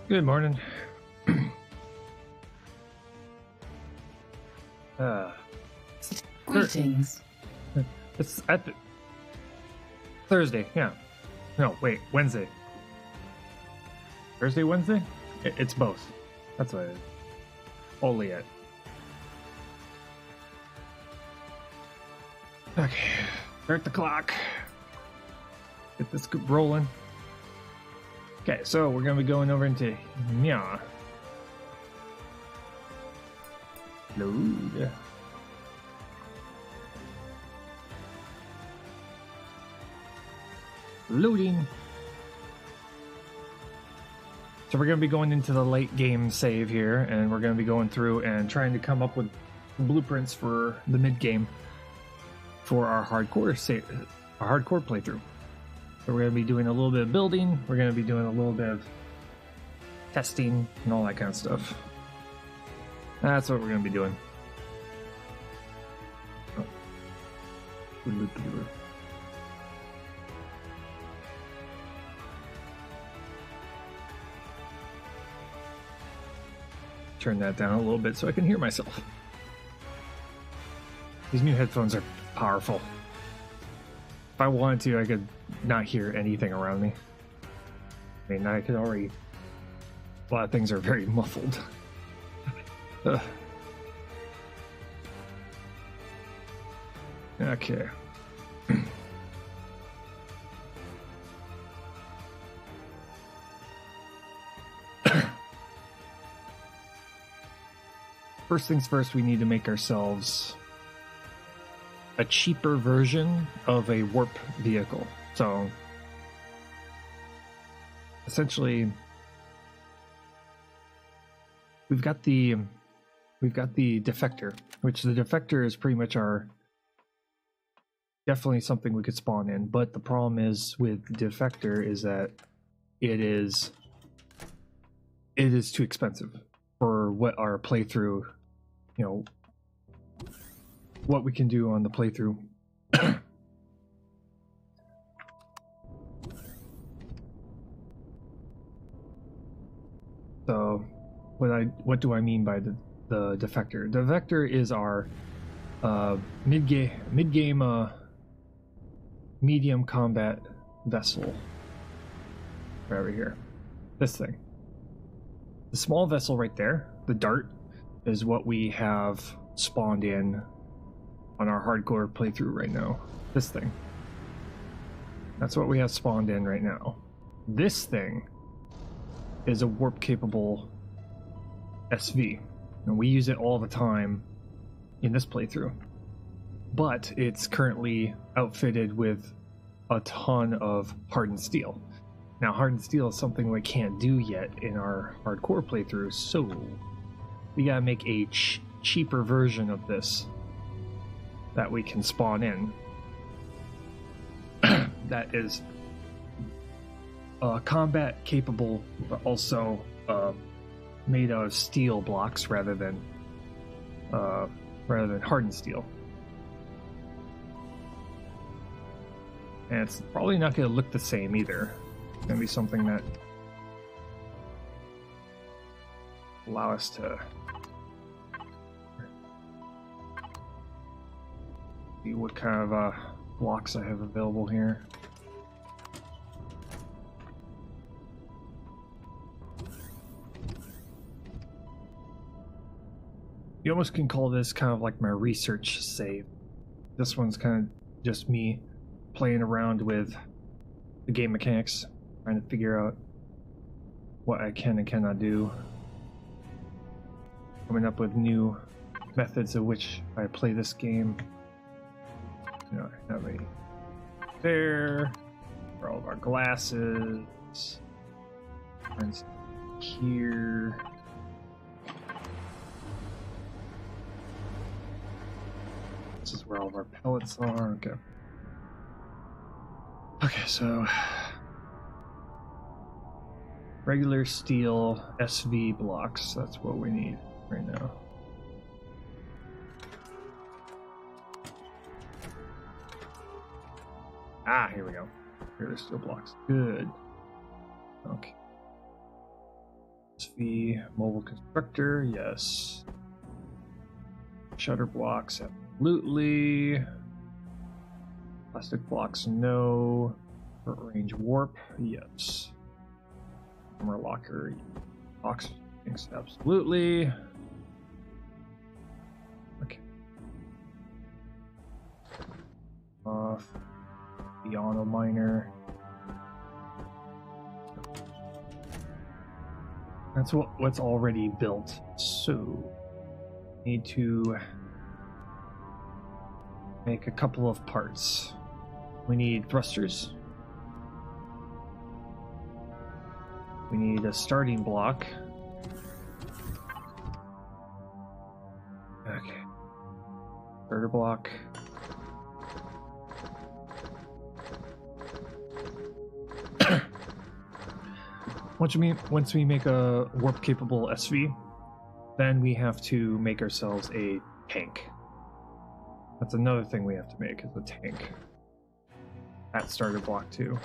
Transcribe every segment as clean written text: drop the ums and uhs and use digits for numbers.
Good morning. uh, Greetings. it's at Thursday. Yeah. No, wait. Wednesday. Thursday, Wednesday? It's both. That's what it is. Only it. Okay. Start the clock. Get this rolling. Okay, so we're going to be going over into Nya. Load. Loading. So we're going to be going into the late game save here, and we're going to be going through and trying to come up with blueprints for the mid game for our hardcore playthrough. So we're going to be doing a little bit of building, we're going to be doing a little bit of testing and all that kind of stuff. That's what we're going to be doing. Turn that down a little bit so I can hear myself. These new headphones are powerful. If I wanted to, I could not hear anything around me. I mean, I could already... A lot of things are very muffled. Okay. First things first, we need to make ourselves a cheaper version of a warp vehicle. So essentially we've got the defector, which the defector is pretty much our definitely something we could spawn in, but the problem is with the defector is that it is too expensive for what our playthrough, what we can do on the playthrough. So what do I mean by the defector? The defector is our mid-game medium combat vessel. Right over here. This thing. The small vessel right there, the dart, is what we have spawned in on our hardcore playthrough right now. This thing. That's what we have spawned in right now. This thing is a warp capable SV, and we use it all the time in this playthrough. But it's currently outfitted with a ton of hardened steel. Now, hardened steel is something we can't do yet in our hardcore playthrough, so we gotta make a cheaper version of this that we can spawn in. That is combat capable, but also made out of steel blocks rather than hardened steel. And it's probably not going to look the same either. It's going to be something that allow us to see what kind of blocks I have available here. You almost can call this kind of like my research save. This one's kind of just me playing around with the game mechanics, trying to figure out what I can and cannot do. Coming up with new methods of which I play this game. I have a there for all of our glasses. And here. This is where all of our pellets are. Okay. Okay, so regular steel SV blocks. That's what we need right now. Ah, here we go. Here are steel blocks. Good. Okay. SV mobile constructor, yes. Shutter blocks, absolutely. Plastic blocks, no. Short range warp, yes. Armor locker, box, things, absolutely. Okay. Off. Piano miner. That's what's already built. So need to make a couple of parts. We need thrusters. We need a starting block. Okay. Starter block. Once we make a warp capable SV, then we have to make ourselves a tank. That's another thing we have to make, is a tank. That starter block too.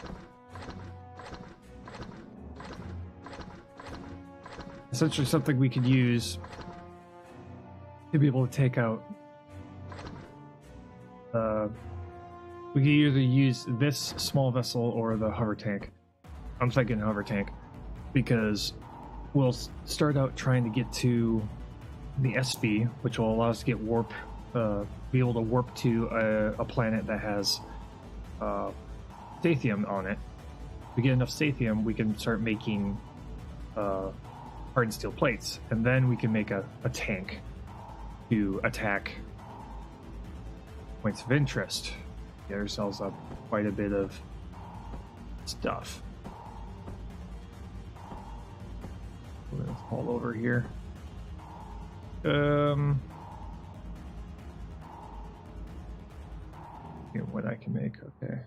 Essentially something we could use to be able to take out. We could either use this small vessel or the hover tank. I'm thinking hover tank, because we'll start out trying to get to the SV, which will allow us to get warp, be able to warp to a planet that has Sathium on it. If we get enough Sathium, we can start making hardened steel plates, and then we can make a tank to attack points of interest. Get ourselves up quite a bit of stuff. Let's fall over here. What I can make, okay.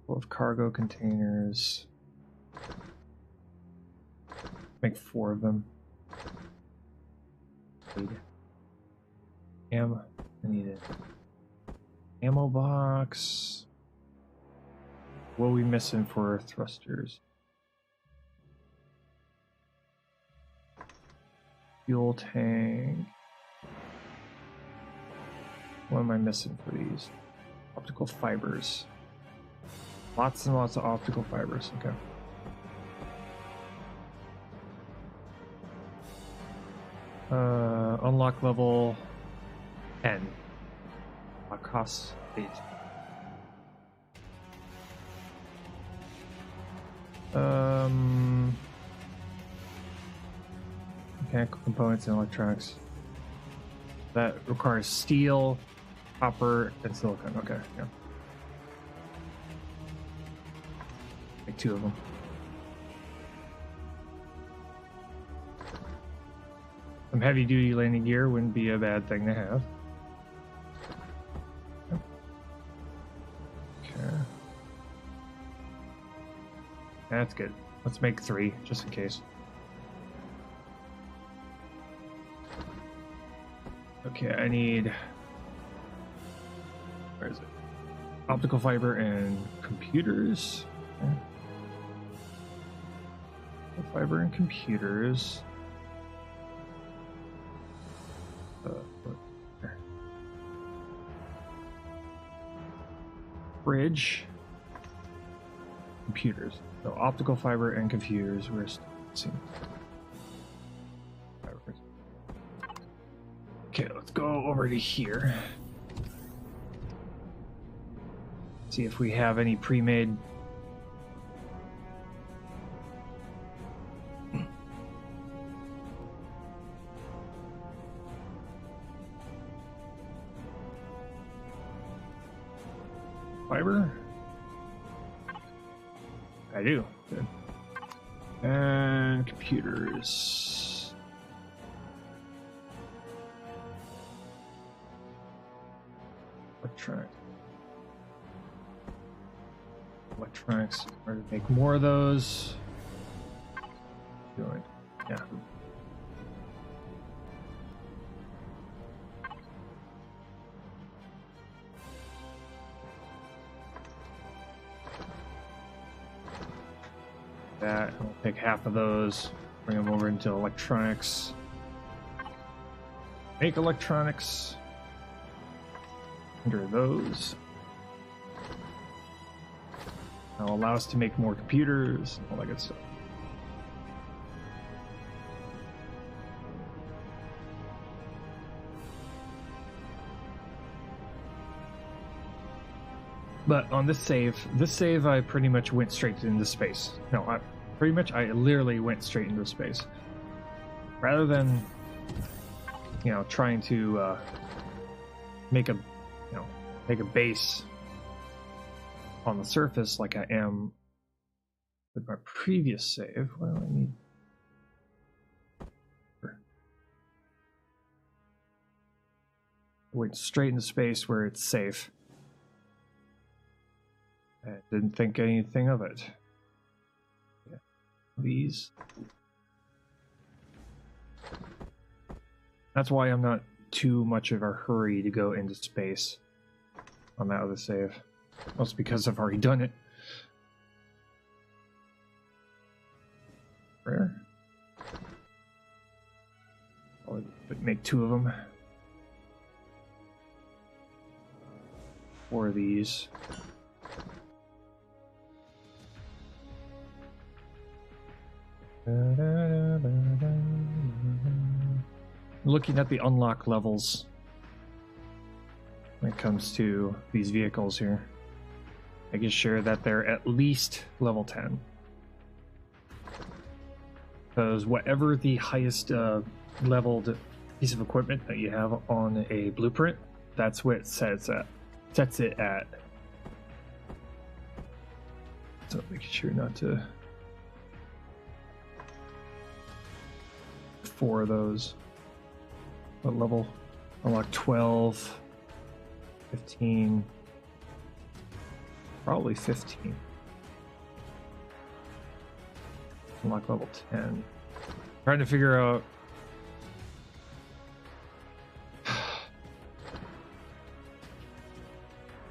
Full of cargo containers. Make 4 of them. I need an ammo box. What are we missing for thrusters? Fuel tank. What am I missing for these? Optical fibers. Lots and lots of optical fibers, okay. Unlock level 10. Cost 8. Mechanical components and electronics. That requires steel, copper, and silicon. Okay, yeah. Make 2 of them. Some heavy duty landing gear wouldn't be a bad thing to have. Okay. That's good. Let's make 3, just in case. Okay, I need... Where is it? Optical fiber and computers. Okay. Optical fiber and computers. Bridge. Computers. So optical fiber and computers. Let's see. Okay, let's go over to here. See if we have any pre-made. Fiber? I do. Good. And computers. Electronics. Or to make more of those. Doing. Yeah. That. I'll pick half of those. Bring them over into electronics. Make electronics. Under those. That'll allow us to make more computers, all that good stuff. But on this save I pretty much went straight into space. No, I literally went straight into space. Rather than, you know, trying to make a base on the surface like I am with my previous save. What do I need? Went straight into space where it's safe. I didn't think anything of it. Yeah. These. That's why I'm not too much of a hurry to go into space on that other save. Well, it's because I've already done it. Rare. I'll make 2 of them. 4 of these. Looking at the unlock levels when it comes to these vehicles here, making sure that they're at least level 10. Because whatever the highest leveled piece of equipment that you have on a blueprint, that's what it sets it at. So making sure not to 4 of those. What level? Unlock 12, 15, probably 15. Unlock level 10. Trying to figure out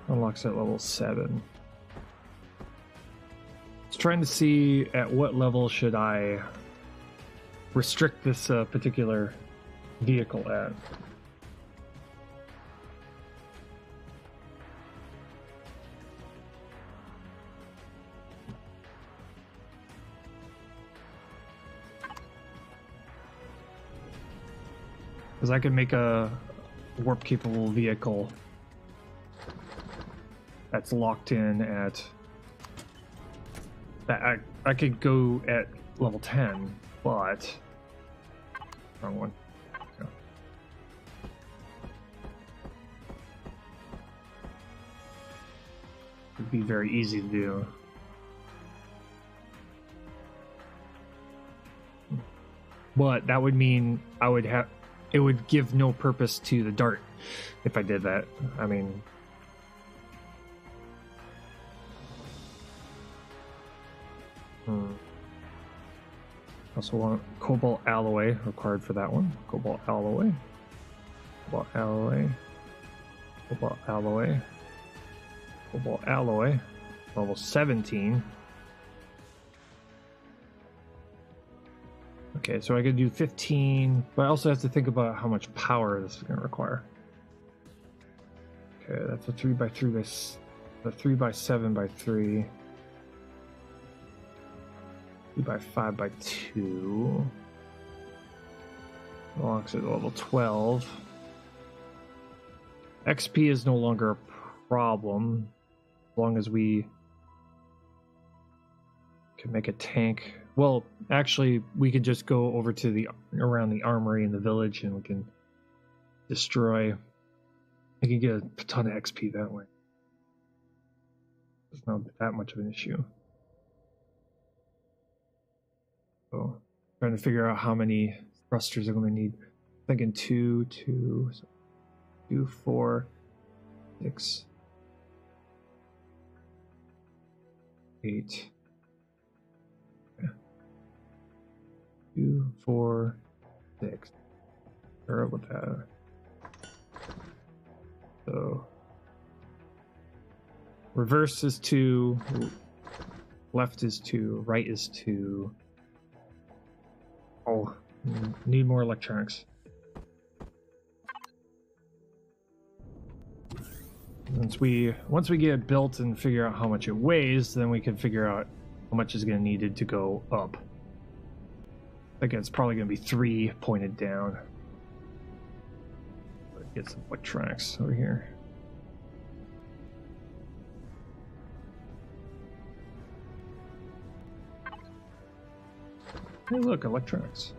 unlocks at level 7. Just trying to see at what level should I restrict this particular vehicle at. Because I could make a warp capable vehicle that's locked in at that I could go at level 10, but wrong one. No. It'd be very easy to do. But that would mean it would give no purpose to the dart if I did that. I mean, also want cobalt alloy required for that one. Cobalt alloy. Cobalt alloy. Cobalt alloy. Cobalt alloy. Level 17. Okay, so I could do 15, but I also have to think about how much power this is going to require. Okay, that's a 3x3 a 3x7x3. 3x5x2. Unlocks at level 12. XP is no longer a problem as long as we can make a tank. Well, actually, we could just go over to around the armory in the village and we can destroy. We can get a ton of XP that way. It's not that much of an issue. So, trying to figure out how many thrusters I'm going to need. Thinking 2, 4, 6, 8. 2, 4, 6. Or with that. So reverse is 2, left is 2, right is 2. Oh, need more electronics. Once we get it built and figure out how much it weighs, then we can figure out how much is going to needed to go up. I think it's probably going to be 3 pointed down. Let's get some electronics over here. Hey, look, electronics.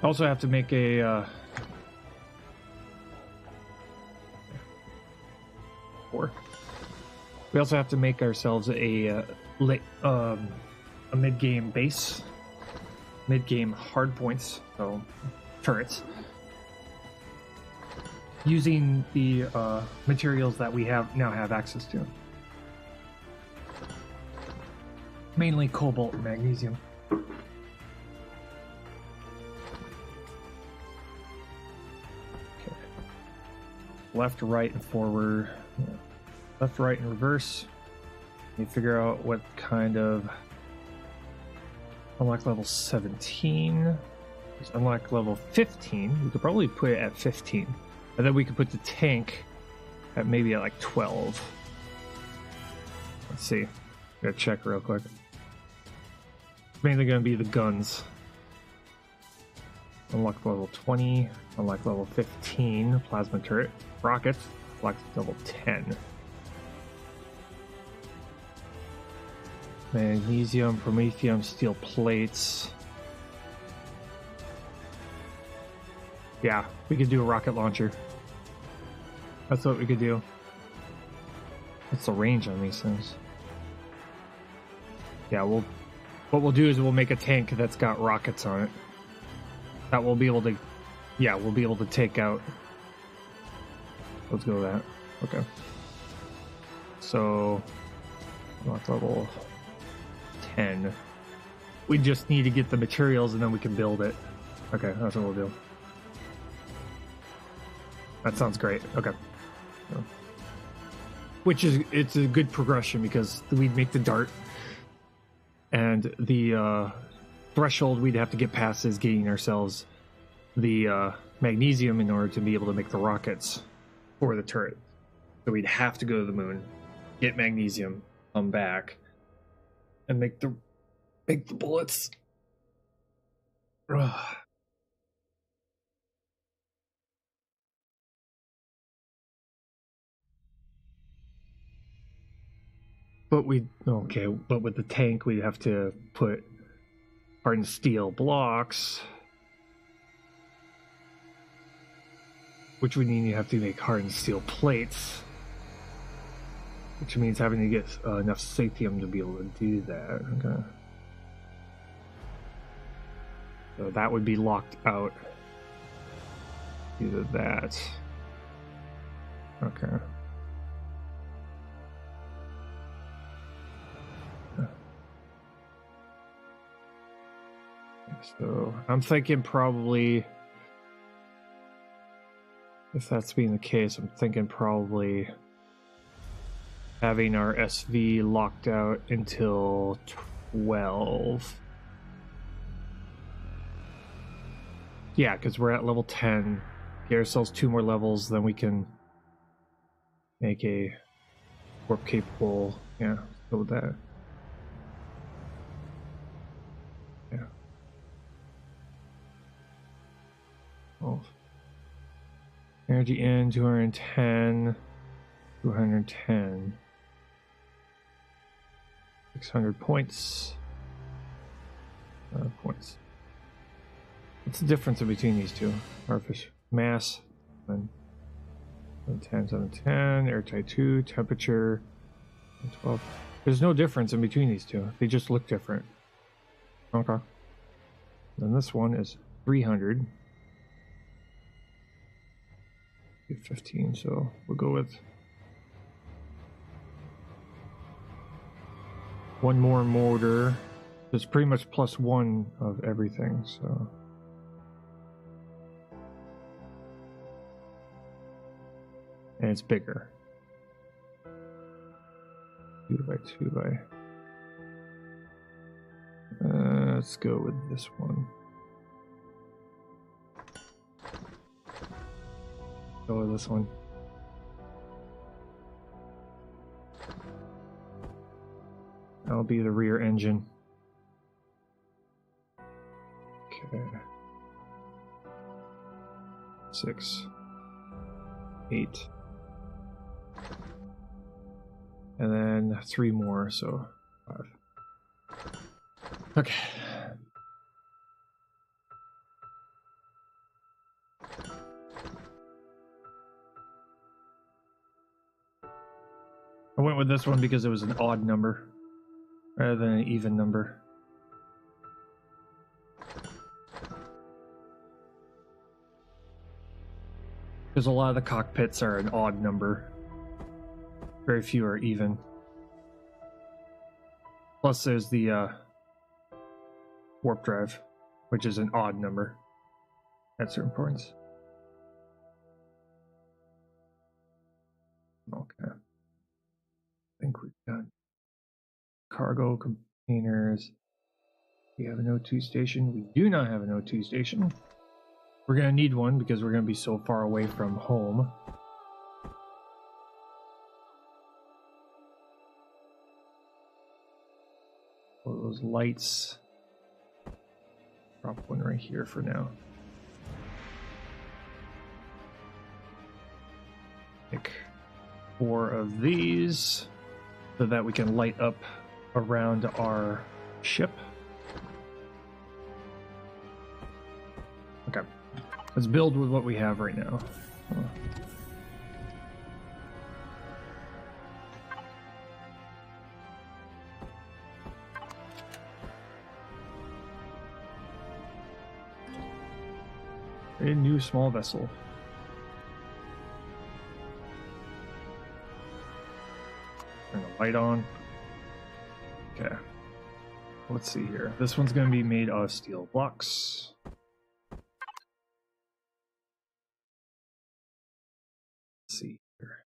Also have to make a we also have to make ourselves a mid-game base, mid-game hard points, so turrets, using the materials that we now have access to, mainly cobalt and magnesium. Left, right, and forward. Left, right, and reverse. You figure out what kind of unlock level 17. Unlock level 15. We could probably put it at 15, and then we could put the tank at maybe at like 12. Let's see. Gotta check real quick. It's mainly gonna be the guns. Unlock level 20. Unlock level 15. Plasma turret. Rockets. Unlock level 10. Magnesium, promethium, steel plates. Yeah, we could do a rocket launcher. That's what we could do. What's the range on these things? Yeah, what we'll do is we'll make a tank that's got rockets on it. That we'll be able to, yeah, we'll be able to take out. Let's go with that. Okay. So, unlock level 10. We just need to get the materials and then we can build it. Okay, that's what we'll do. That sounds great. Okay. So, which is, it's a good progression because we'd make the dart, and the threshold we'd have to get past is getting ourselves the magnesium in order to be able to make the rockets for the turret. So we'd have to go to the moon, get magnesium, come back, and make the bullets. Ugh. But but with the tank we'd have to put hardened steel blocks, which would mean you have to make hardened steel plates, which means having to get enough sathium to be able to do that. Okay. So that would be locked out. Either that. Okay. So I'm thinking probably, if that's being the case, I'm thinking probably having our SV locked out until 12. Yeah, because we're at level 10. Get ourselves 2 more levels, then we can make a warp capable. Yeah, go with that. Yeah. Oh. Energy in 210. 210. 600 points. Points. What's the difference in between these two? Artificial mass, 710, 710, airtight 2, temperature, 12. There's no difference in between these two. They just look different. Okay. Then this one is 300. 15, so we'll go with one more mortar. It's pretty much +1 of everything, so. And it's bigger. 2 by 2 by. Let's go with this one. Go with this one. That'll be the rear engine. Okay. 6, 8. And then 3 more, so 5. Okay. I went with this one because it was an odd number rather than an even number. Because a lot of the cockpits are an odd number. Very few are even. Plus there's the warp drive, which is an odd number at certain points. Okay. I think we've done cargo containers. We have an O2 station. We do not have an O2 station. We're going to need one because we're going to be so far away from home. All those lights. Drop one right here for now. Make 4 of these so that we can light up around our ship. Okay, let's build with what we have right now. A new small vessel. Turn the light on. Okay. Let's see here. This one's going to be made of steel blocks. Let's see here.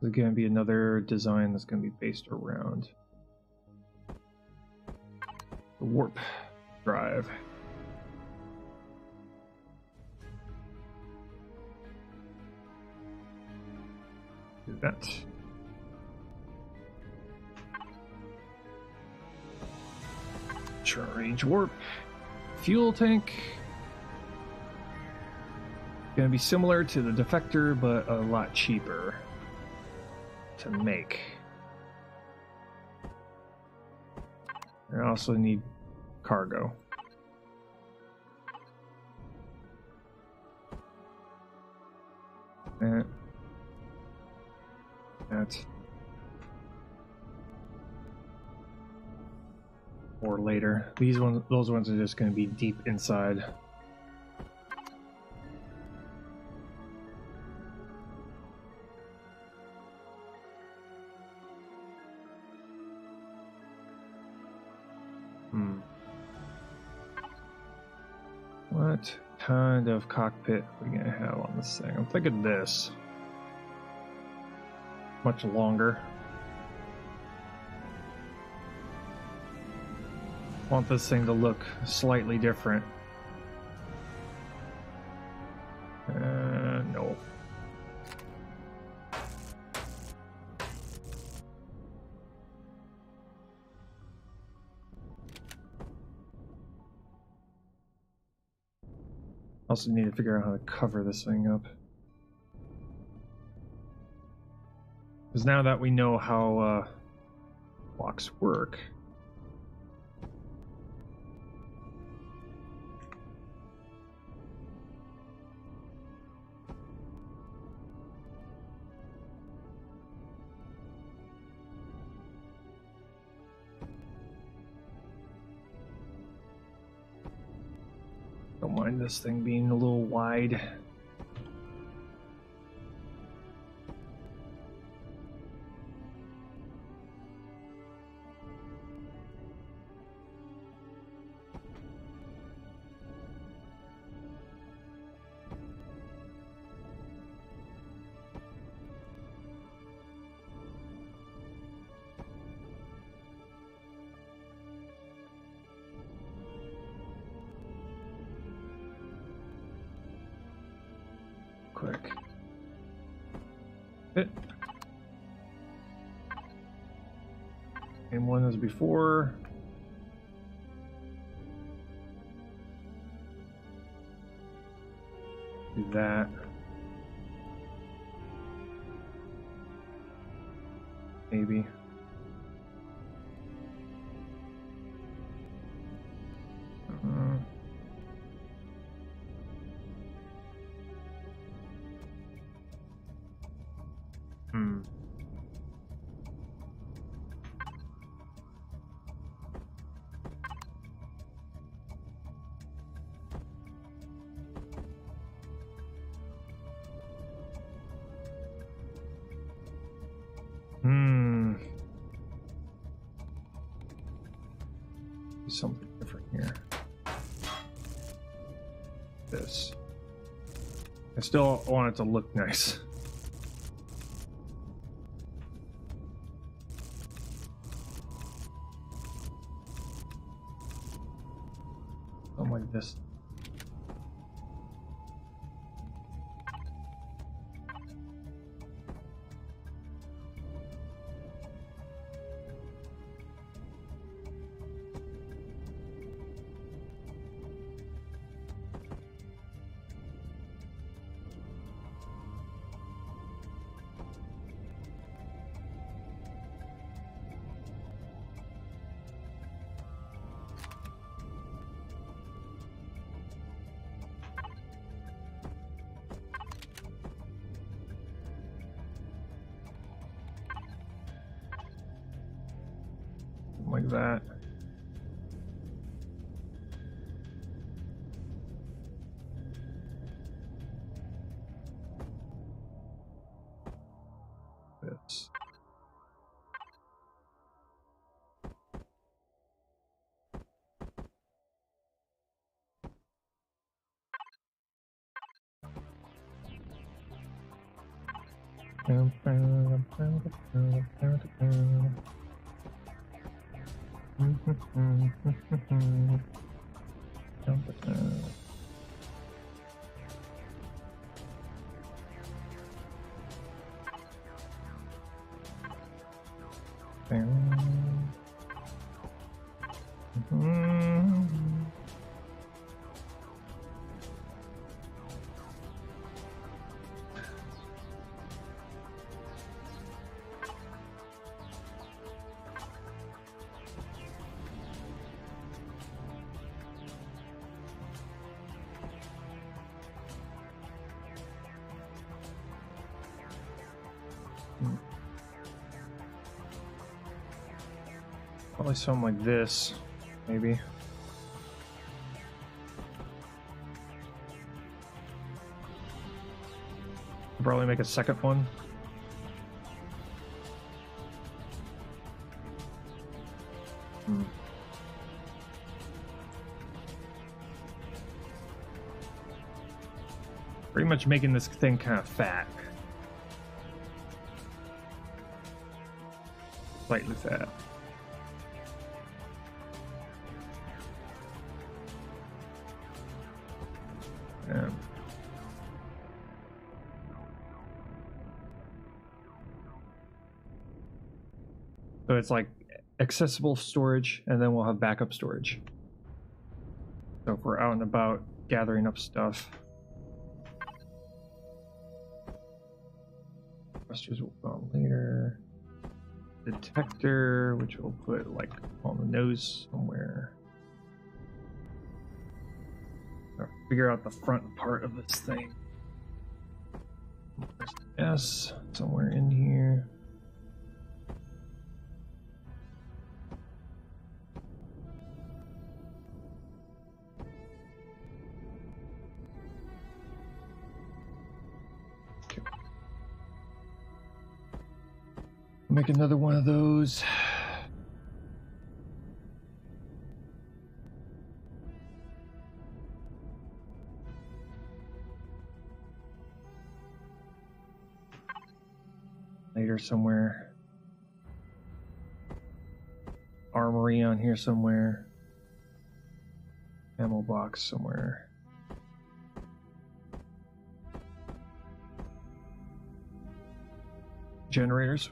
There's going to be another design that's going to be based around the warp drive. Do that. Short range warp. Fuel tank. Gonna be similar to the defector, but a lot cheaper to make. I also need cargo. That. Or later. Those ones are just going to be deep inside. What kind of cockpit are we going to have on this thing? I'm thinking this. Much longer. Want this thing to look slightly different. No. Also need to figure out how to cover this thing up. Because now that we know how blocks work, don't mind this thing being a little wide. quick. Hit. Same one as before. Do that. Maybe. Something different here. This. I still want it to look nice. Something like this. Like that. This. Probably something like this, maybe. Probably make a second one. Pretty much making this thing kind of fat. Slightly fat. So it's like accessible storage, and then we'll have backup storage. So if we're out and about gathering up stuff. Thrusters will go on later. Detector, which we'll put like on the nose somewhere. Figure out the front part of this thing. There's an S somewhere in here. Okay. Make another one of those. Later somewhere. Armory on here somewhere. Ammo box somewhere. generators.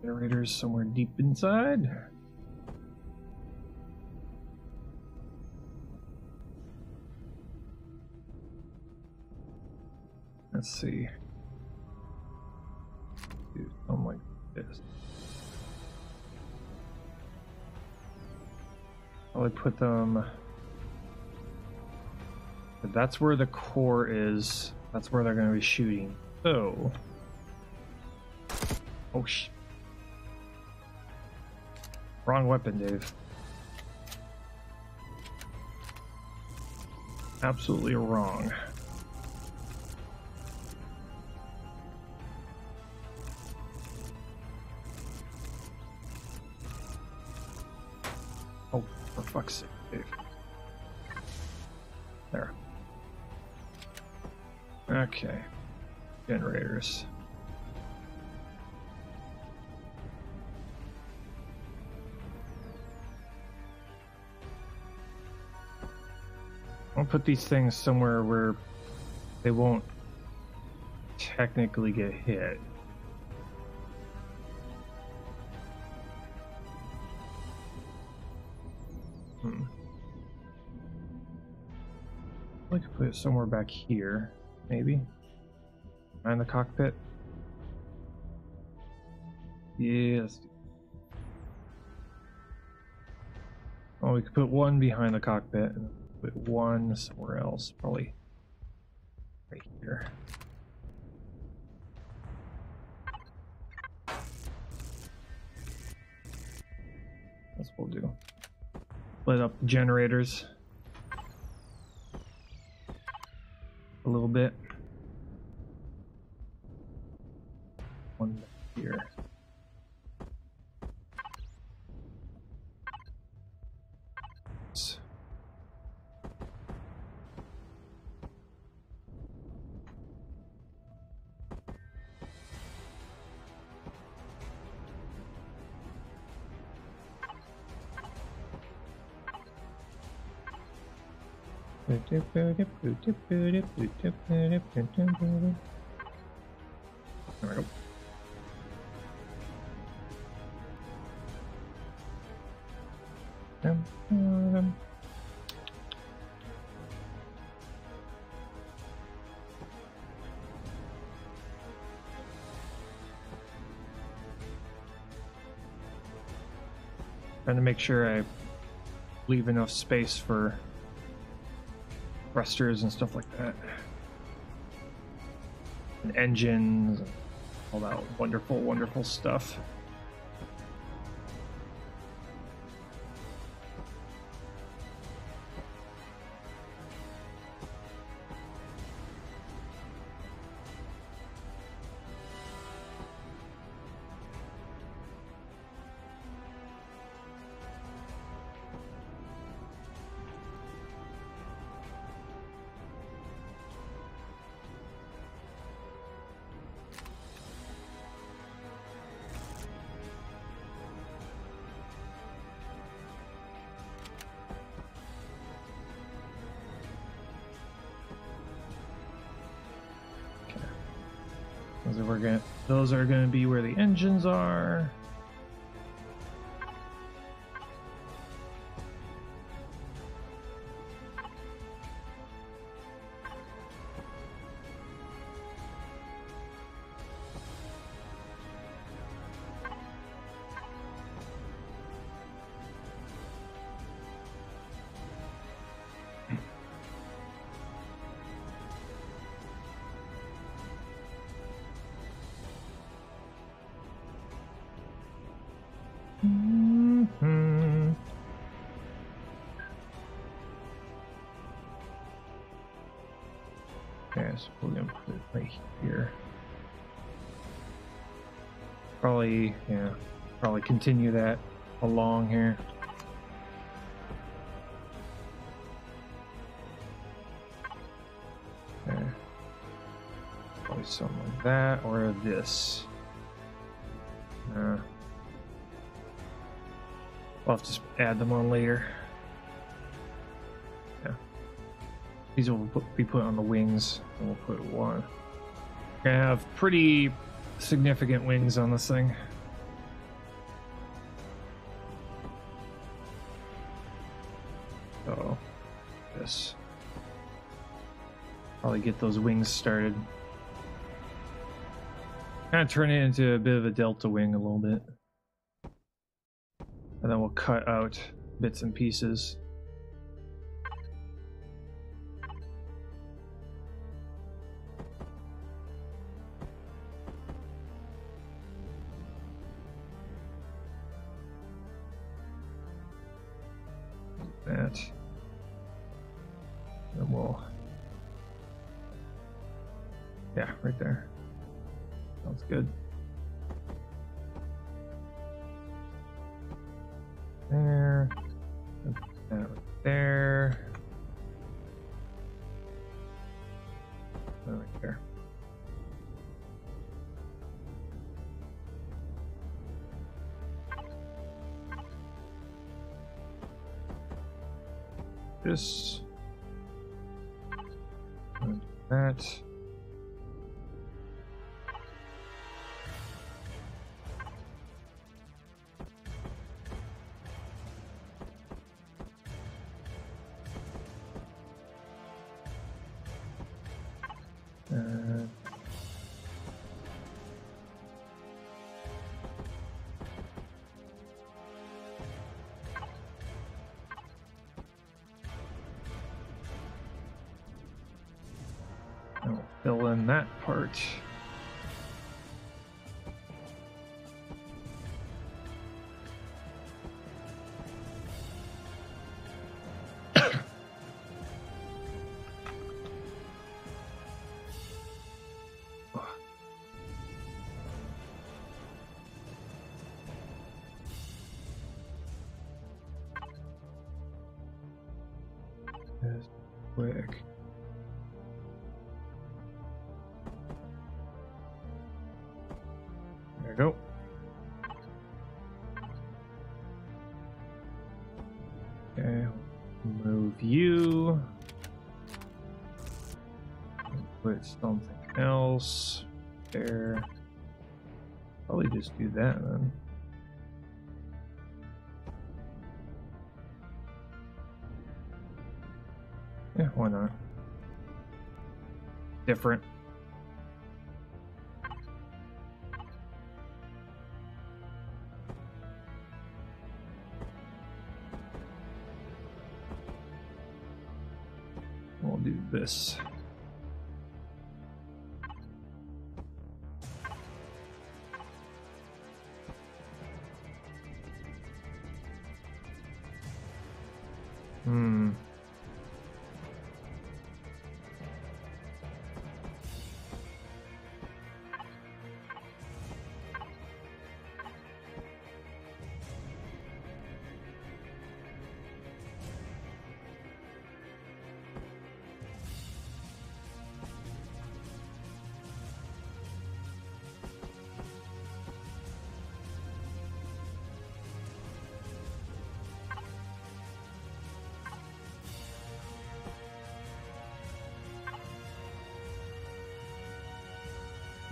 Generators somewhere deep inside. Let's see. Do something like this. I'll put them. That's where the core is. That's where they're going to be shooting. So. Oh, wrong weapon, Dave. Absolutely wrong. Oh, for fuck's sake, Dave. There. Okay. Generators. I'll put these things somewhere where they won't technically get hit. I could put it somewhere back here, maybe. Behind the cockpit. Yes. Oh, we could put one behind the cockpit and put one somewhere else, probably right here. That's what we'll do. Split up the generators a little bit. One here. There we go. Trying to make sure I leave enough space for thrusters and stuff like that, and engines, and all that wonderful, wonderful stuff. Those are going to be where the engines are. Okay, so we're gonna put it right here. Probably, yeah, probably continue that along here. Okay. Probably something like that, or this. I'll have to just add them on later. Yeah. These will be put on the wings, and we'll put one. We're gonna have pretty significant wings on this thing. So, this. Probably get those wings started. Kind of turn it into a bit of a delta wing a little bit. And then we'll cut out bits and pieces. That. And we'll... Yeah, right there. Sounds good. There. That right there. That right there. This. And that. And we'll fill in that part. Just quick. There we go. Okay, move you. Put something else there. Probably just do that then. Yeah, why not? Different. We'll do this.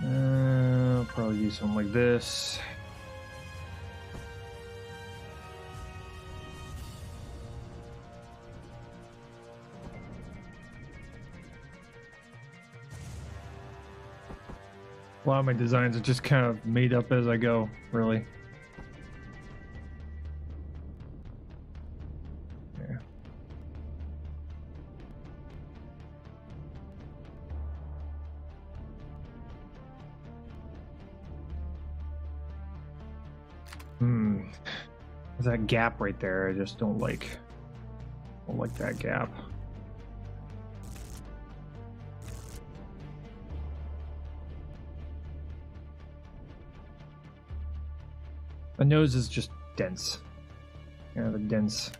I'll probably do something like this. A lot of my designs are just kind of made up as I go, really. Yeah. There's that gap right there. I just don't like that gap. The nose is just dense. I have a dense,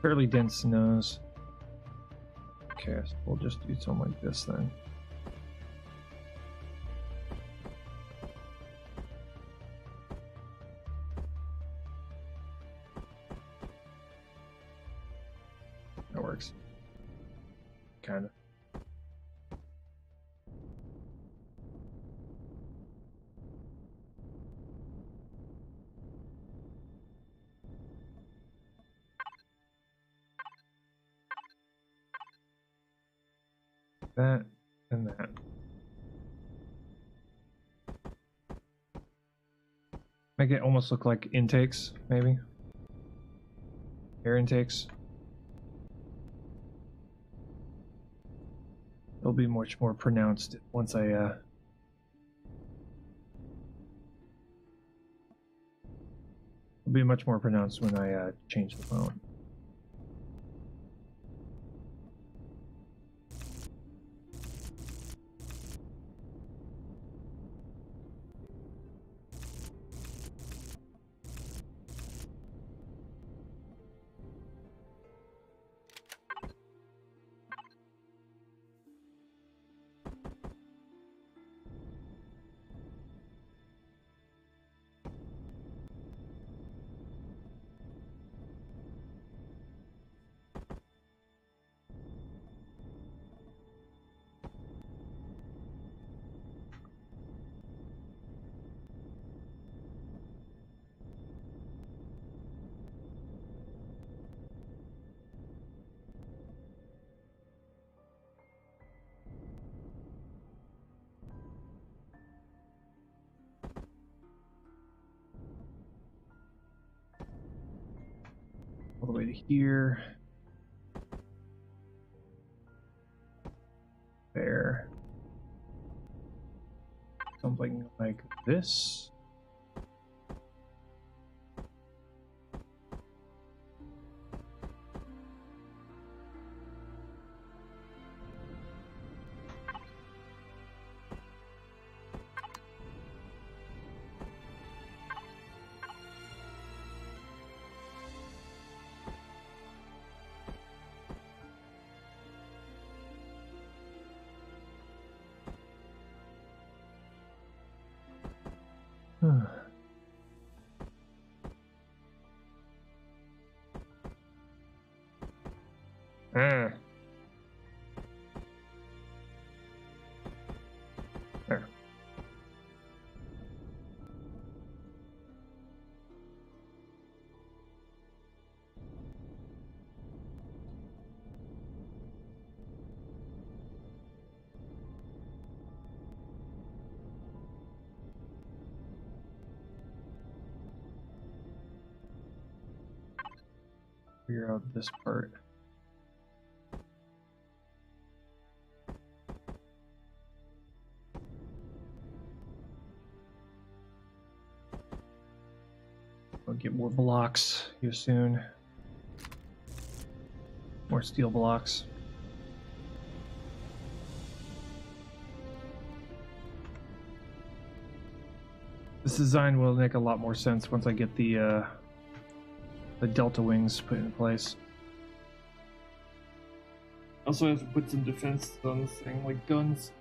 fairly dense nose. Okay, so we'll just do something like this then. That works. Kind of. That and that. Make it almost look like intakes, maybe. Air intakes. It'll be much more pronounced once I it'll be much more pronounced when I change the phone. All the way to here. There. Something like this. Ah. There. Figure out this part. I'll get more blocks here soon. More steel blocks. This design will make a lot more sense once I get the delta wings put in place. Also have to put some defense on this thing, like guns.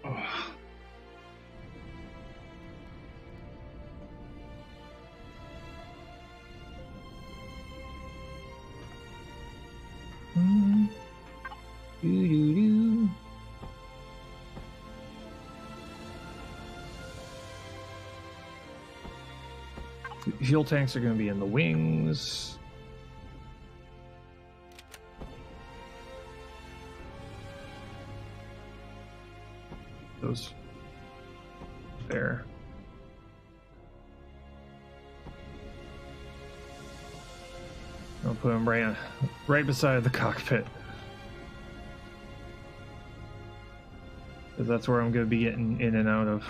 Oh. Doo-doo-doo. Fuel tanks are going to be in the wings. Those there. I'll put them right beside the cockpit. Because that's where I'm going to be getting in and out of.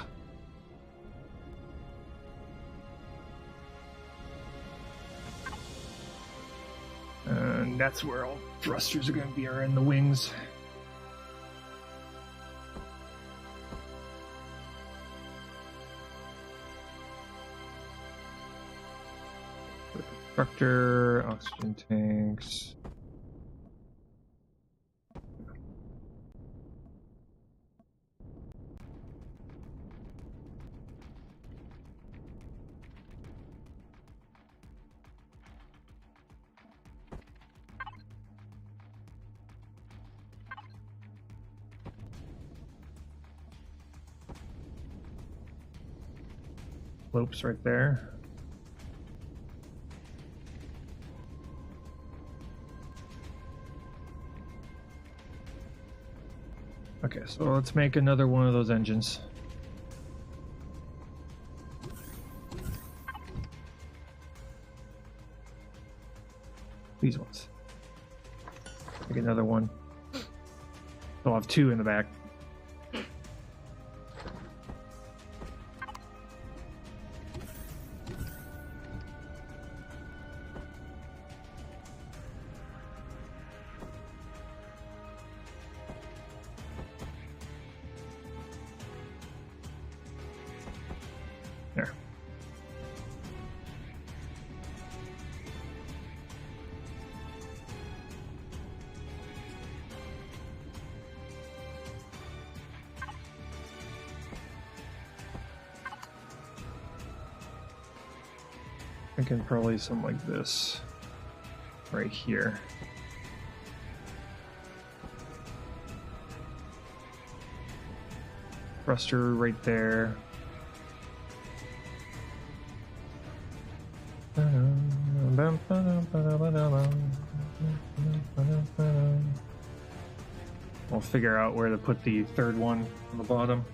And that's where all thrusters are going to be, are in the wings. Constructor, oxygen tanks. Slopes right there. Okay, so let's make another one of those engines. These ones. Make another one. I'll have two in the back. There. Thinking probably something like this right here. Thruster right there. We'll figure out where to put the third one on the bottom.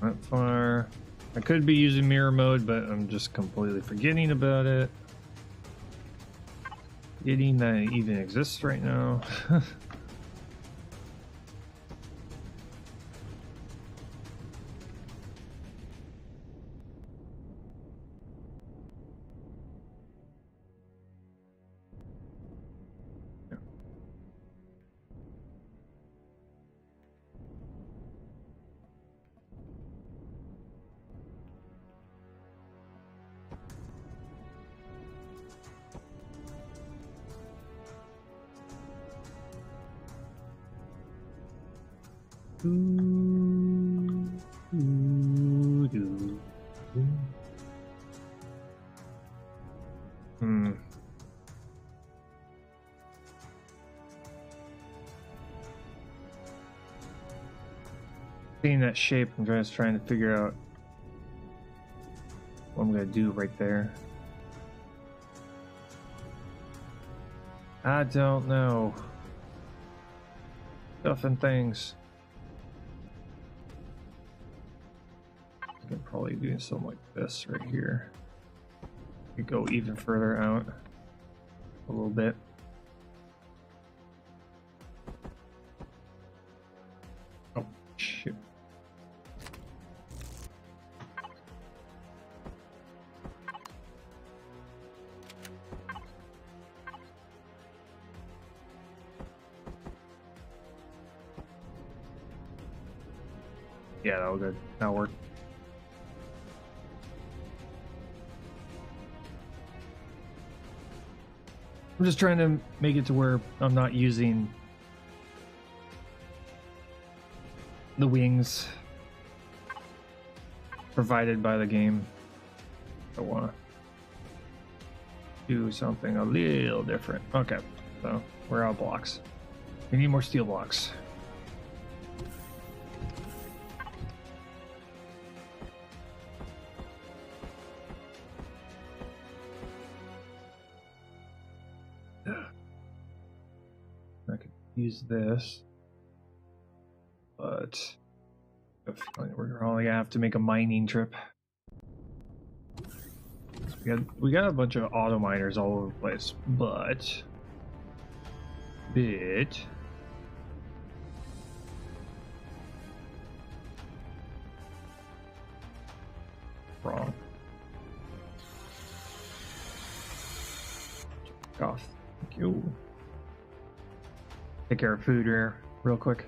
Not far. I could be using mirror mode, but I'm just completely forgetting about it. Forgetting that it even exists right now. Seeing that shape, I'm just trying to figure out what I'm gonna do right there. I don't know. Stuff and things. I could probably do something like this right here. Could go even further out a little bit. Oh, shoot. Yeah, that'll good. That'll work. I'm just trying to make it to where I'm not using the wings provided by the game. I want to do something a little different. Okay, so we're out of blocks. We need more steel blocks. I could use this, but we're only gonna have to make a mining trip. We got a bunch of auto miners all over the place, but wrong. Off. Thank you. Take care of food here real quick.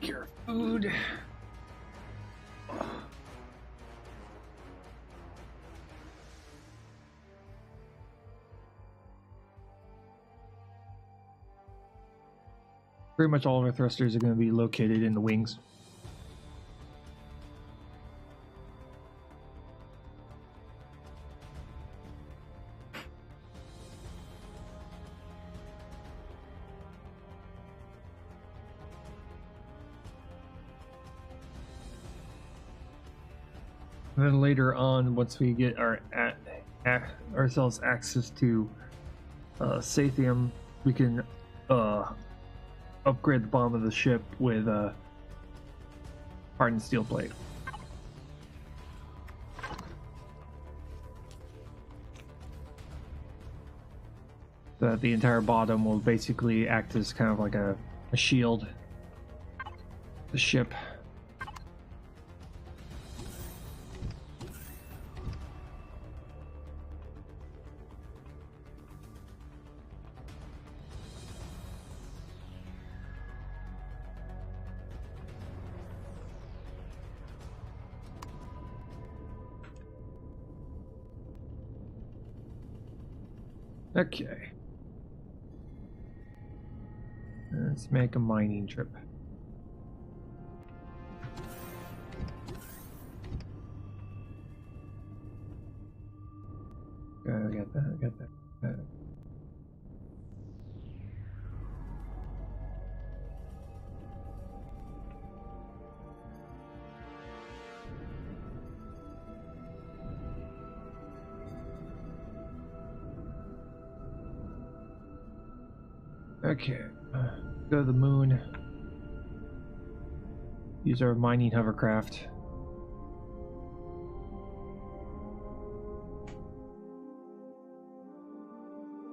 Your food. Pretty much all of our thrusters are going to be located in the wings. And then later on, once we get ourselves access to Sathium, we can upgrade the bottom of the ship with hardened steel plate. So that the entire bottom will basically act as kind of like a shield. The ship. Okay. Let's make a mining trip. I got that. Okay, go to the moon. Use our mining hovercraft.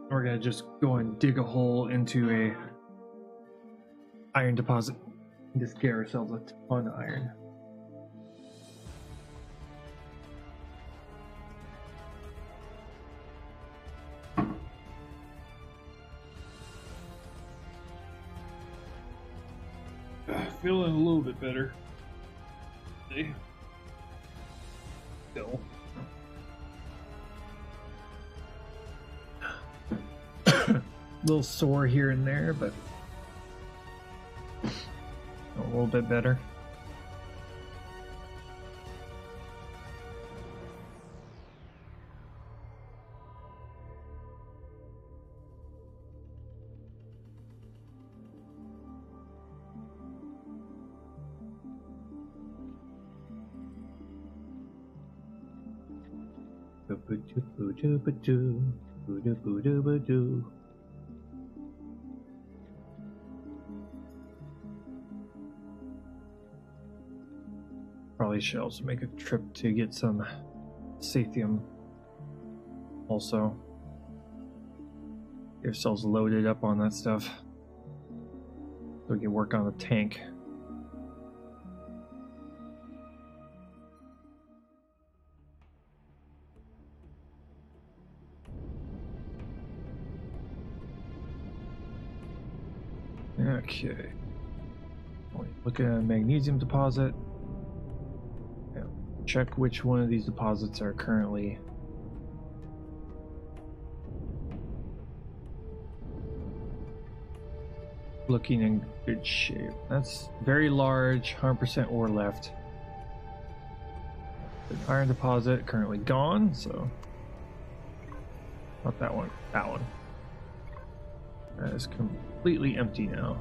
We're gonna just go and dig a hole into a iron deposit and just get ourselves a ton of iron. Feeling a little bit better. See? Still. A little sore here and there, but a little bit better. Probably should also make a trip to get some Sathium also. Get ourselves loaded up on that stuff so we can work on the tank. Okay. Look at a magnesium deposit. Check which one of these deposits are currently looking in good shape. That's very large, 100% ore left. The iron deposit currently gone, so not that one, that one. That is completely empty now.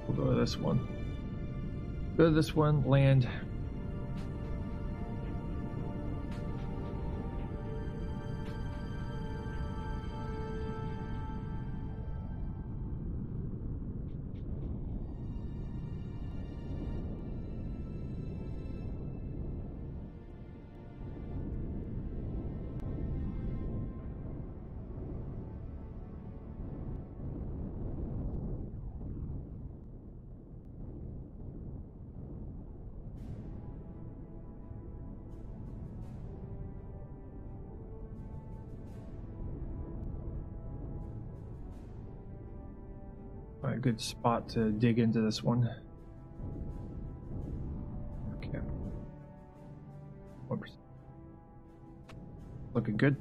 We'll go to this one. Go to this one, land. A good spot to dig into this one. Okay. 1%. Looking good.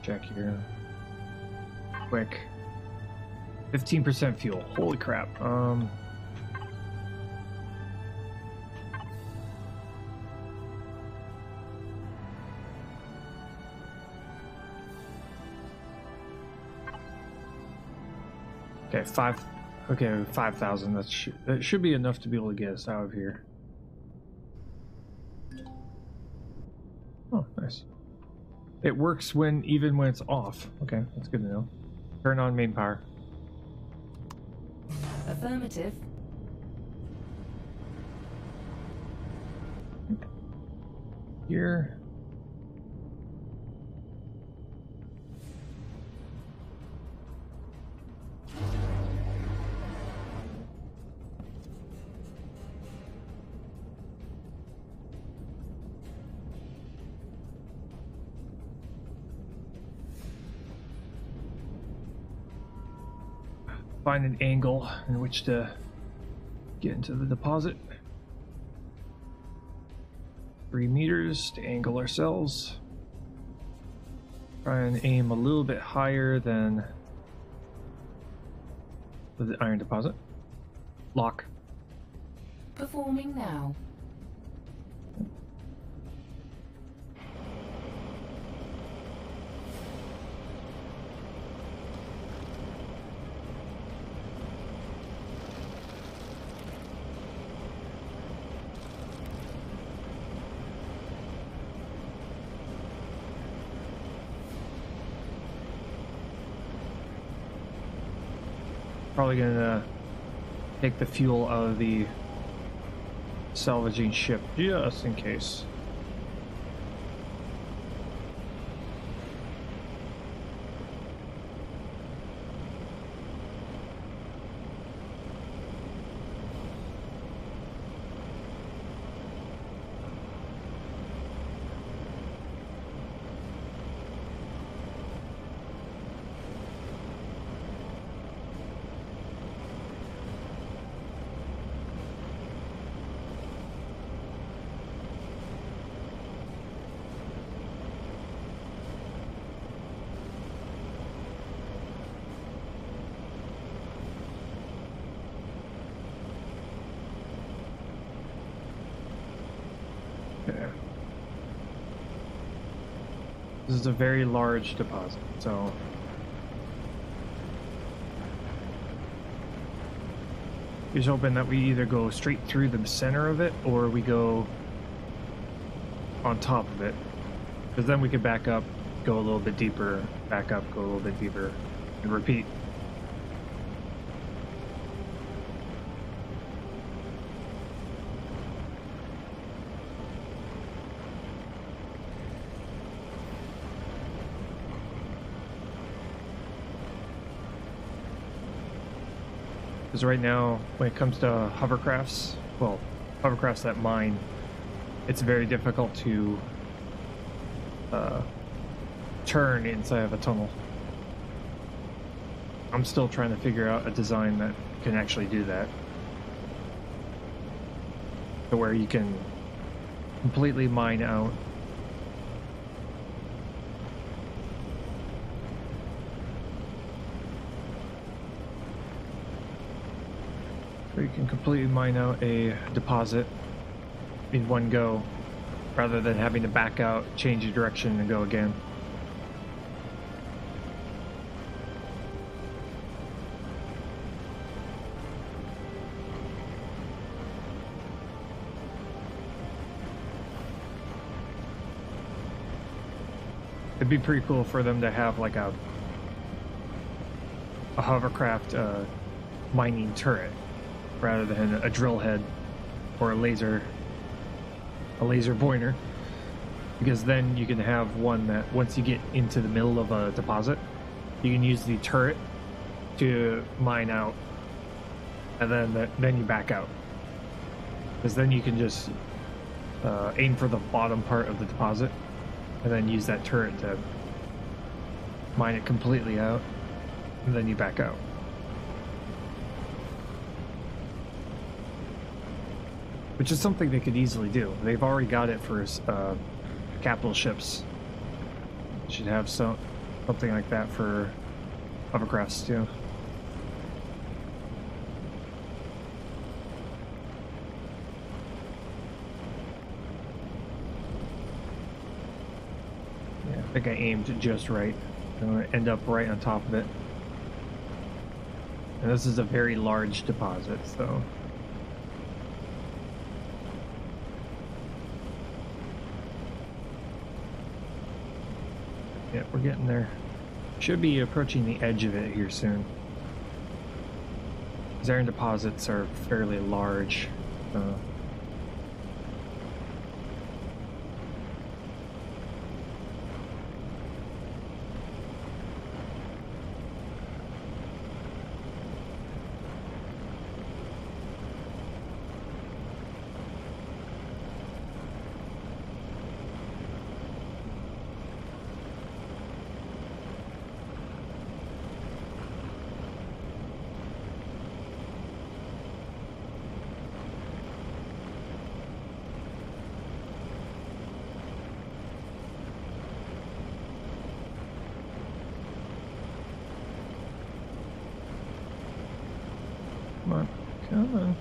Check here. Quick. 15% fuel. Holy crap. Okay, 5,000. That should be enough to be able to get us out of here. Oh, nice. It works even when it's off. Okay, that's good to know. Turn on main power. Affirmative. Here. Find an angle in which to get into the deposit. 3 meters to angle ourselves. Try and aim a little bit higher than the iron deposit. Lock. Performing now. Probably gonna take the fuel out of the salvaging ship just in case. Okay. This is a very large deposit, so here's hoping that we either go straight through the center of it or we go on top of it, because then we could back up, go a little bit deeper, back up, go a little bit deeper, and repeat. Because right now, when it comes to hovercrafts, well, hovercrafts that mine, it's very difficult to turn inside of a tunnel. I'm still trying to figure out a design that can actually do that. To where you can completely mine out. Where you can completely mine out a deposit in one go, rather than having to back out, change your direction, and go again. It'd be pretty cool for them to have like a hovercraft mining turret, rather than a drill head or a laser pointer, because then you can have one that once you get into the middle of a deposit, you can use the turret to mine out, and then you back out, because then you can just aim for the bottom part of the deposit and then use that turret to mine it completely out, and then you back out. Which is something they could easily do. They've already got it for capital ships. Should have something like that for hovercrafts too. Yeah, I think I aimed just right. I'm going to end up right on top of it. And this is a very large deposit, so... yeah, we're getting there. Should be approaching the edge of it here soon. These iron deposits are fairly large. Come on, come on.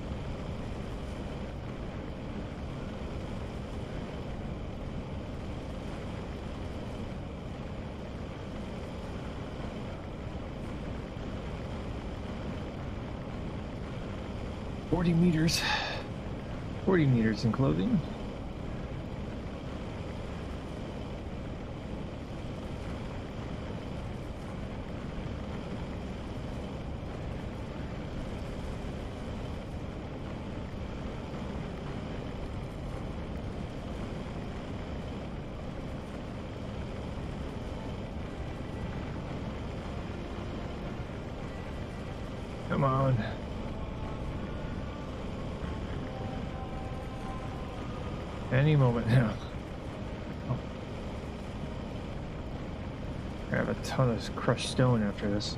$40 meters. 40 meters in clothing. Come on. Any moment now. Oh. I have a ton of crushed stone after this.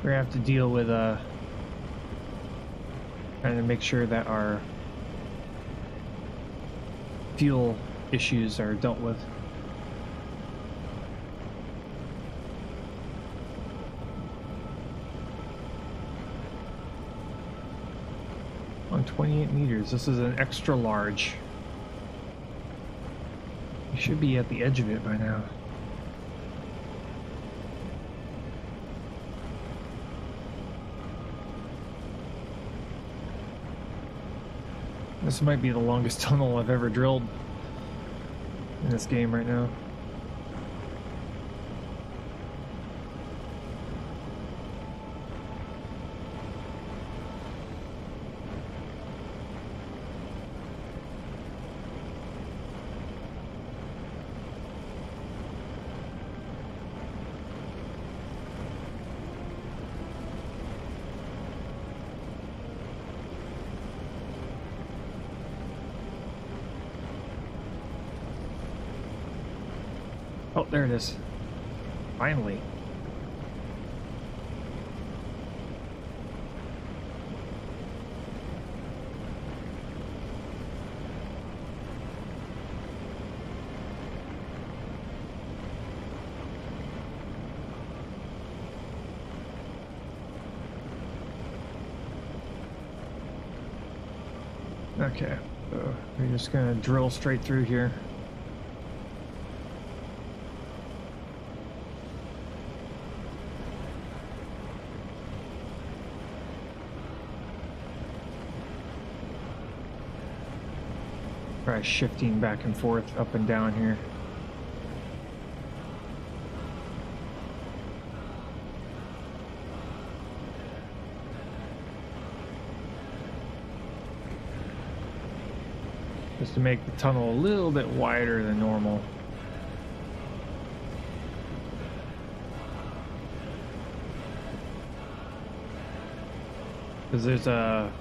We're gonna have to deal with trying to make sure that our fuel issues are dealt with. On 28 meters, this is an extra large. You should be at the edge of it by now. This might be the longest tunnel I've ever drilled in this game right now. Oh, there it is. Finally. Okay, so we're just gonna drill straight through here. Try shifting back and forth, up and down here. Just to make the tunnel a little bit wider than normal. Because there's a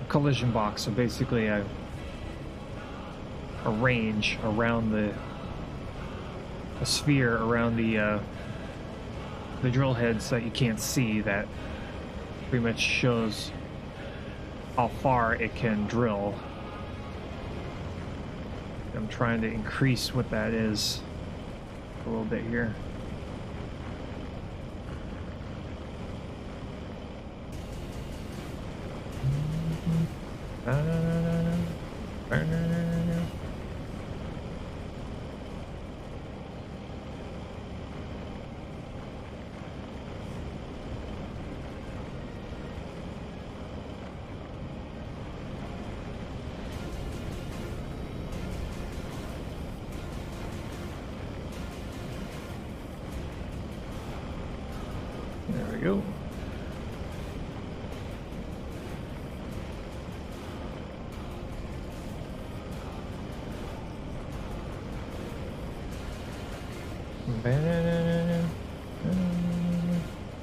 collision box, so basically a range around a sphere around the drill heads that you can't see, that pretty much shows how far it can drill. I'm trying to increase what that is a little bit here. There we go.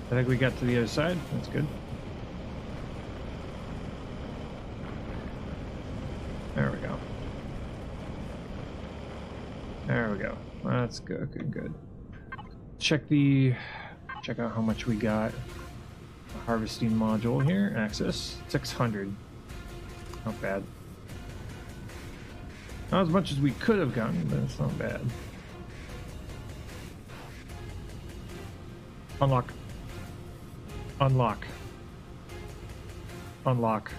I think we got to the other side. That's good. There we go. There we go. That's good, good, good. Check out how much we got. A harvesting module here. Access 600. Not bad. Not as much as we could have gotten, but it's not bad. Unlock. Unlock. Unlock.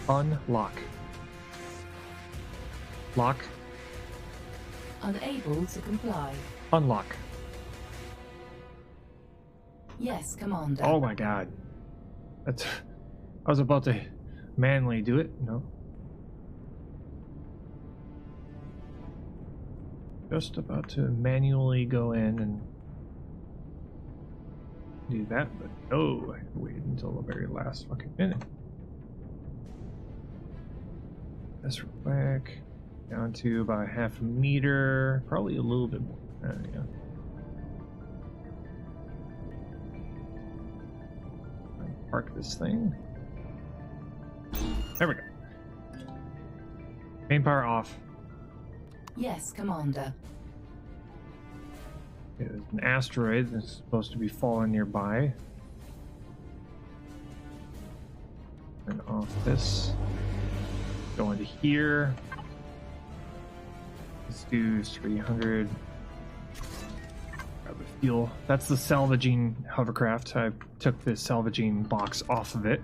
Unlock. Lock. Unable to comply. Unlock. Yes, Commander. Oh my god. That's... I was about to manually do it. No. Just about to manually go in and do that, but no, I had to wait until the very last fucking minute. That's real quick. Down to about half a meter, probably a little bit more. Yeah. Park this thing. There we go. Main power off. Yes, Commander. There's an asteroid that's supposed to be falling nearby. And off this. Go into here. Let's do 300. Grab the fuel. That's the salvaging hovercraft. I took the salvaging box off of it.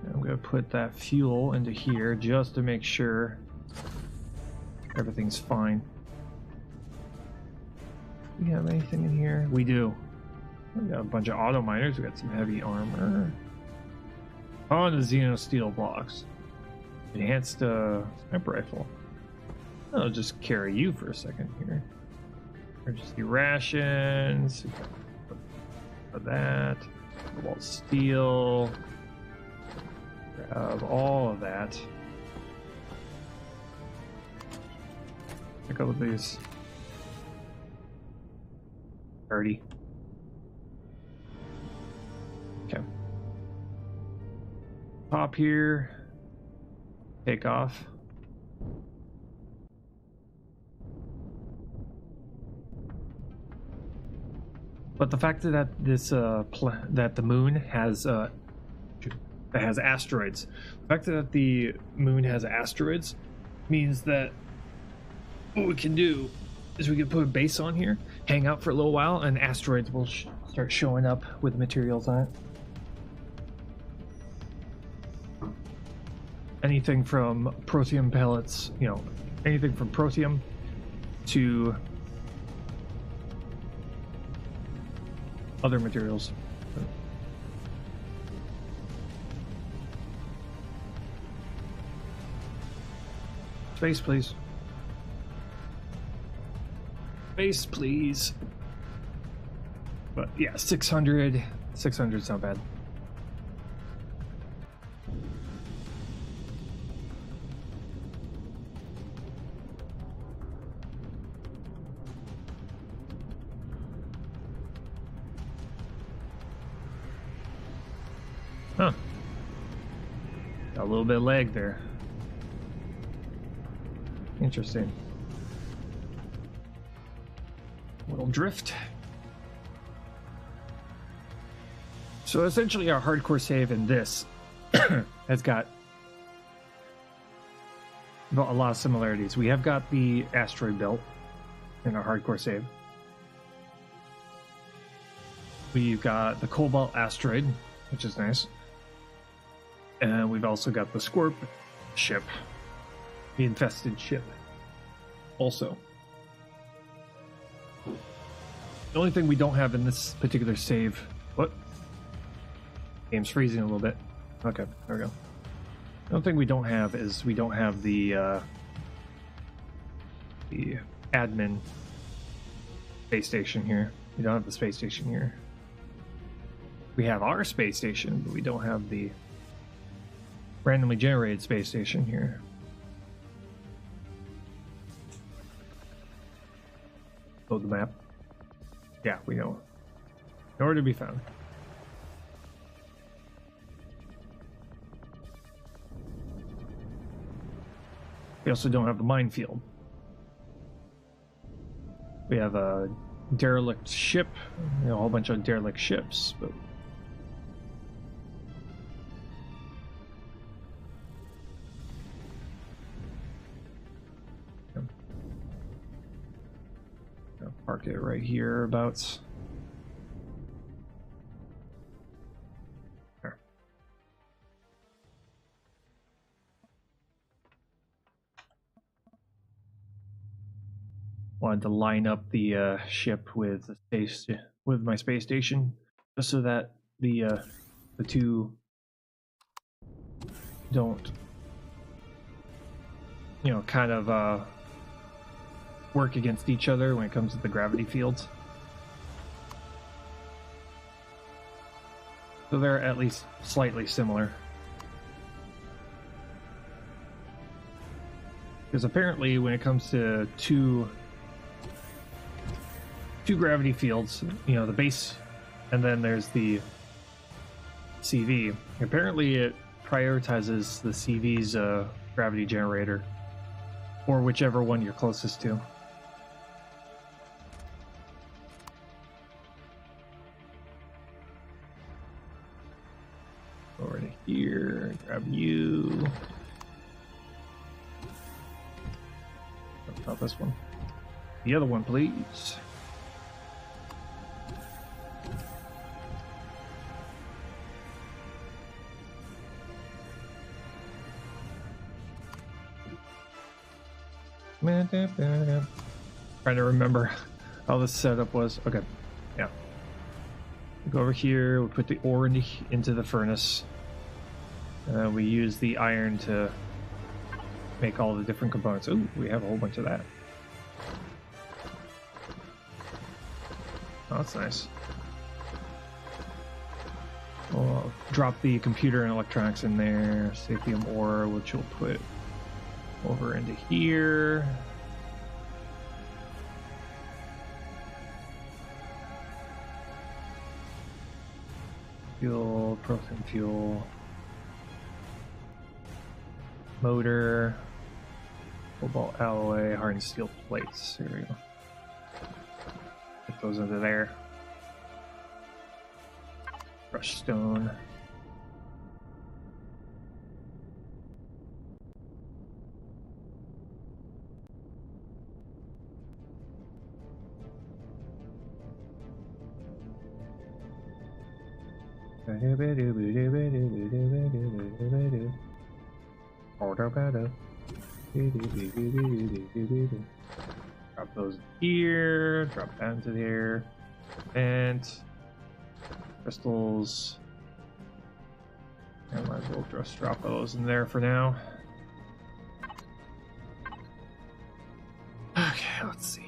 I'm going to put that fuel into here just to make sure everything's fine. Do we have anything in here? We do. We got a bunch of auto miners. We got some heavy armor. Oh, and the xenosteel blocks. Enhanced sniper rifle. I'll just carry you for a second here. Emergency rations. For that. Cobalt steel. Grab all of that. Pick up these. 30. Okay. Top here. Take off. But the fact that this that the moon has asteroids, the fact that the moon has asteroids means that what we can do is we can put a base on here, hang out for a little while, and asteroids will start showing up with materials on it. Anything from protium pellets, you know, anything from protium to other materials. Space, please. Space, please. But yeah, 600. 600's not bad. Huh. Got a little bit of lag there. Interesting. Little drift. So essentially our hardcore save in this has got a lot of similarities. We have got the asteroid belt in our hardcore save. We've got the Cobalt asteroid, which is nice. And we've also got the Scorp ship, the infested ship also. The only thing we don't have in this particular save... What? Game's freezing a little bit. Okay, there we go. The only thing we don't have is we don't have the admin space station here. We don't have the space station here. We have our space station, but we don't have the randomly generated space station here. Load the map. Yeah, we know. Nowhere to be found. We also don't have the minefield. We have a derelict ship, a whole bunch of derelict ships, but park it right here abouts. There. Wanted to line up the ship with the space with my space station, just so that the two don't, you know, kind of work against each other when it comes to the gravity fields. So they're at least slightly similar. Because apparently when it comes to two gravity fields, you know, the base and then there's the CV. Apparently it prioritizes the CV's gravity generator, or whichever one you're closest to. Over to here, grab you. Not this one. The other one, please. Trying to remember how this setup was. Okay, yeah. We go over here, we put the ore into the furnace. We use the iron to make all the different components. Ooh, we have a whole bunch of that. Oh, that's nice. We'll drop the computer and electronics in there. Saphium ore, which we'll put over into here. Fuel, propane fuel, motor, cobalt alloy, hardened steel plates. Here we go. Put those into there. Crushed stone. Drop those here, drop that into there, and crystals. I might as well just drop those in there for now. let's see.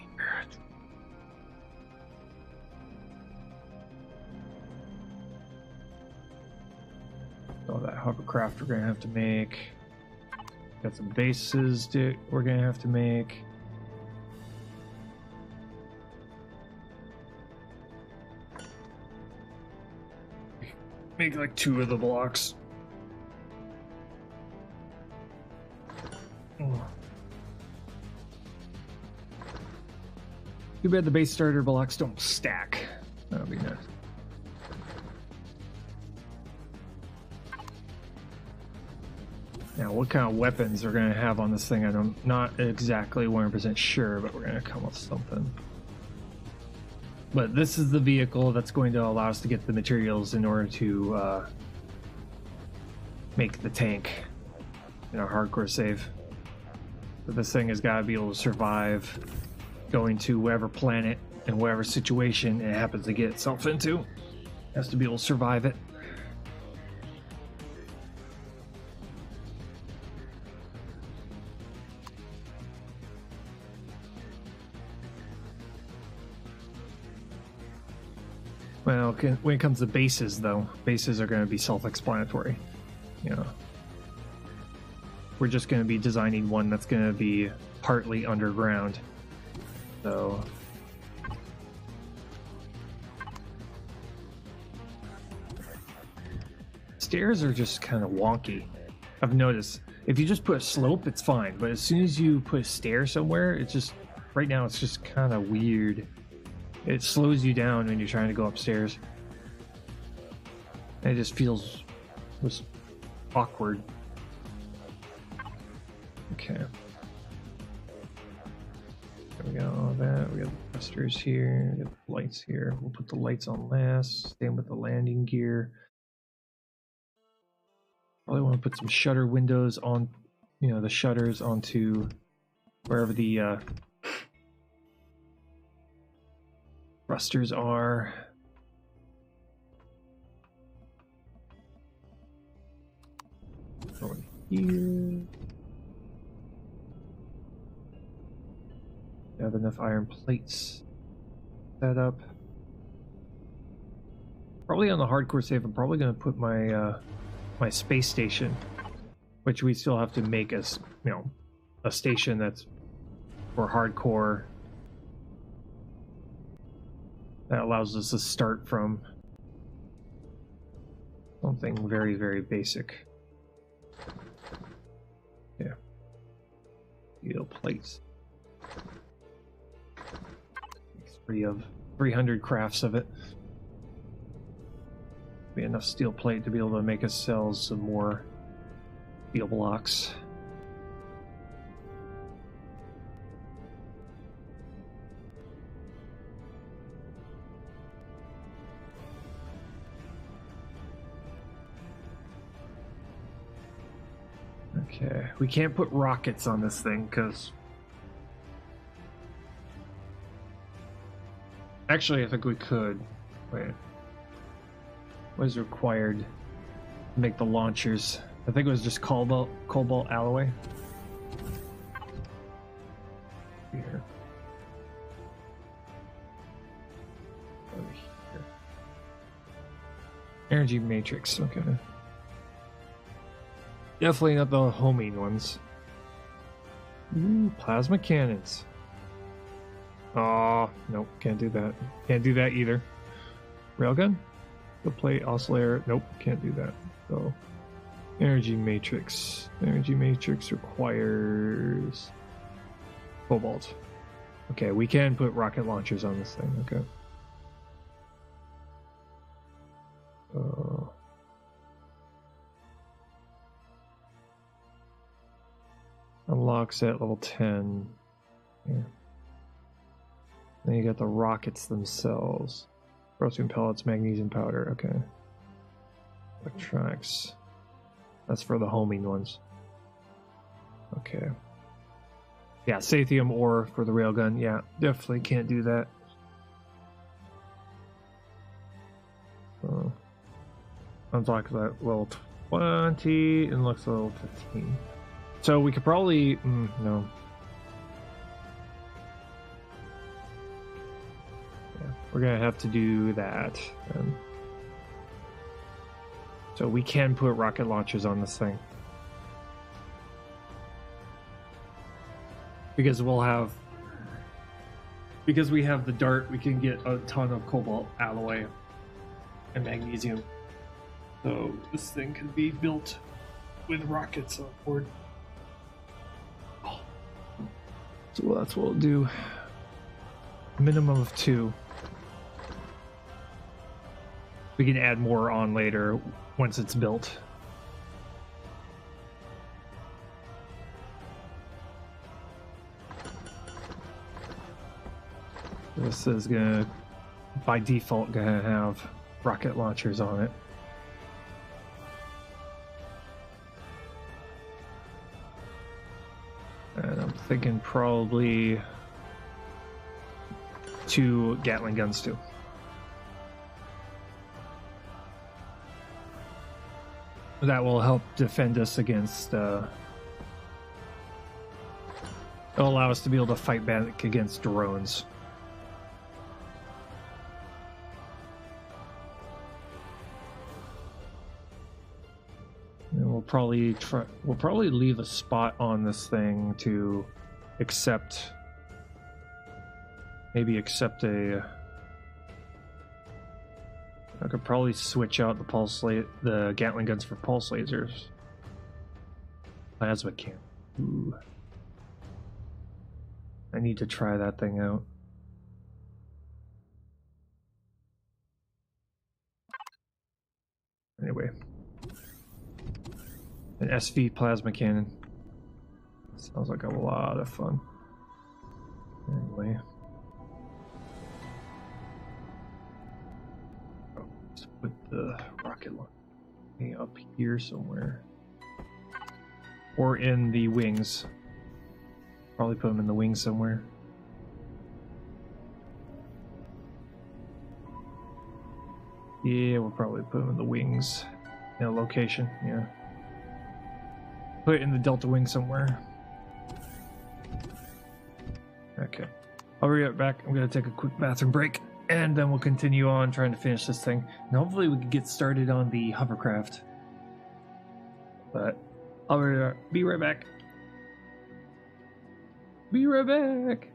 All that hovercraft we're gonna have to make. Got some bases we're gonna have to make. Make like 2 of the blocks. Too bad the base starter blocks don't stack. That would be nice. Now, what kind of weapons we're going to have on this thing, I'm not exactly 100% sure, but we're going to come up with something. But this is the vehicle that's going to allow us to get the materials in order to make the tank in our hardcore save. But this thing has got to be able to survive going to whatever planet and whatever situation it happens to get itself into. It has to be able to survive it. Well, when it comes to bases, though, bases are going to be self-explanatory. You know, we're just going to be designing one that's going to be partly underground. So, stairs are just kind of wonky. I've noticed if you just put a slope, it's fine, but as soon as you put a stair somewhere, it's just right now it's just kind of weird. It slows you down when you're trying to go upstairs. And it just feels just awkward. Okay. There we got all that. We got the thrusters here. We got the lights here. We'll put the lights on last. Same with the landing gear. Probably want to put some shutter windows on, you know, the shutters onto wherever the thrusters are. Going here. Have enough iron plates set up. Probably on the hardcore save, I'm probably going to put my my space station, which we still have to make as, you know, a station that's for hardcore. That allows us to start from something very, very basic. Yeah. Steel plates. 300 crafts of it. Be enough steel plate to be able to make us sell some more steel blocks. Okay, we can't put rockets on this thing because actually I think we could. Wait. What is required to make the launchers? I think it was just cobalt alloy. Here. Over here. Energy matrix, okay. Definitely not the homing ones. Ooh, plasma cannons. Oh, nope, can't do that. Can't do that either. Railgun? The plate oscillator. Nope, can't do that. So, energy matrix. Energy matrix requires cobalt. Okay, we can put rocket launchers on this thing. Okay. Unlocks at level 10. Yeah. Then you got the rockets themselves. Protein pellets, magnesium powder, okay. Electronics. That's for the homing ones. Okay. Yeah, Sathium ore for the railgun. Yeah, definitely can't do that. Unlock that level 20 and looks level 15. So we could probably... no. we're gonna have to do that. So we can put rocket launchers on this thing. Because we have the dart, we can get a ton of cobalt alloy and magnesium. So this thing can be built with rockets on board. So that's what we'll do. Minimum of 2. We can add more on later once it's built. This is gonna, by default, gonna have rocket launchers on it. And I'm thinking probably 2 Gatling guns too. That will help defend us against. It'll allow us to be able to fight back against drones. And we'll probably leave a spot on this thing to accept. Maybe accept a. I could probably switch out the Gatling guns for pulse lasers. Plasma cannon. Ooh. I need to try that thing out. Anyway. An SV plasma cannon. Sounds like a lot of fun. Anyway. Put the rocket launcher up here somewhere, or in the wings. Probably put them in the wings somewhere. Yeah, we'll probably put them in the wings in a location. Yeah, put it in the delta wing somewhere. Okay, I'll be right back. I'm gonna take a quick bathroom break. And then we'll continue on trying to finish this thing. And hopefully we can get started on the hovercraft. But I'll be right back. Be right back.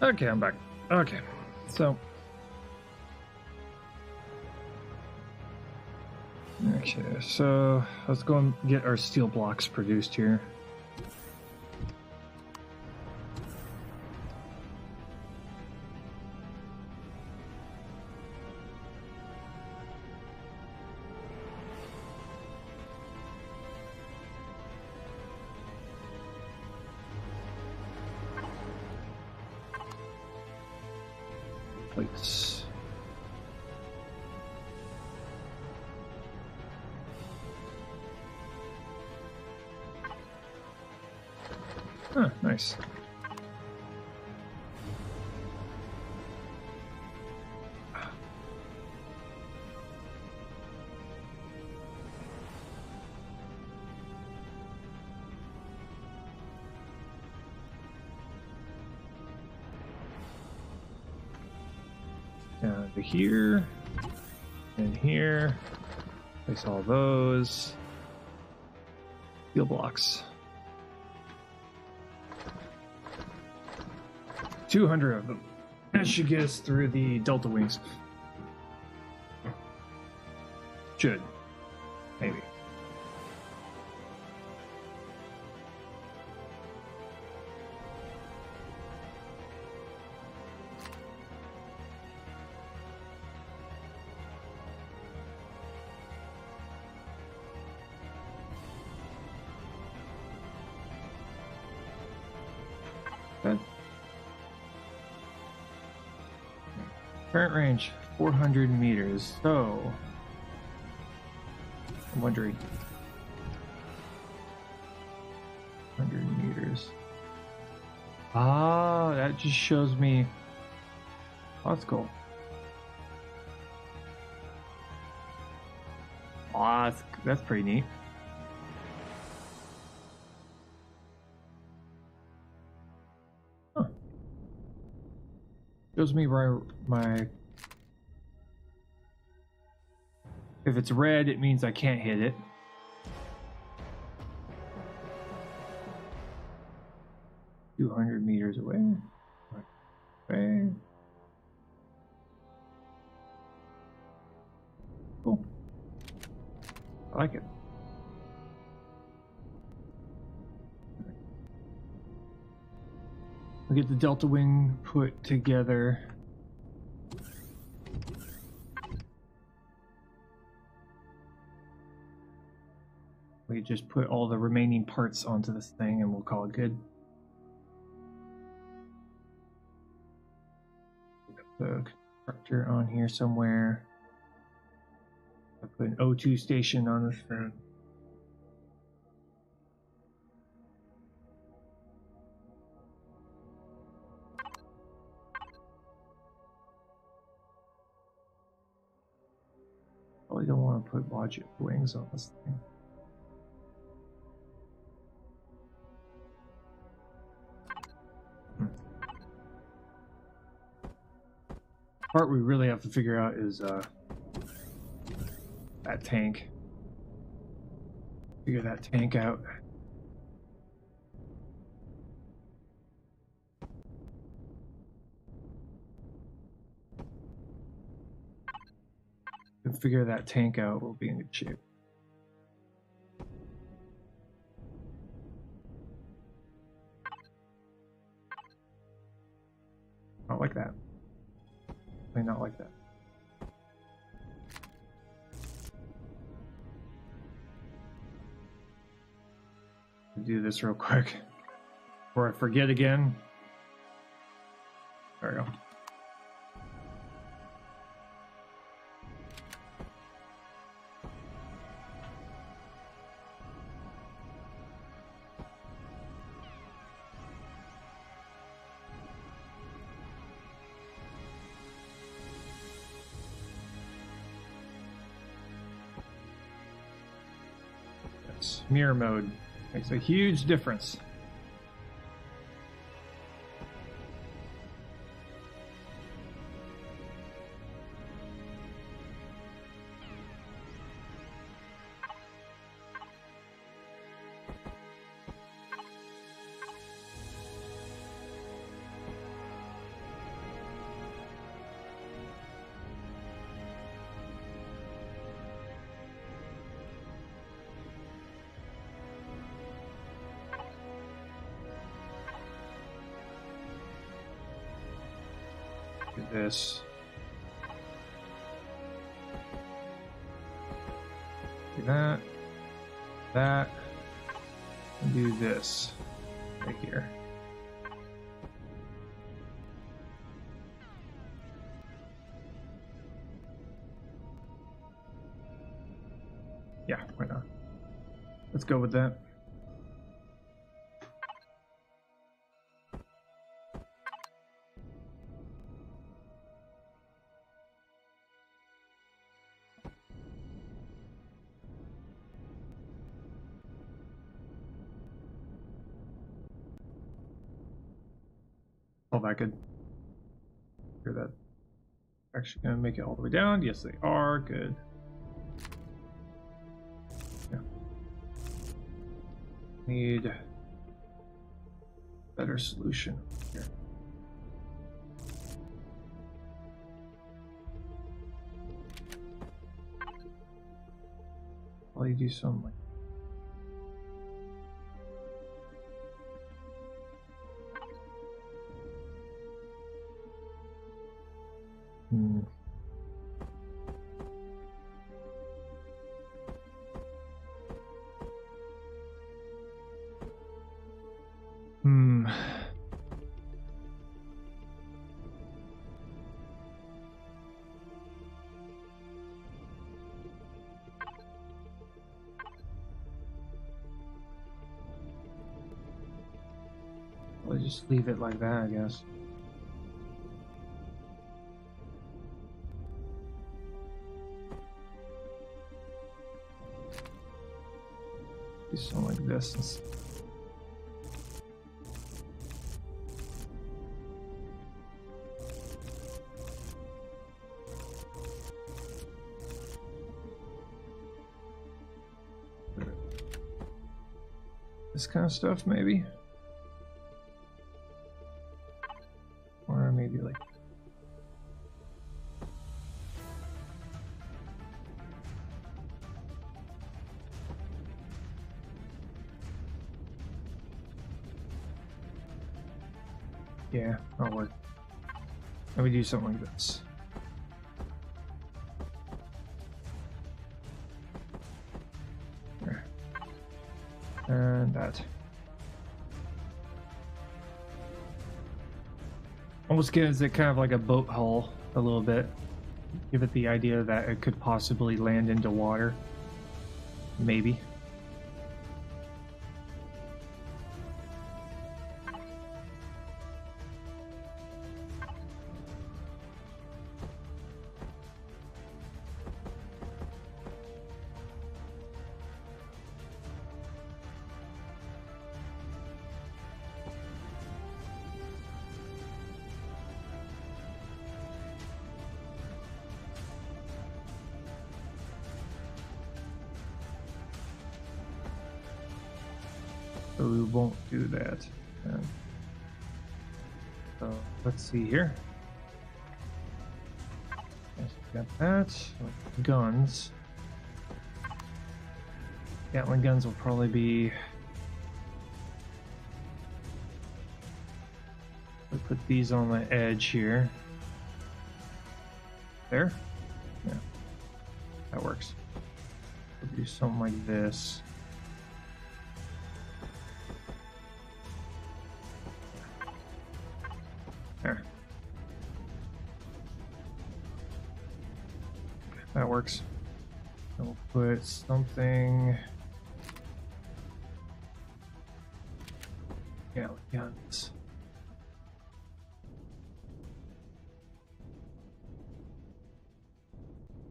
Okay, I'm back. Okay, so. Okay, so let's go and get our steel blocks produced here. Plates. Huh, nice. Down to here and here. Place all those steel blocks. 200 of them. That should get us through the Delta Wings. Should. Maybe. Good. Current range 400 meters. So I'm wondering 100 meters. Ah, that just shows me. Oh, that's cool. Ah, that's pretty neat. Huh. Shows me where my. If it's red, it means I can't hit it. $200 meters away. Okay. Cool. I like it. We'll get the Delta Wing put together. We just put all the remaining parts onto this thing and we'll call it good. The constructor on here somewhere. I put an O2 station on this thing. Probably don't want to put logic wings on this thing. Part we really have to figure out is that tank. Figure that tank out. If we figure that tank out, we'll be in good shape. Not like that. Not like that. Do this real quick before I forget again. There we go. Mirror mode makes a huge difference. this. Do that. That. And do this. Right here. Yeah, why not? Let's go with that. All that good. Hear that? Actually gonna make it all the way down. Yes, they are. Good. Yeah. Need a better solution here. Probably do some like. Hmm. Hmm. I'll just leave it like that, I guess. Do something like this. This kind of stuff, maybe. Or maybe like. Yeah, that'll work. Let me do something like this. There. And that. Almost gives it kind of like a boat hull a little bit. Give it the idea that it could possibly land into water. Maybe. So we won't do that. So let's see here. Yes, got that. Guns. Gatling guns will probably be. We put these on the edge here. There? Yeah. That works. We'll do something like this. There. That works. And we'll put something. Yeah, guns.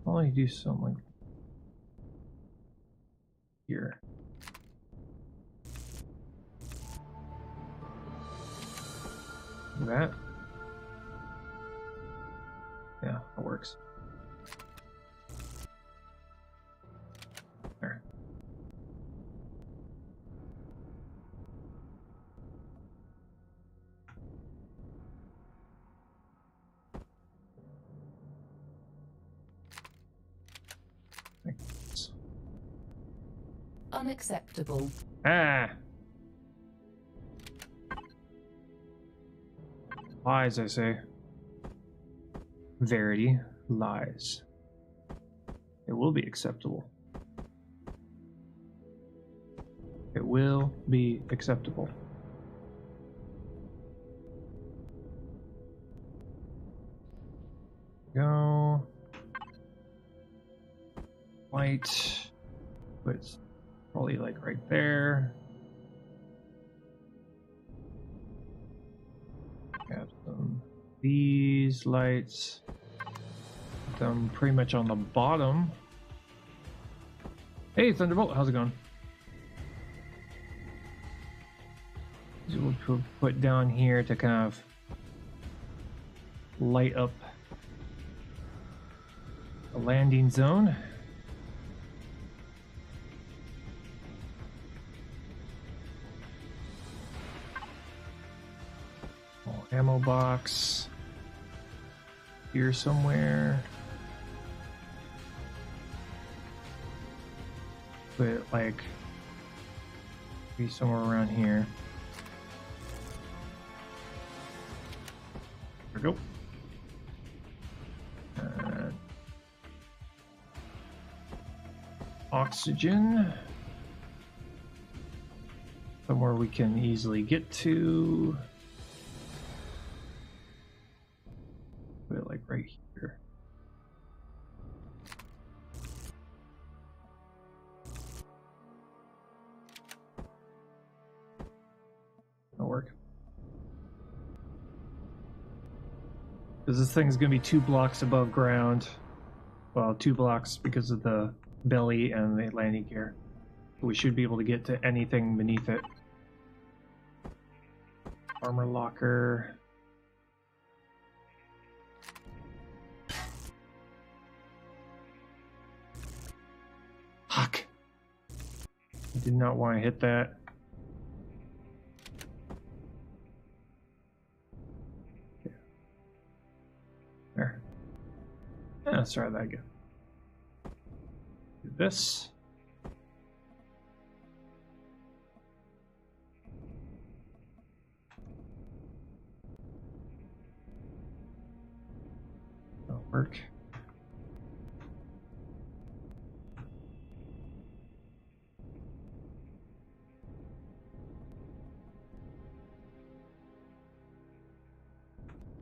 Probably do something like here. That. Yeah, that works. There. Thanks. Unacceptable. Ah! Lies, I say. Verity lies. It will be acceptable. It will be acceptable. Go. White. But it's probably like right there. Have some these lights. Put them pretty much on the bottom. Hey, Thunderbolt, how's it going? We'll put down here to kind of light up the landing zone. Ammo box here somewhere. Put it like be somewhere around here. There we go. Oxygen. Somewhere we can easily get to. Put it like right here. That'll work. Because this thing's going to be 2 blocks above ground. Well, 2 blocks because of the belly and the landing gear. We should be able to get to anything beneath it. Armor locker. Fuck. I did not want to hit that. There. Yeah, let's try that again. Do this. That'll work.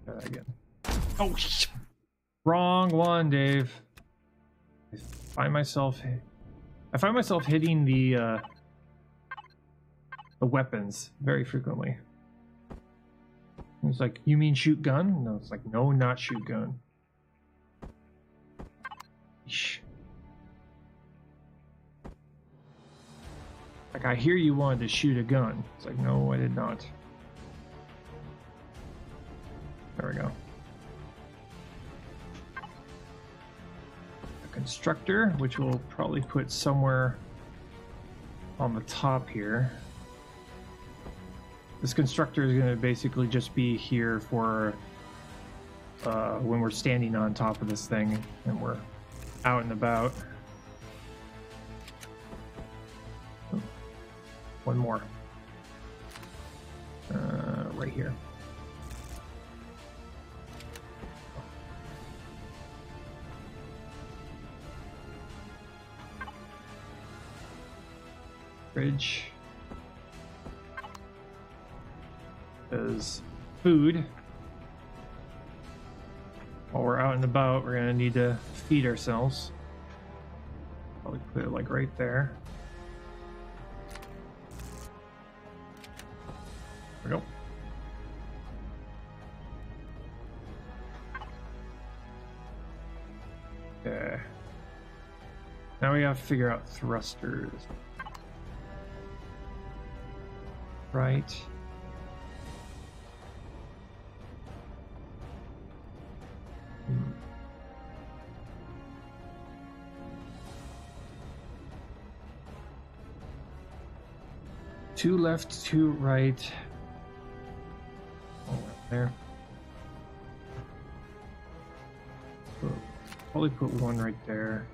Try that again. Oh, wrong one, Dave. I find myself hitting the weapons very frequently. It's like, you mean shoot gun? No, it's like, no, not shoot gun. Eesh. Like, I hear you wanted to shoot a gun. It's like, no, I did not. There we go. A constructor, which we'll probably put somewhere on the top here. This constructor is going to basically just be here for when we're standing on top of this thing and we're out and about. Oh, one more. Right here. Fridge. As food. While we're out and about, we're gonna need to feed ourselves. Probably put it like right there. There we go. Okay. Now we have to figure out thrusters. Right. Two left, two right. Oh, right there. Probably put one right there.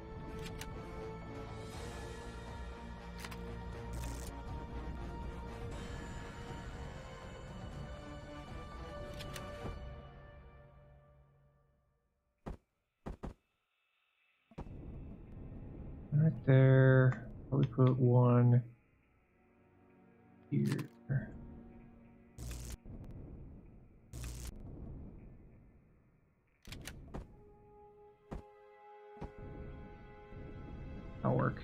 right there. Probably put one here. That'll work.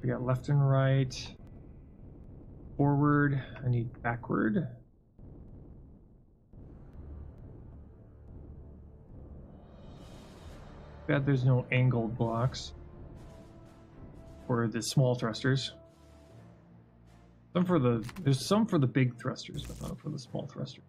We got left and right. Forward. I need backward. Bad there's no angled blocks for the small thrusters. There's some for the big thrusters, but not for the small thrusters.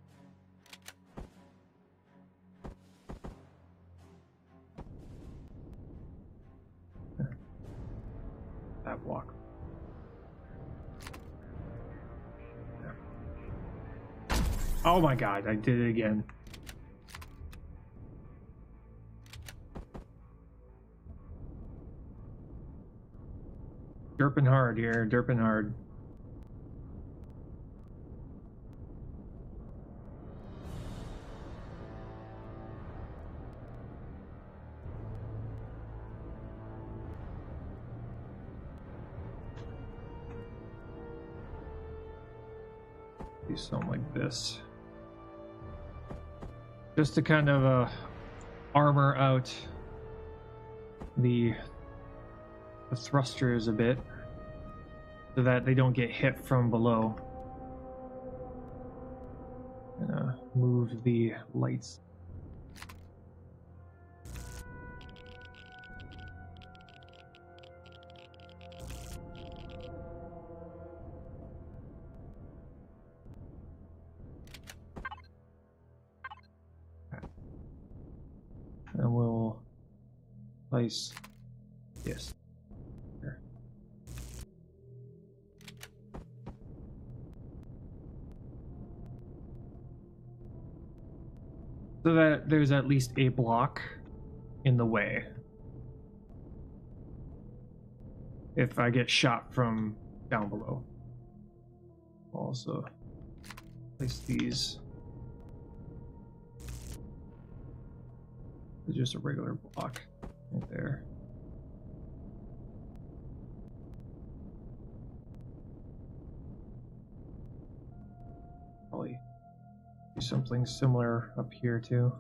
That block. Oh my god, I did it again. Derping hard here, derping hard. Do something like this. Just to kind of armor out the thrusters a bit so that they don't get hit from below. Gonna move the lights. And we'll place this here. So that there's at least a block in the way. If I get shot from down below. Also place these. Just a regular block right there. Probably do something similar up here too.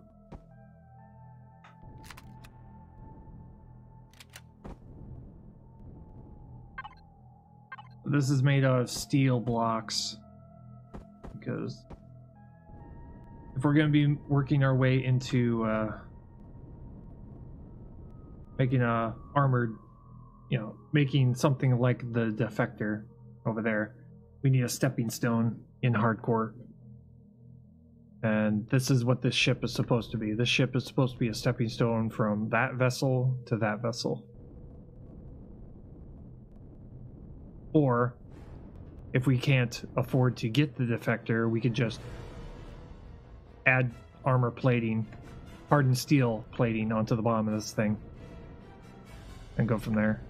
This is made out of steel blocks because if we're going to be working our way into making a armored, making something like the defector over there, we need a stepping stone in hardcore. And this is what this ship is supposed to be. This ship is supposed to be a stepping stone from that vessel to that vessel. Or, if we can't afford to get the defector, we could just add armor plating, hardened steel plating onto the bottom of this thing. And go from there.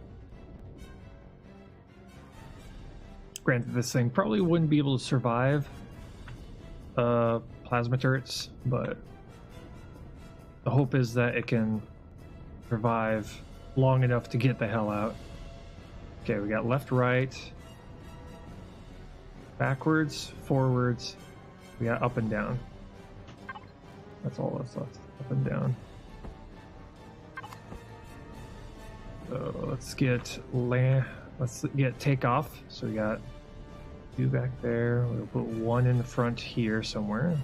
Granted, this thing probably wouldn't be able to survive plasma turrets, but the hope is that it can survive long enough to get the hell out. Okay, we got left, right, backwards, forwards, we got up and down. That's all that's left, up and down. So let's get takeoff. So we got 2 back there. We'll put 1 in the front here somewhere.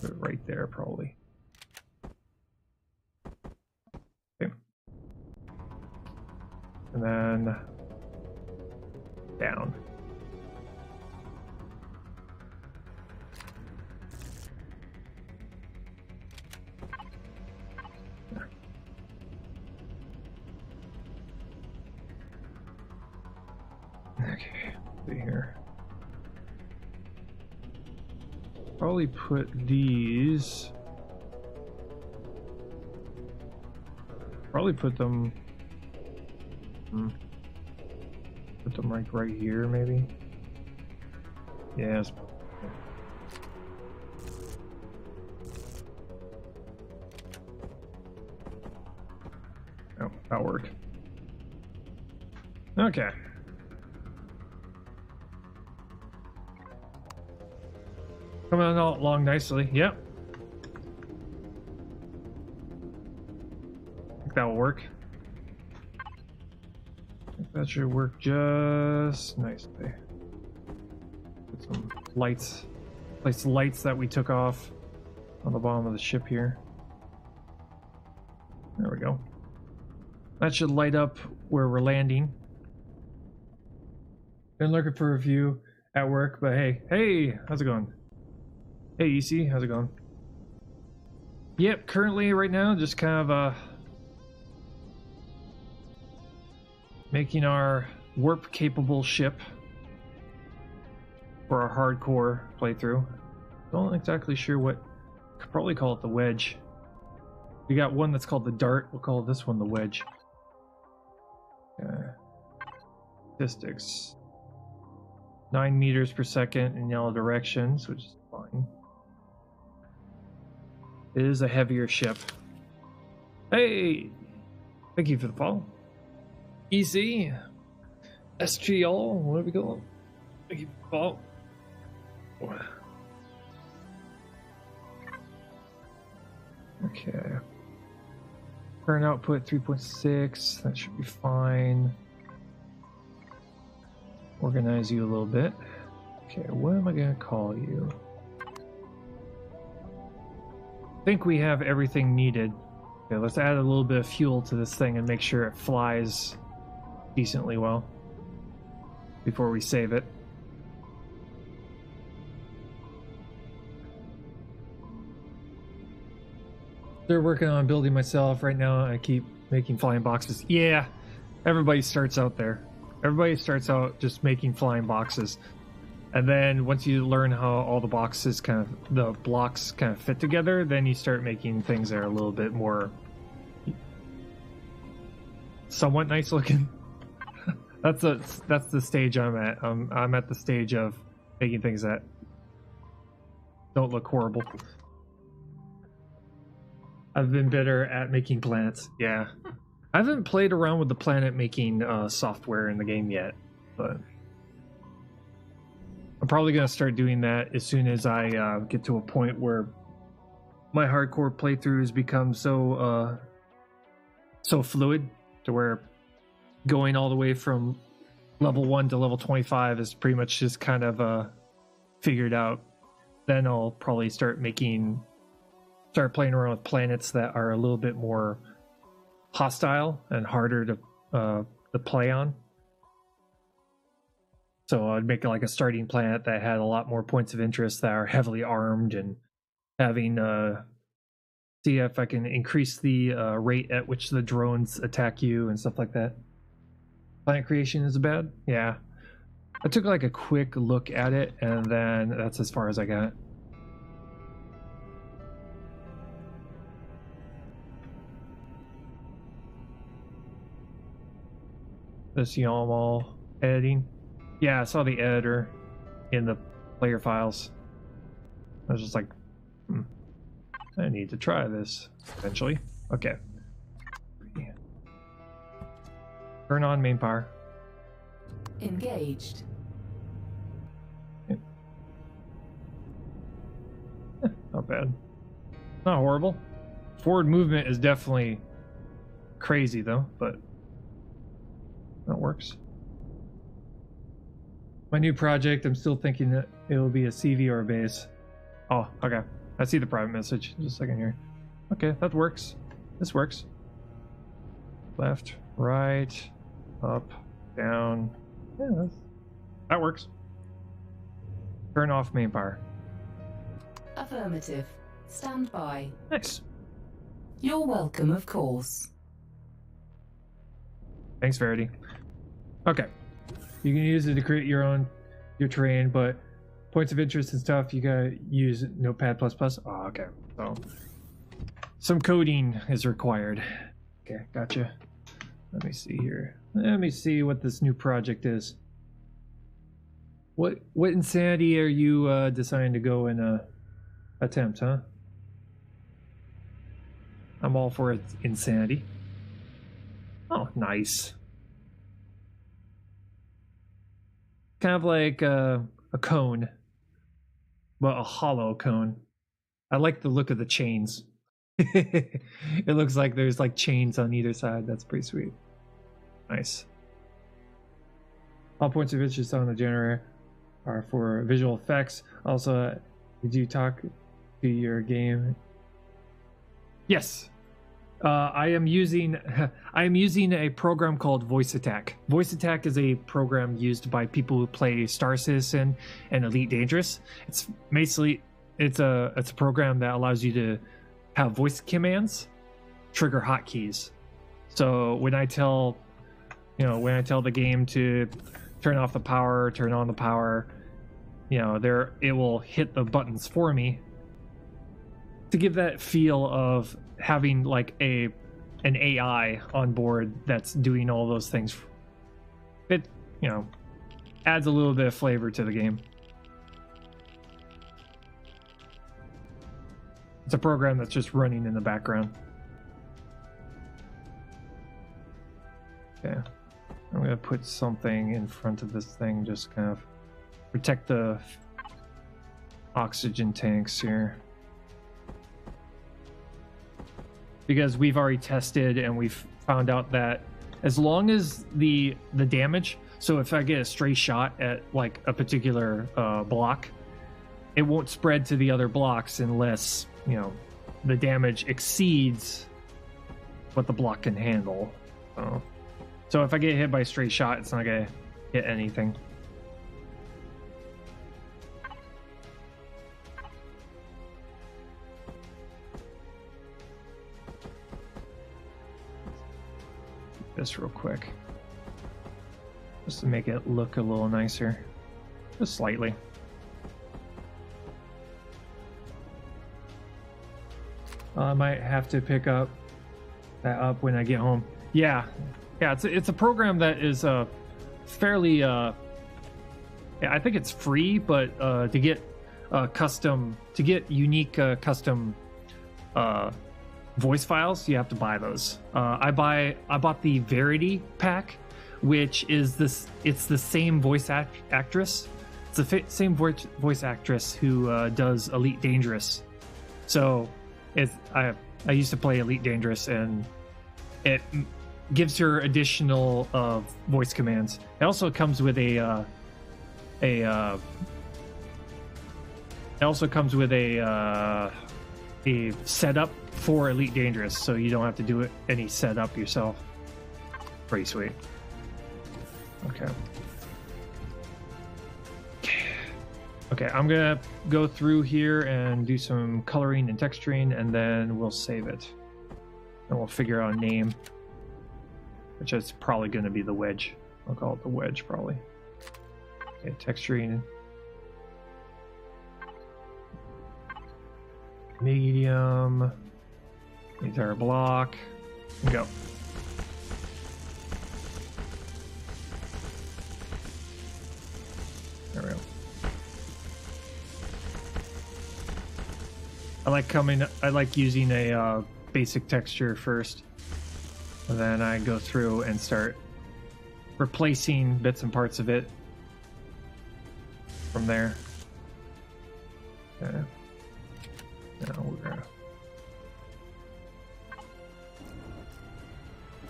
Put it right there probably. Okay. And then down. Okay, see here. Probably put these. Probably put them. Put them like right here, maybe. Yes. That'll work. Okay. Coming along nicely. Yep. I think that'll work. I think that should work just nicely. Put some lights. Place the lights that we took off on the bottom of the ship here. There we go. That should light up where we're landing. Been looking for a view at work, but hey, how's it going? Hey, EC, how's it going? Yep, currently right now, just kind of making our warp-capable ship for our hardcore playthrough. Not exactly sure what. Could probably call it the wedge. We got one that's called the dart. We'll call this one the wedge. Statistics. 9 meters per second in yellow directions, which is fine. It is a heavier ship. Hey! Thank you for the follow. EC. SGL. What are we going? Thank you for the follow. Okay. Current output 3.6. That should be fine. Organize you a little bit. Okay, what am I going to call you? I think we have everything needed. Okay, let's add a little bit of fuel to this thing and make sure it flies decently well before we save it. They're working on building myself right now. I keep making flying boxes. Yeah, everybody starts out there. Everybody starts out just making flying boxes. And then once you learn how all the boxes the blocks kind of fit together, then you start making things that are a little bit more somewhat nice looking. That's the stage I'm at. I'm at the stage of making things that don't look horrible. I've been better at making planets. Yeah. I haven't played around with the planet making software in the game yet, but I'm probably going to start doing that as soon as I get to a point where my hardcore playthroughs become so fluid to where going all the way from level 1 to level 25 is pretty much just kind of figured out. Then I'll probably start playing around with planets that are a little bit more hostile and harder to play on. So I'd make like a starting planet that had a lot more points of interest that are heavily armed, and having see if I can increase the rate at which the drones attack you and stuff like that. Planet creation is bad? Yeah. I took like a quick look at it, and then that's as far as I got. This YAML editing. Yeah, I saw the editor in the player files. I was just like, I need to try this eventually. Okay. Turn on main power. Engaged. Okay. Not bad. Not horrible. Forward movement is definitely crazy though, but that works. My new project, I'm still thinking that it will be a CV or a base. Oh, okay. I see the private message. Just a second here. Okay, that works. This works. Left, right, up, down. Yeah, that works. Turn off main power. Affirmative. Stand by. Nice. You're welcome, of course. Thanks, Verity. Okay. You can use it to create your terrain, but points of interest and stuff, you gotta use Notepad++. Oh, okay. So some coding is required. Okay, gotcha. Let me see here. Let me see what this new project is. What insanity are you deciding to go and attempt, huh? I'm all for insanity. nice. Kind of like a cone, but a hollow cone. I like the look of the chains. It looks like there's like chains on either side. That's pretty sweet. Nice. All points of interest on the generator are for visual effects. Also, did you talk to your game? Yes. I am using a program called Voice Attack. Voice Attack is a program used by people who play Star Citizen and Elite Dangerous. It's basically it's a program that allows you to have voice commands trigger hotkeys. So when I tell the game to turn off the power, turn on the power, it will hit the buttons for me to give that feel of having like an AI on board that's doing all those things. It adds a little bit of flavor to the game. It's a program that's just running in the background. Okay, I'm gonna put something in front of this thing, just kind of protect the oxygen tanks here. Because we've already tested and we've found out that as long as the damage, so if I get a stray shot at like a particular block, it won't spread to the other blocks unless the damage exceeds what the block can handle. So if I get hit by a stray shot, it's not gonna hit anything. This real quick, just to make it look a little nicer, just slightly. I might have to pick that up when I get home. Yeah, it's a program that is fairly I think it's free, but to get unique custom voice files, you have to buy those. I bought the Verity pack, which is it's the same voice actress. It's the same voice actress who does Elite Dangerous. So I used to play Elite Dangerous, and it gives her additional voice commands. It also comes with a setup for Elite Dangerous, so you don't have to do any setup yourself. Pretty sweet. Okay, I'm gonna go through here and do some coloring and texturing, and then we'll save it. And we'll figure out a name, which is probably gonna be the wedge. I'll call it the wedge, probably. Okay, texturing. Medium. Entire block. And go. There we go. I like using a basic texture first, and then I go through and start replacing bits and parts of it from there. Okay. Now we're gonna...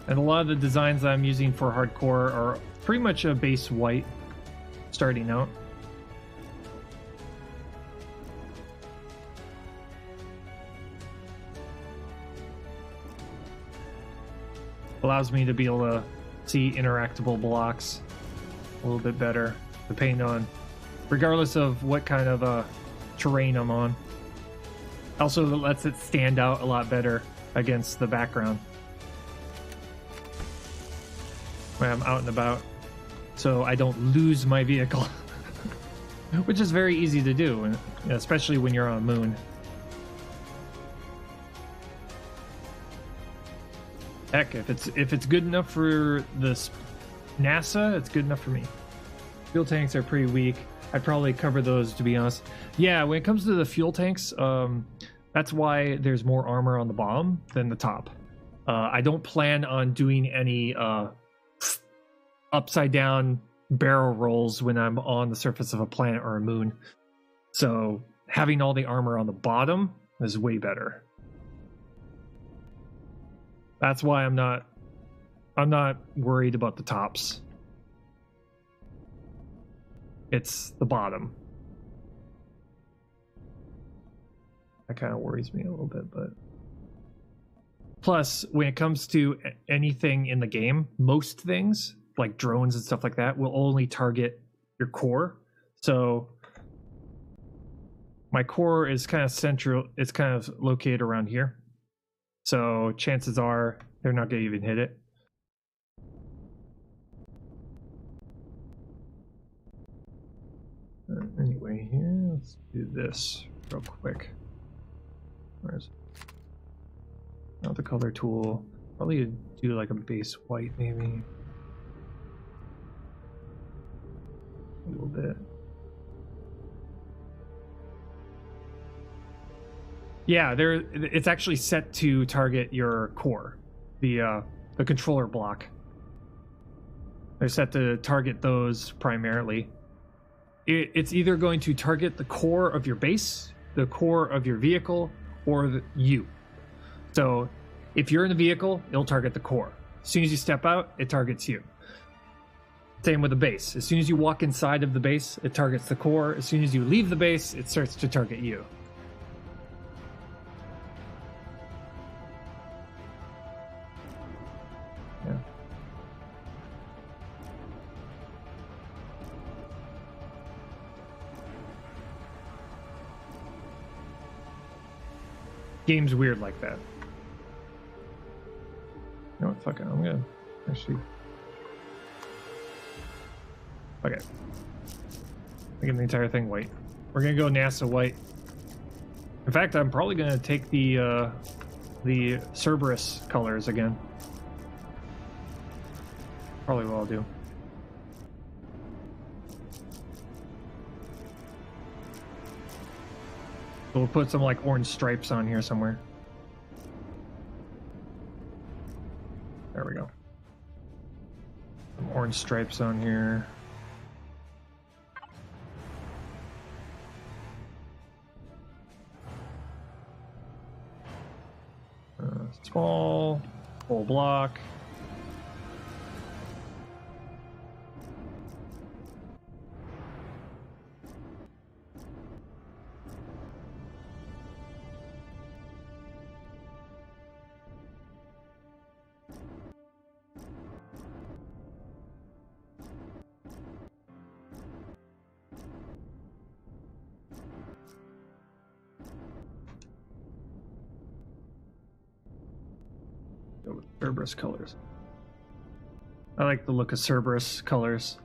And a lot of the designs that I'm using for hardcore are pretty much a base white starting out. Allows me to be able to see interactable blocks a little bit better, depending on, regardless of what kind of terrain I'm on. Also, it lets it stand out a lot better against the background when I'm out and about, so I don't lose my vehicle, which is very easy to do, especially when you're on a moon. Heck, if it's good enough for this NASA, it's good enough for me. Fuel tanks are pretty weak. I'd probably cover those, to be honest. Yeah, when it comes to the fuel tanks, that's why there's more armor on the bottom than the top. I don't plan on doing any upside down barrel rolls when I'm on the surface of a planet or a moon. So having all the armor on the bottom is way better. That's why I'm not worried about the tops. It's the bottom. That kind of worries me a little bit, but plus when it comes to anything in the game, most things like drones and stuff like that will only target your core. So my core is kind of central, it's kind of located around here. So chances are they're not going to even hit it. Anyway, here, let's do this real quick. Where's not the color tool? Probably do like a base white, maybe. A little bit. Yeah, it's actually set to target your core, the controller block. They're set to target those primarily. It's either going to target the core of your base, the core of your vehicle, or you. So if you're in the vehicle, it'll target the core. As soon as you step out, it targets you. Same with the base. As soon as you walk inside of the base, it targets the core. As soon as you leave the base, it starts to target you. Yeah. Game's weird like that. You know what? Fuck it. I'm gonna actually. Okay. Making the entire thing white. We're gonna go NASA white. In fact, I'm probably gonna take the Cerberus colors again. Probably what I'll do. So we'll put some like orange stripes on here somewhere. There we go. Some orange stripes on here. Small, full block. Go with Cerberus colors. I like the look of Cerberus colors.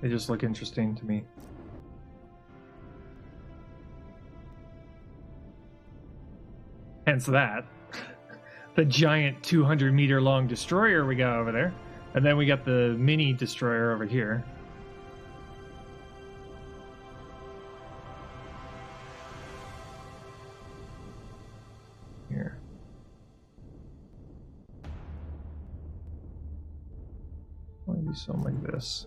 They just look interesting to me. Hence that. The giant 200-meter long destroyer we got over there. And then we got the mini destroyer over here. Here. Maybe something like this.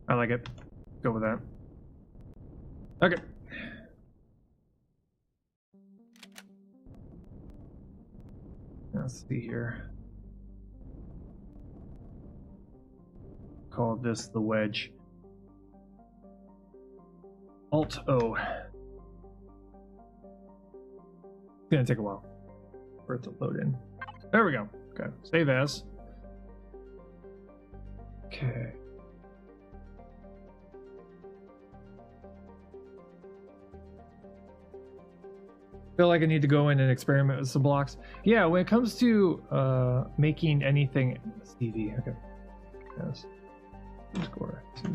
I like it. Go with that. Okay. Let's see here. Call this the wedge. Alt O. It's gonna take a while for it to load in. There we go. Okay. Save as. Okay. Feel like I need to go in and experiment with some blocks. Yeah, when it comes to making anything, Stevie, okay, yes, score, see,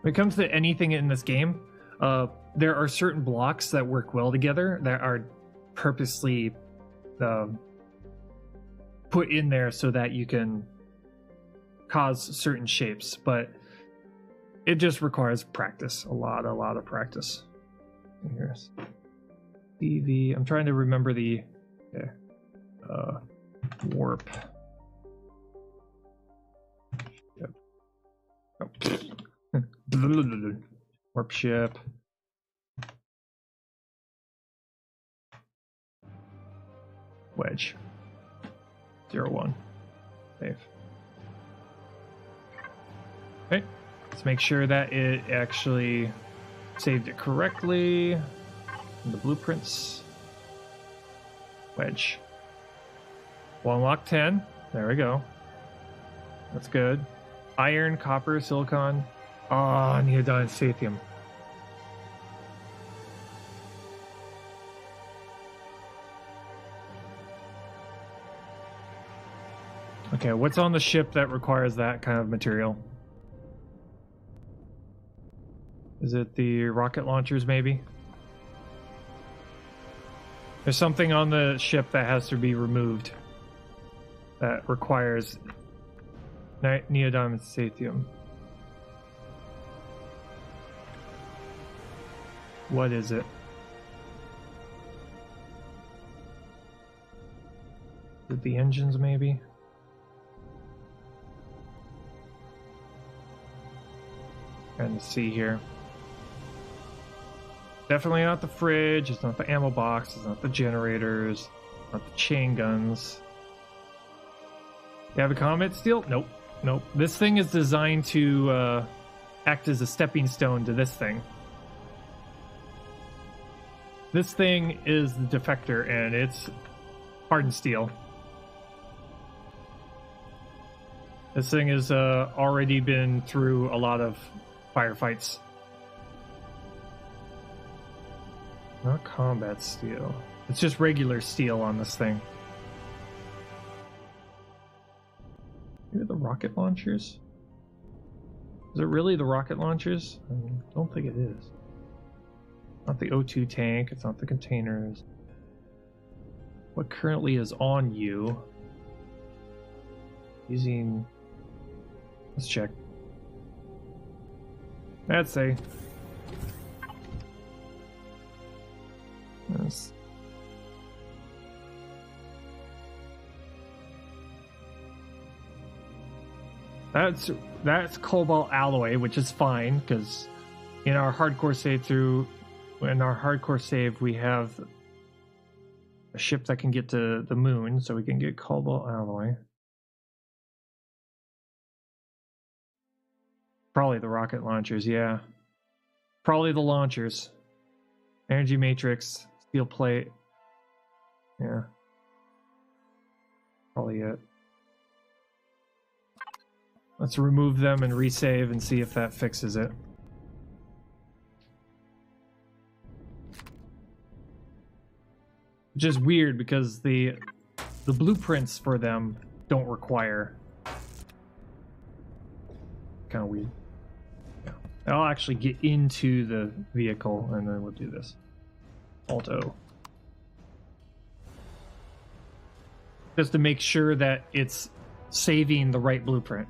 When it comes to anything in this game, there are certain blocks that work well together that are purposely put in there so that you can cause certain shapes, but it just requires practice, a lot of practice. Here's EV. I'm trying to remember the warp. Yep. Oh. Warp ship. Wedge. 0-1. Save. Okay. Let's make sure that it actually saved it correctly. In the blueprints. Wedge. We'll unlock 10. There we go. That's good. Iron, copper, silicon. Oh, neodymium, sathium. Okay, what's on the ship that requires that kind of material? Is it the rocket launchers, maybe? There's something on the ship that has to be removed that requires neodymium sathium. What is it? Is it the engines, maybe? Trying to see here. Definitely not the fridge, it's not the ammo box, it's not the generators, not the chain guns. You have a combat steel? Nope. Nope. This thing is designed to act as a stepping stone to this thing. This thing is the defector, and it's hardened steel. This thing has already been through a lot of firefights. Not combat steel. It's just regular steel on this thing. Maybe the rocket launchers? Is it really the rocket launchers? I don't think it is. Not the O2 tank, it's not the containers. What currently is on you? Using... Let's check. Let's say. Yes. That's cobalt alloy, which is fine because in our hardcore save we have a ship that can get to the moon, so we can get cobalt alloy. Probably the rocket launchers, yeah. Probably the launchers. Energy matrix, steel plate. Yeah. Probably it. Let's remove them and resave and see if that fixes it. Which is weird because the blueprints for them don't require. Kind of weird. Yeah. I'll actually get into the vehicle and then we'll do this. Alto. Just to make sure that it's saving the right blueprint.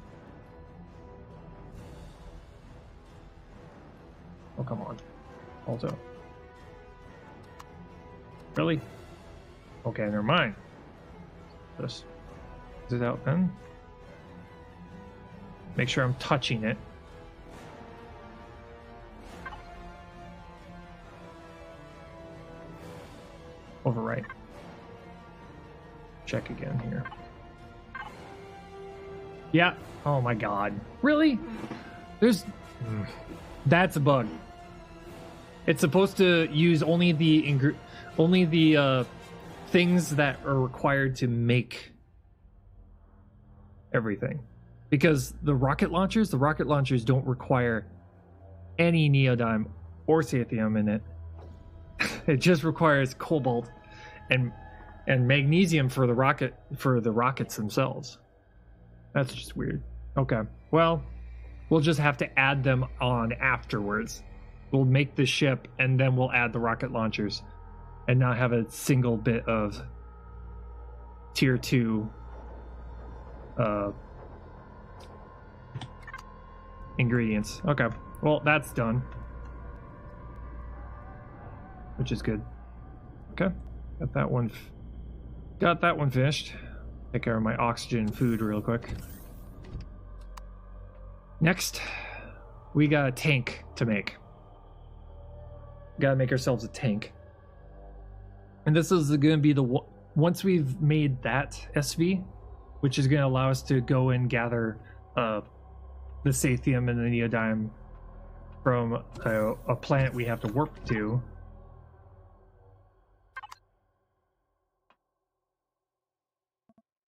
Oh, come on. Alto. Really? Okay, never mind. This. Is it out then? Make sure I'm touching it. Overwrite. Check again here. Yeah. Oh my god. Really? There's... That's a bug. It's supposed to use only the things that are required to make everything. Because the rocket launchers don't require any neodymium or sathium in it. It just requires cobalt and magnesium for the rockets themselves. That's just weird. Okay. Well, We'll just have to add them on afterwards. We'll make the ship and then we'll add the rocket launchers and not have a single bit of tier 2 ingredients. Okay, well, that's done, which is good. Okay, got that one finished. Take care of my oxygen and food real quick. Next, we got a tank to make. Gotta make ourselves a tank. And this is going to be the once we've made that SV, which is going to allow us to go and gather the Sathium and the Neodyme from a planet we have to warp to.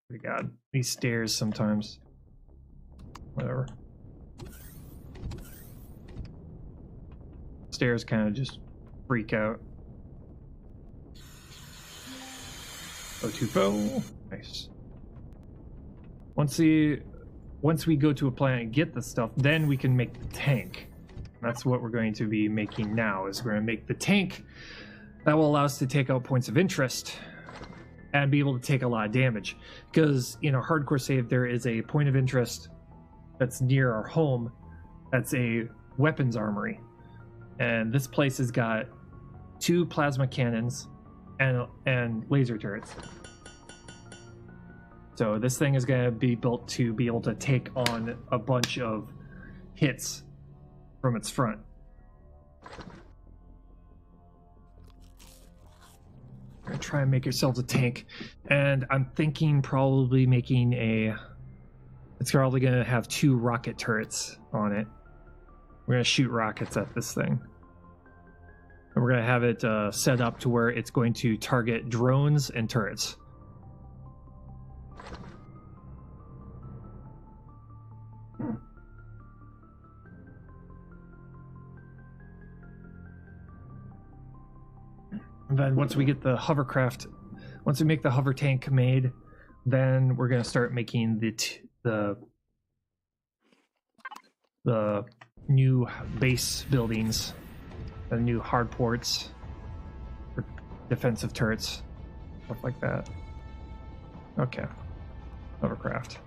We got these stairs sometimes. Whatever. Stairs kind of just freak out. O2 nice. Once we go to a planet and get the stuff, then we can make the tank. That's what we're going to be making now, is we're going to make the tank that will allow us to take out points of interest and be able to take a lot of damage. Because in our hardcore save, there is a point of interest that's near our home that's a weapons armory. And this place has got 2 plasma cannons and laser turrets. So this thing is going to be built to be able to take on a bunch of hits from its front. We're going to try and make ourselves a tank. And I'm thinking probably making it's probably going to have 2 rocket turrets on it. We're going to shoot rockets at this thing. And we're going to have it set up to where it's going to target drones and turrets. And then once we get the hovercraft, once we make the hover tank made, then we're going to start making the new base buildings, the new hard ports for defensive turrets, stuff like that. Okay, hovercraft.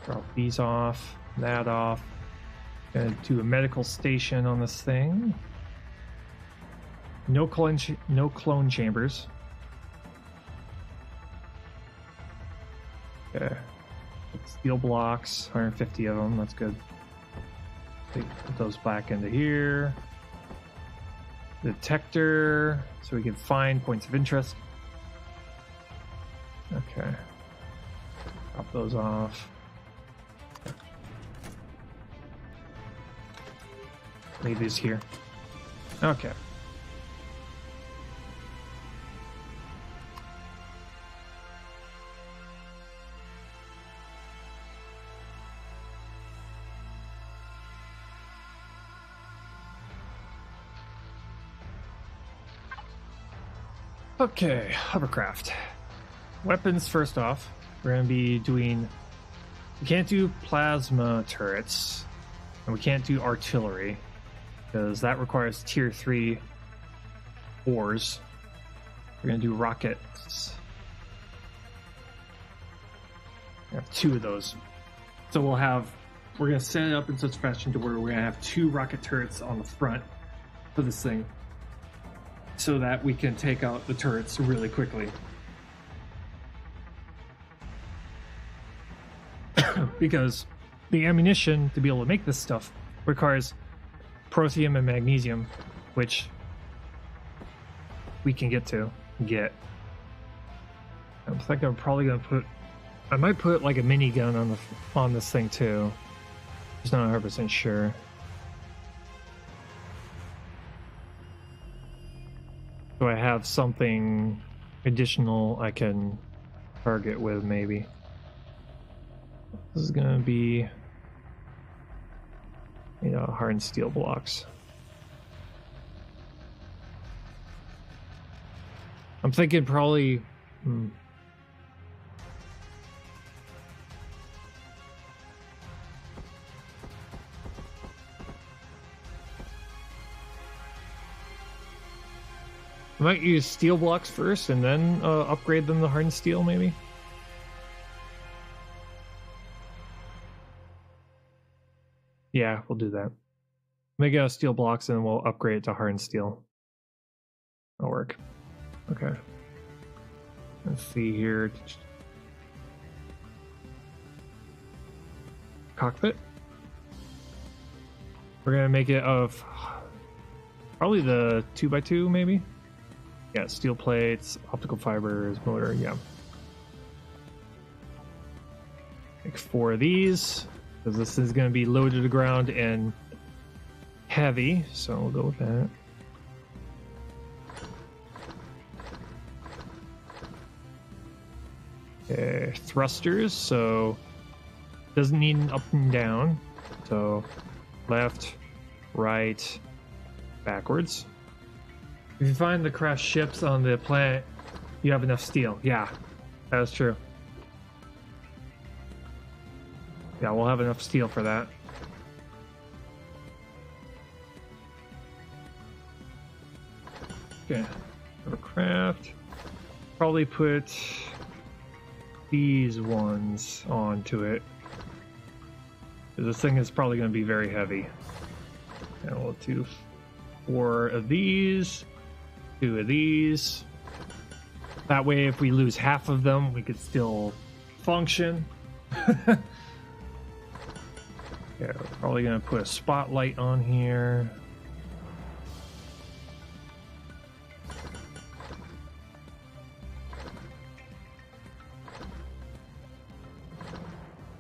Drop these off, that off. Gonna do a medical station on this thing. No clone chambers. Okay. Steel blocks, 150 of them, that's good. Put those back into here. Detector, so we can find points of interest. Okay. Drop those off. Leave these here. Okay. Okay, hovercraft. Weapons first off. We're going to be doing... We can't do plasma turrets. And we can't do artillery. Because that requires tier 3 ores. We're going to do rockets. We have 2 of those. So we're going to set it up in such fashion to where we're going to have 2 rocket turrets on the front for this thing, so that we can take out the turrets really quickly. Because the ammunition to be able to make this stuff requires protium and magnesium, which we can get. I think I'm probably gonna I might put like a minigun on this thing too. Just not 100% sure. So I have something additional I can target with, maybe. This is gonna be, hardened steel blocks. I'm thinking probably... I might use steel blocks first and then upgrade them to hardened steel, maybe. Yeah, we'll do that. Make it out of steel blocks and then we'll upgrade it to hardened steel. That'll work. Okay. Let's see here. Cockpit. We're gonna make it of probably the 2x2, maybe. Yeah, steel plates, optical fibers, motor. Yeah. Make 4 of these because this is gonna be low to the ground and heavy, so we'll go with that. Okay, thrusters, so doesn't need an up and down. So left, right, backwards. If you find the crashed ships on the planet, you have enough steel. Yeah, that's true. Yeah, we'll have enough steel for that. Okay, craft. Probably put these ones onto it. This thing is probably going to be very heavy. And we'll do 4 of these, 2 of these. That way, if we lose half of them, we could still function. Yeah, we're probably going to put a spotlight on here.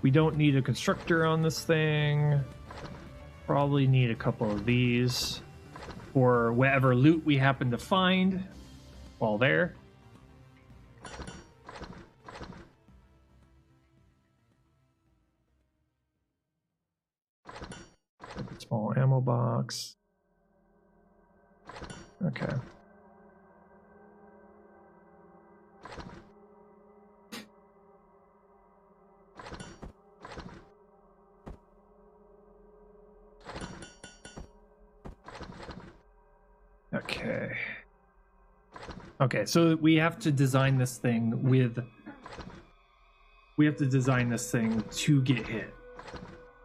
We don't need a constructor on this thing. Probably need a couple of these for whatever loot we happen to find while there. Small ammo box. Okay. Okay. Okay, so we have to design this thing with... We have to design this thing to get hit.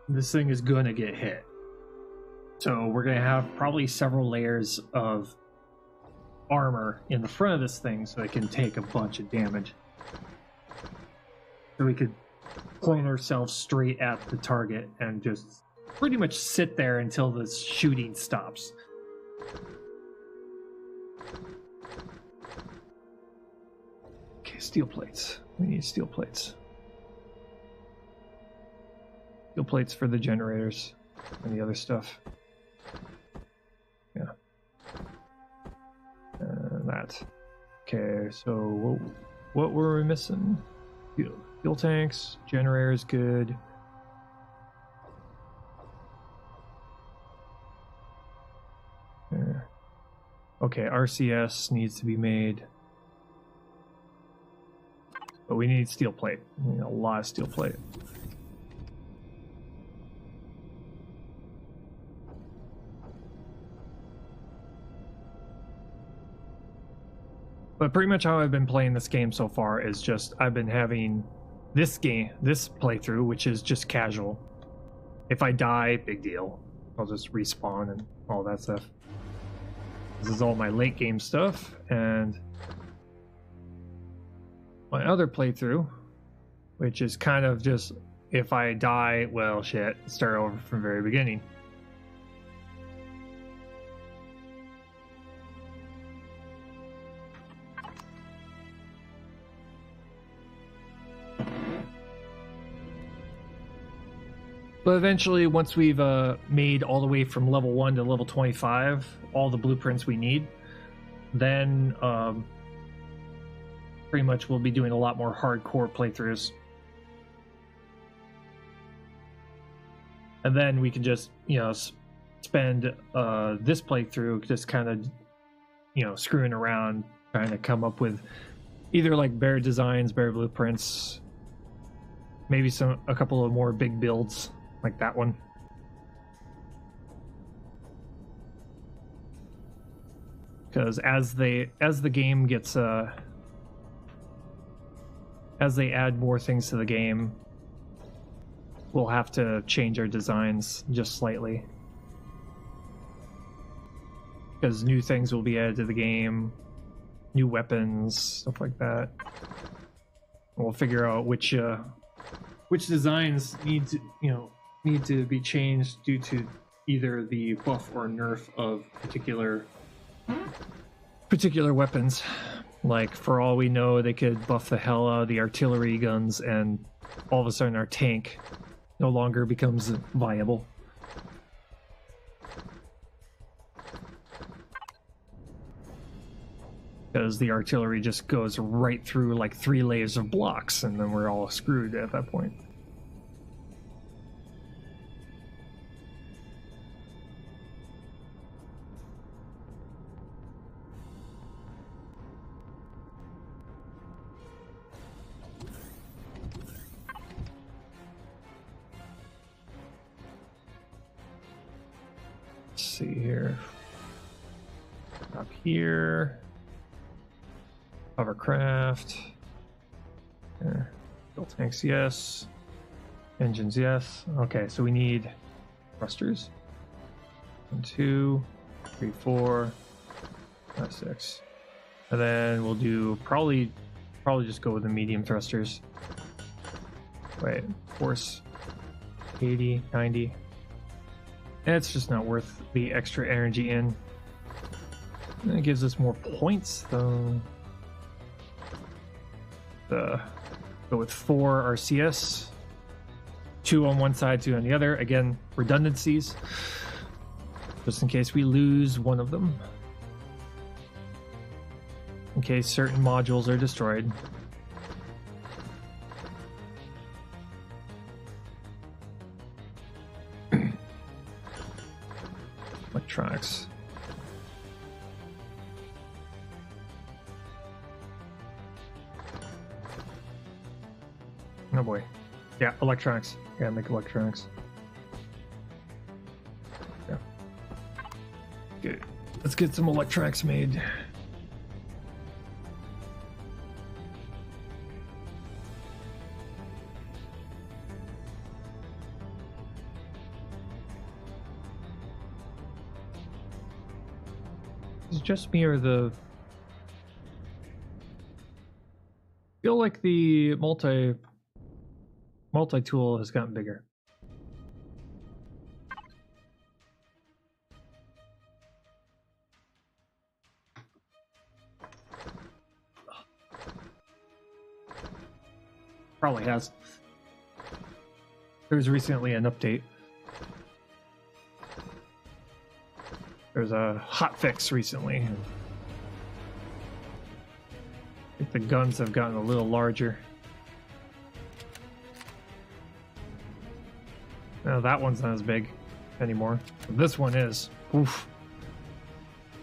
This thing is gonna get hit. So we're gonna have probably several layers of armor in the front of this thing so it can take a bunch of damage. So we could point ourselves straight at the target and just pretty much sit there until the shooting stops. Okay, steel plates. We need steel plates. Steel plates for the generators and the other stuff. Yeah. That. Okay, so what were we missing? Fuel tanks, generators, good. Okay, RCS needs to be made. But we need steel plate. We need a lot of steel plate. But pretty much how I've been playing this game so far is just I've been having this playthrough, which is just casual. If I die, big deal. I'll just respawn and all that stuff. This is all my late game stuff, and my other playthrough, which is kind of just if I die, well, shit, start over from the very beginning. But eventually, once we've made all the way from level 1 to level 25, all the blueprints we need, then pretty much we'll be doing a lot more hardcore playthroughs. And then we can just, you know, spend this playthrough just kind of, you know, screwing around, trying to come up with either like better designs, better blueprints, maybe a couple of more big builds. Like that one. because as the game gets as they add more things to the game, we'll have to change our designs just slightly, because new things will be added to the game, new weapons, stuff like that. We'll figure out which designs need to be changed due to either the buff or nerf of particular weapons. Like, for all we know, they could buff the hell out of the artillery guns, and all of a sudden our tank no longer becomes viable. Because the artillery just goes right through like 3 layers of blocks, and then we're all screwed at that point. Let's see here. Up here. Hovercraft. There. Fuel tanks, yes. Engines, yes. Okay, so we need thrusters. 1, 2, 3, 4, 5, 6. And then we'll do probably just go with the medium thrusters. Wait, force 80, 90. It's just not worth the extra energy in. And it gives us more points though. Go with 4 RCS, 2 on one side, 2 on the other. Again, redundancies, just in case we lose one of them, in case certain modules are destroyed. Electronics. Oh boy. Yeah, electronics. Yeah, make electronics. Yeah. Good. Let's get some electronics made. Is it just me, or the... I feel like the multi-tool has gotten bigger. Probably has. There was recently an update. There's a hot fix recently. I think the guns have gotten a little larger. No, that one's not as big anymore. This one is. Oof.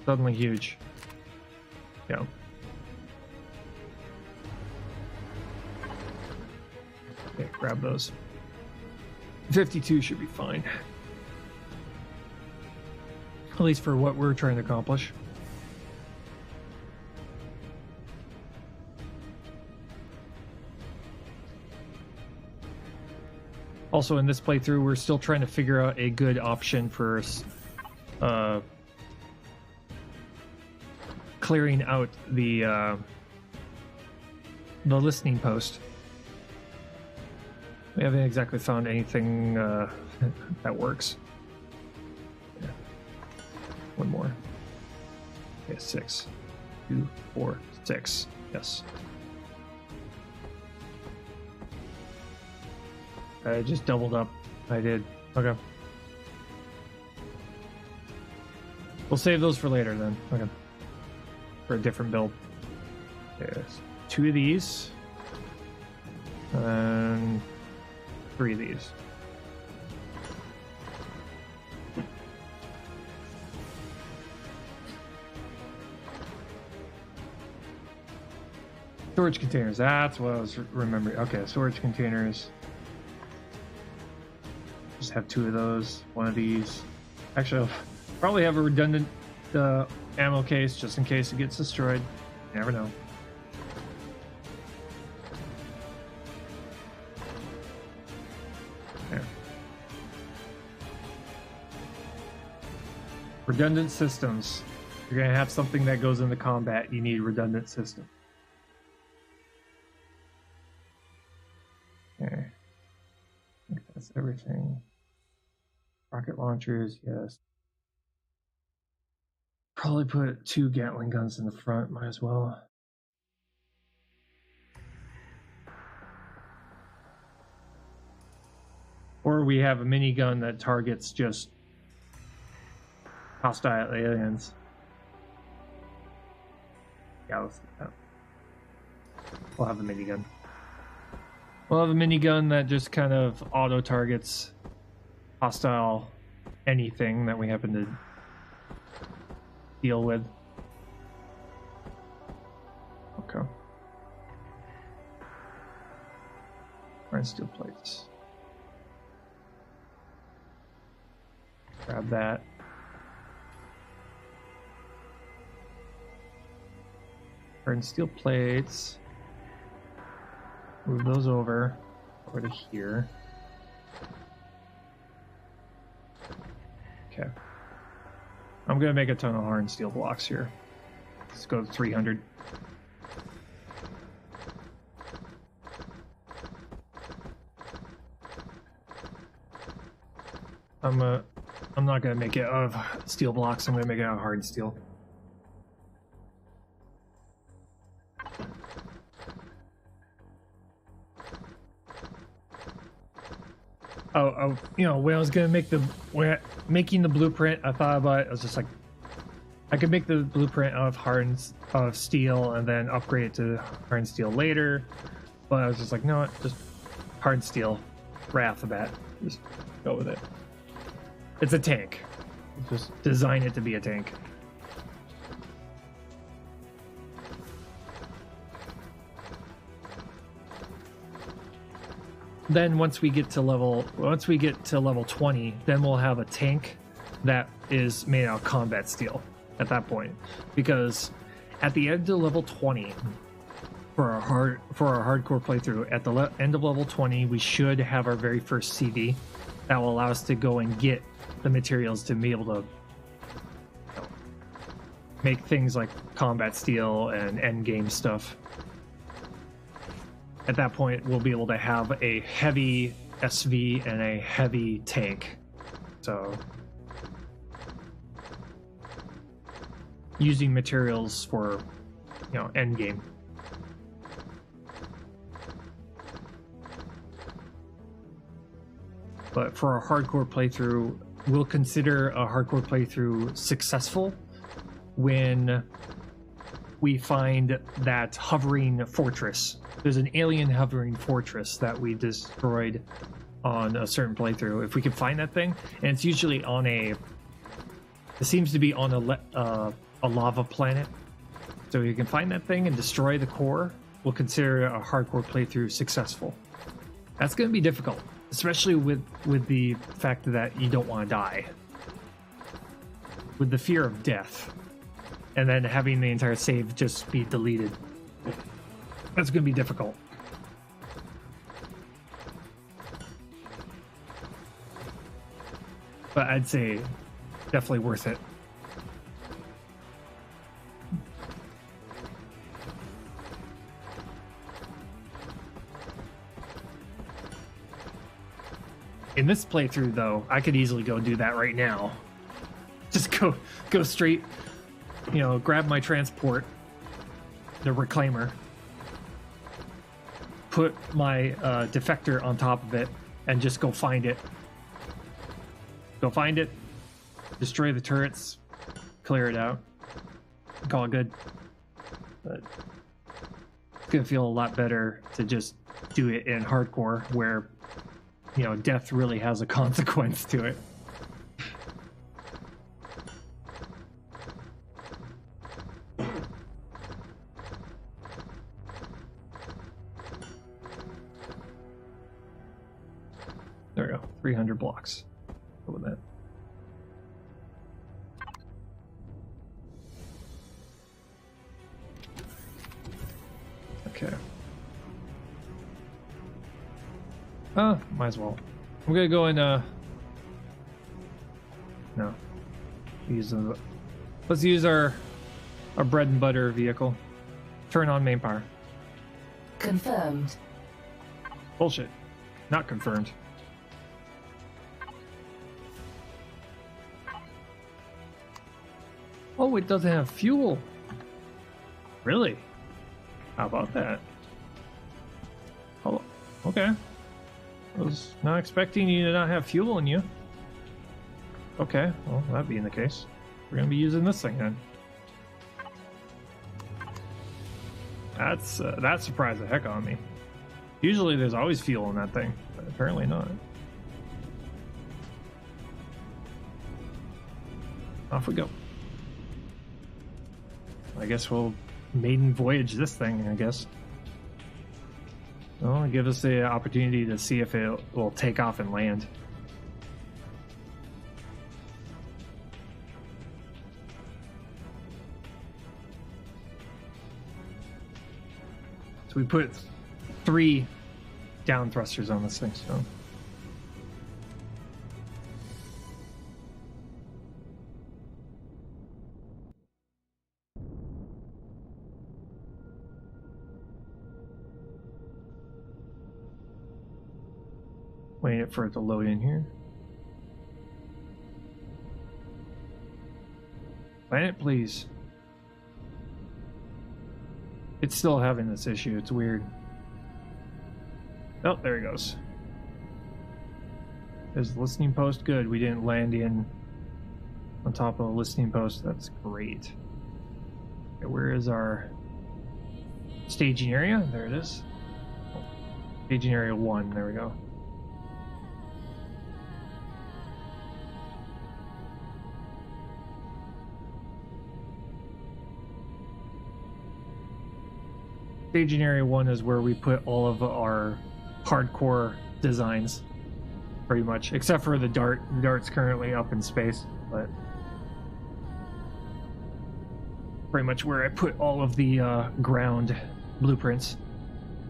Suddenly huge. Yeah. Okay, grab those. 52 should be fine. At least for what we're trying to accomplish. Also, in this playthrough, we're still trying to figure out a good option for clearing out the listening post. We haven't exactly found anything that works. Yeah. One more. Okay, 6. 2, 4, 6. Yes. I just doubled up. I did. Okay. We'll save those for later then. Okay. For a different build. There's 2 of these. And 3 of these. Storage containers. That's what I was remembering. Okay, storage containers. Just have 2 of those. 1 of these. Actually, I'll probably have a redundant the ammo case just in case it gets destroyed. You never know. There. Redundant systems. If you're gonna have something that goes into combat, you need redundant systems. Okay. I think that's everything. Rocket launchers, yes. Probably put 2 Gatling guns in the front, might as well. Or we have a minigun that targets just hostile aliens. Yeah, let's do that. We'll have a minigun. We'll have a minigun that just kind of auto targets hostile anything that we happen to deal with. Okay. Iron steel plates. Grab that. Iron steel plates. Move those over to here. Okay. I'm gonna make a ton of hard steel blocks here. Let's go to 300. I'm not gonna make it out of steel blocks. I'm gonna make it out of hard steel. Oh, you know, when I was gonna make making the blueprint, I thought about it. I was just like, I could make the blueprint out of steel and then upgrade it to hardened steel later. But I was just like, no, just hardened steel right off the bat. Just go with it. It's a tank. Just design it to be a tank. Then once we get to level 20, then we'll have a tank that is made out of combat steel at that point. Because at the end of level 20, for our hardcore playthrough, at the end of level 20, we should have our very first CV that will allow us to go and get the materials to be able to make things like combat steel and end game stuff. At that point, we'll be able to have a heavy SV and a heavy tank. So, using materials for, end game. But for a hardcore playthrough, we'll consider a hardcore playthrough successful when we find that hovering fortress. There's an alien hovering fortress that we destroyed on a certain playthrough. If we can find that thing, and it's usually on it seems to be on a lava planet. So if you can find that thing and destroy the core, we'll consider a hardcore playthrough successful. That's going to be difficult, especially with the fact that you don't want to die. With the fear of death. And then having the entire save just be deleted. That's going to be difficult. But I'd say definitely worth it. In this playthrough, though, I could easily go do that right now. Just go straight, grab my transport, the reclaimer, put my defector on top of it, and just go find it. Go find it, destroy the turrets, clear it out, call it good. But it's gonna feel a lot better to just do it in hardcore, where death really has a consequence to it. There we go, 300 blocks. Go with that. Might as well. I'm gonna go and no. Let's use our bread and butter vehicle. Turn on main power. Confirmed. Bullshit. Not confirmed. Oh, it doesn't have fuel. Really? How about that? Oh, okay. I was not expecting you to not have fuel in you. Okay, well, that being the case, we're gonna be using this thing then. That surprised the heck out of me. Usually there's always fuel in that thing, but apparently not. Off we go. I guess we'll maiden voyage this thing, I guess. Well, give us the opportunity to see if it will take off and land. So we put 3 down thrusters on this thing, so. Waiting for it to load in here. Planet, please. It's still having this issue. It's weird. Oh, there it goes. There's the listening post. Good. We didn't land in on top of a listening post. That's great. Okay, where is our staging area? There it is. Oh, staging area 1. There we go. Staging area 1 is where we put all of our hardcore designs, pretty much, except for the dart. The dart's currently up in space, but pretty much where I put all of the ground blueprints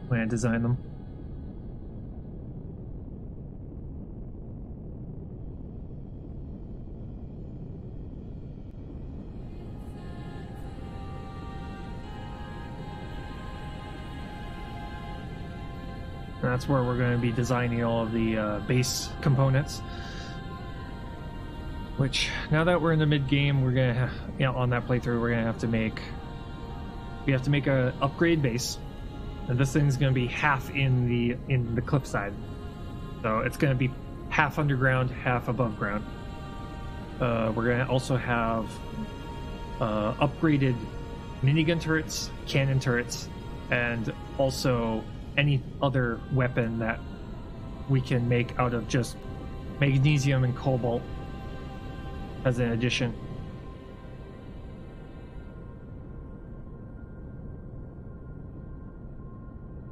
when I design them. That's where we're going to be designing all of the base components. Which, now that we're in the mid-game, we're going to, on that playthrough, we're going to have to make... We have to make a upgrade base. And this thing's going to be half in the cliffside. So it's going to be half underground, half above ground. We're going to also have upgraded minigun turrets, cannon turrets, and also any other weapon that we can make out of just magnesium and cobalt as an addition.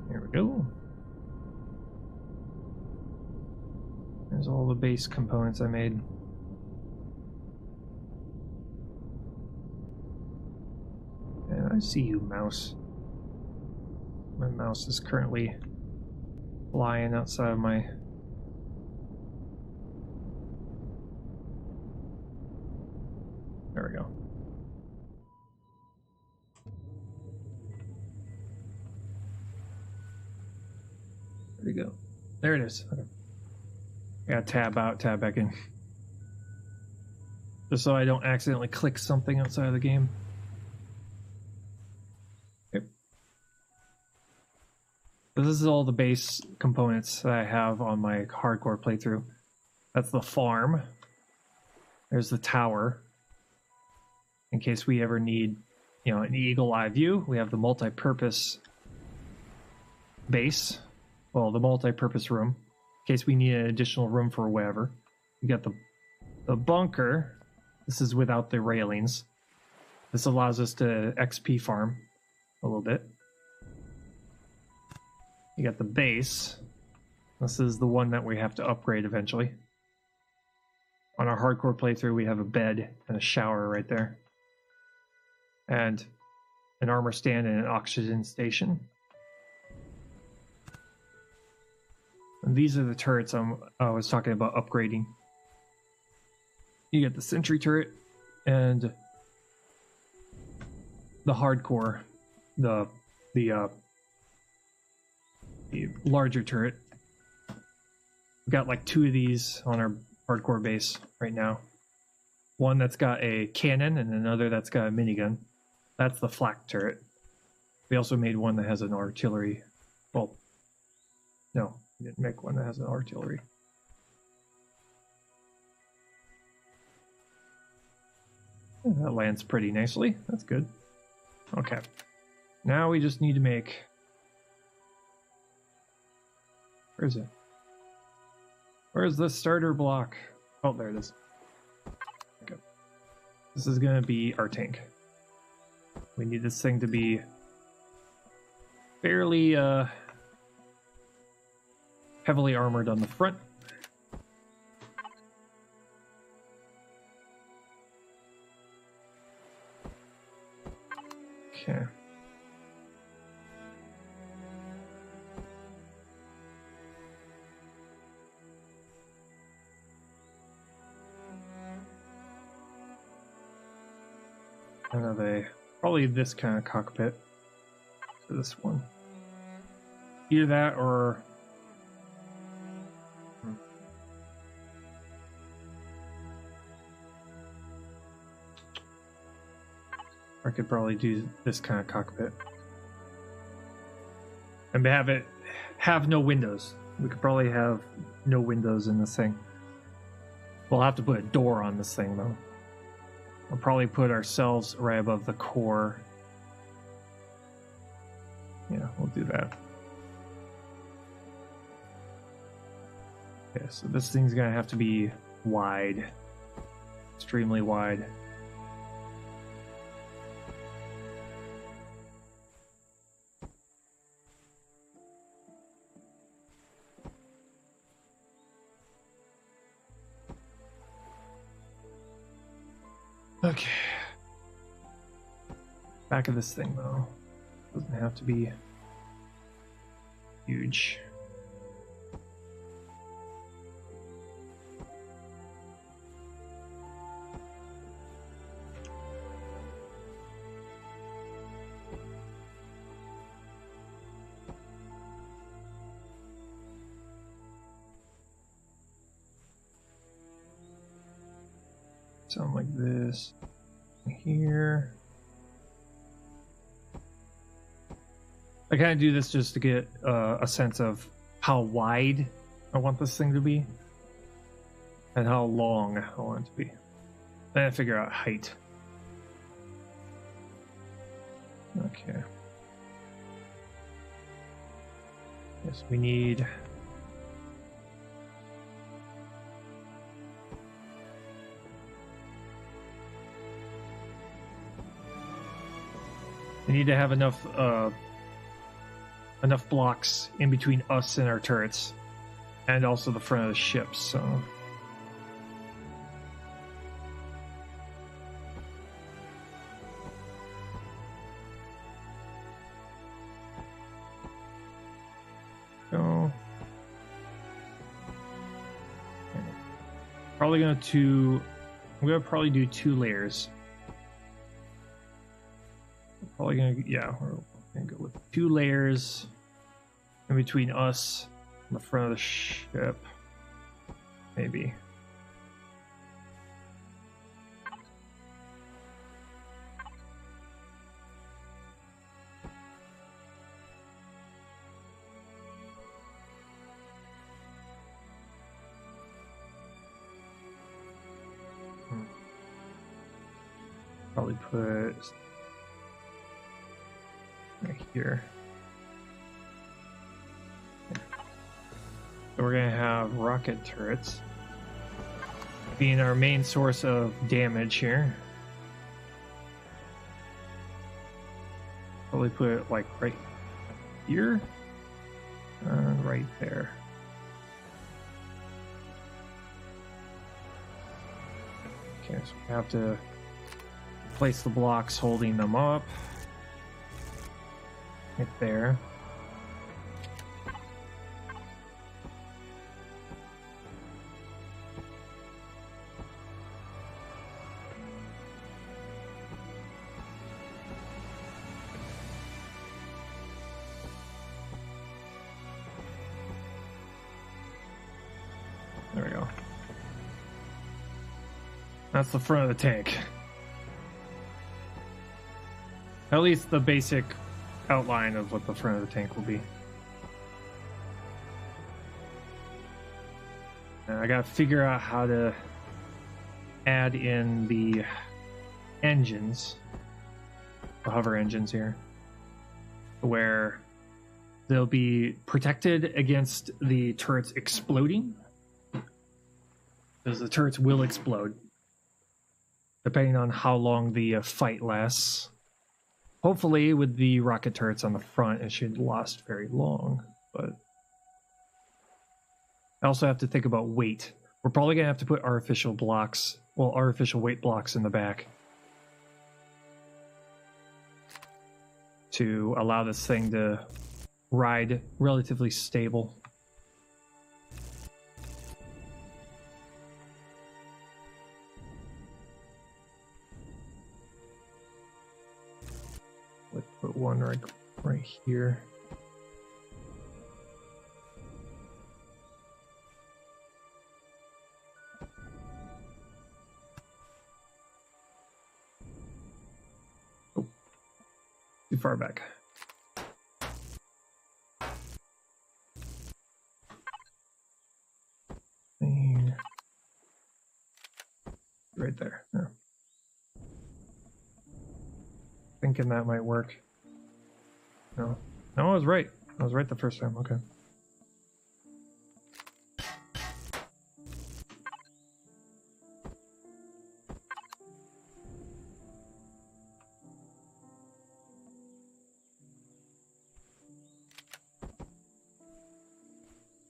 There we go. There's all the base components I made. And I see you, mouse. My mouse is currently flying outside of my... There we go. There we go. There it is. Okay. I gotta tab out, tab back in. Just so I don't accidentally click something outside of the game. This is all the base components that I have on my hardcore playthrough. That's the farm. There's the tower. In case we ever need, an eagle eye view. We have the multi-purpose base. Well, the multi-purpose room. In case we need an additional room for whatever. We got the bunker. This is without the railings. This allows us to XP farm a little bit. You got the base. This is the one that we have to upgrade eventually. On our hardcore playthrough, we have a bed and a shower right there. And an armor stand and an oxygen station. And these are the turrets I was talking about upgrading. You get the sentry turret and the hardcore, the larger turret. We've got like 2 of these on our hardcore base right now. One that's got a cannon and another that's got a minigun. That's the flak turret. We also made one that has an artillery. Well, no, we didn't make one that has an artillery. That lands pretty nicely. That's good. Okay. Now we just need to make... Where is it? Where's the starter block? Oh, there it is. Okay. This is going to be our tank. We need this thing to be fairly heavily armored on the front. Okay. Kind of probably this kind of cockpit for this one. Either that or I could probably do this kind of cockpit and have no windows. We could probably have no windows in this thing. We'll have to put a door on this thing though. We'll probably put ourselves right above the core. Yeah, we'll do that. Okay, so this thing's gonna have to be wide. Extremely wide. Okay. Back of this thing though. Doesn't have to be huge. Something like this here. I kind of do this just to get a sense of how wide I want this thing to be and how long I want it to be. Then I figure out height. Okay. Yes, we need... We need to have enough blocks in between us and our turrets, and also the front of the ship. So, I'm gonna probably do 2 layers. We're gonna go with 2 layers in between us and the front of the ship. Maybe. Probably put right here. So we're gonna have rocket turrets being our main source of damage here. Probably put it like right here and right there. Okay, so we have to place the blocks holding them up. Right there. That's the front of the tank. At least the basic outline of what the front of the tank will be. And I gotta figure out how to add in the engines, the hover engines here, where they'll be protected against the turrets exploding, because the turrets will explode depending on how long the fight lasts. Hopefully with the rocket turrets on the front it should last very long, but I also have to think about weight. We're probably gonna have to put artificial blocks, well, artificial weight blocks in the back to allow this thing to ride relatively stable. Let's put one right here. Oh, too far back. Right there. Yeah. Thinking that might work. No, I was right. I was right the first time. Okay.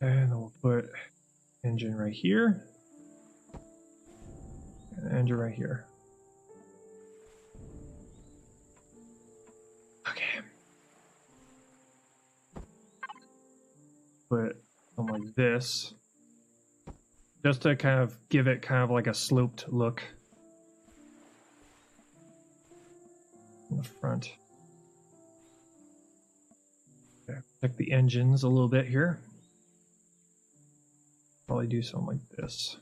And we'll put engine right here. And engine right here. Okay. Put something like this. Just to kind of give it kind of like a sloped look in the front. Okay, check the engines a little bit here. Probably do something like this.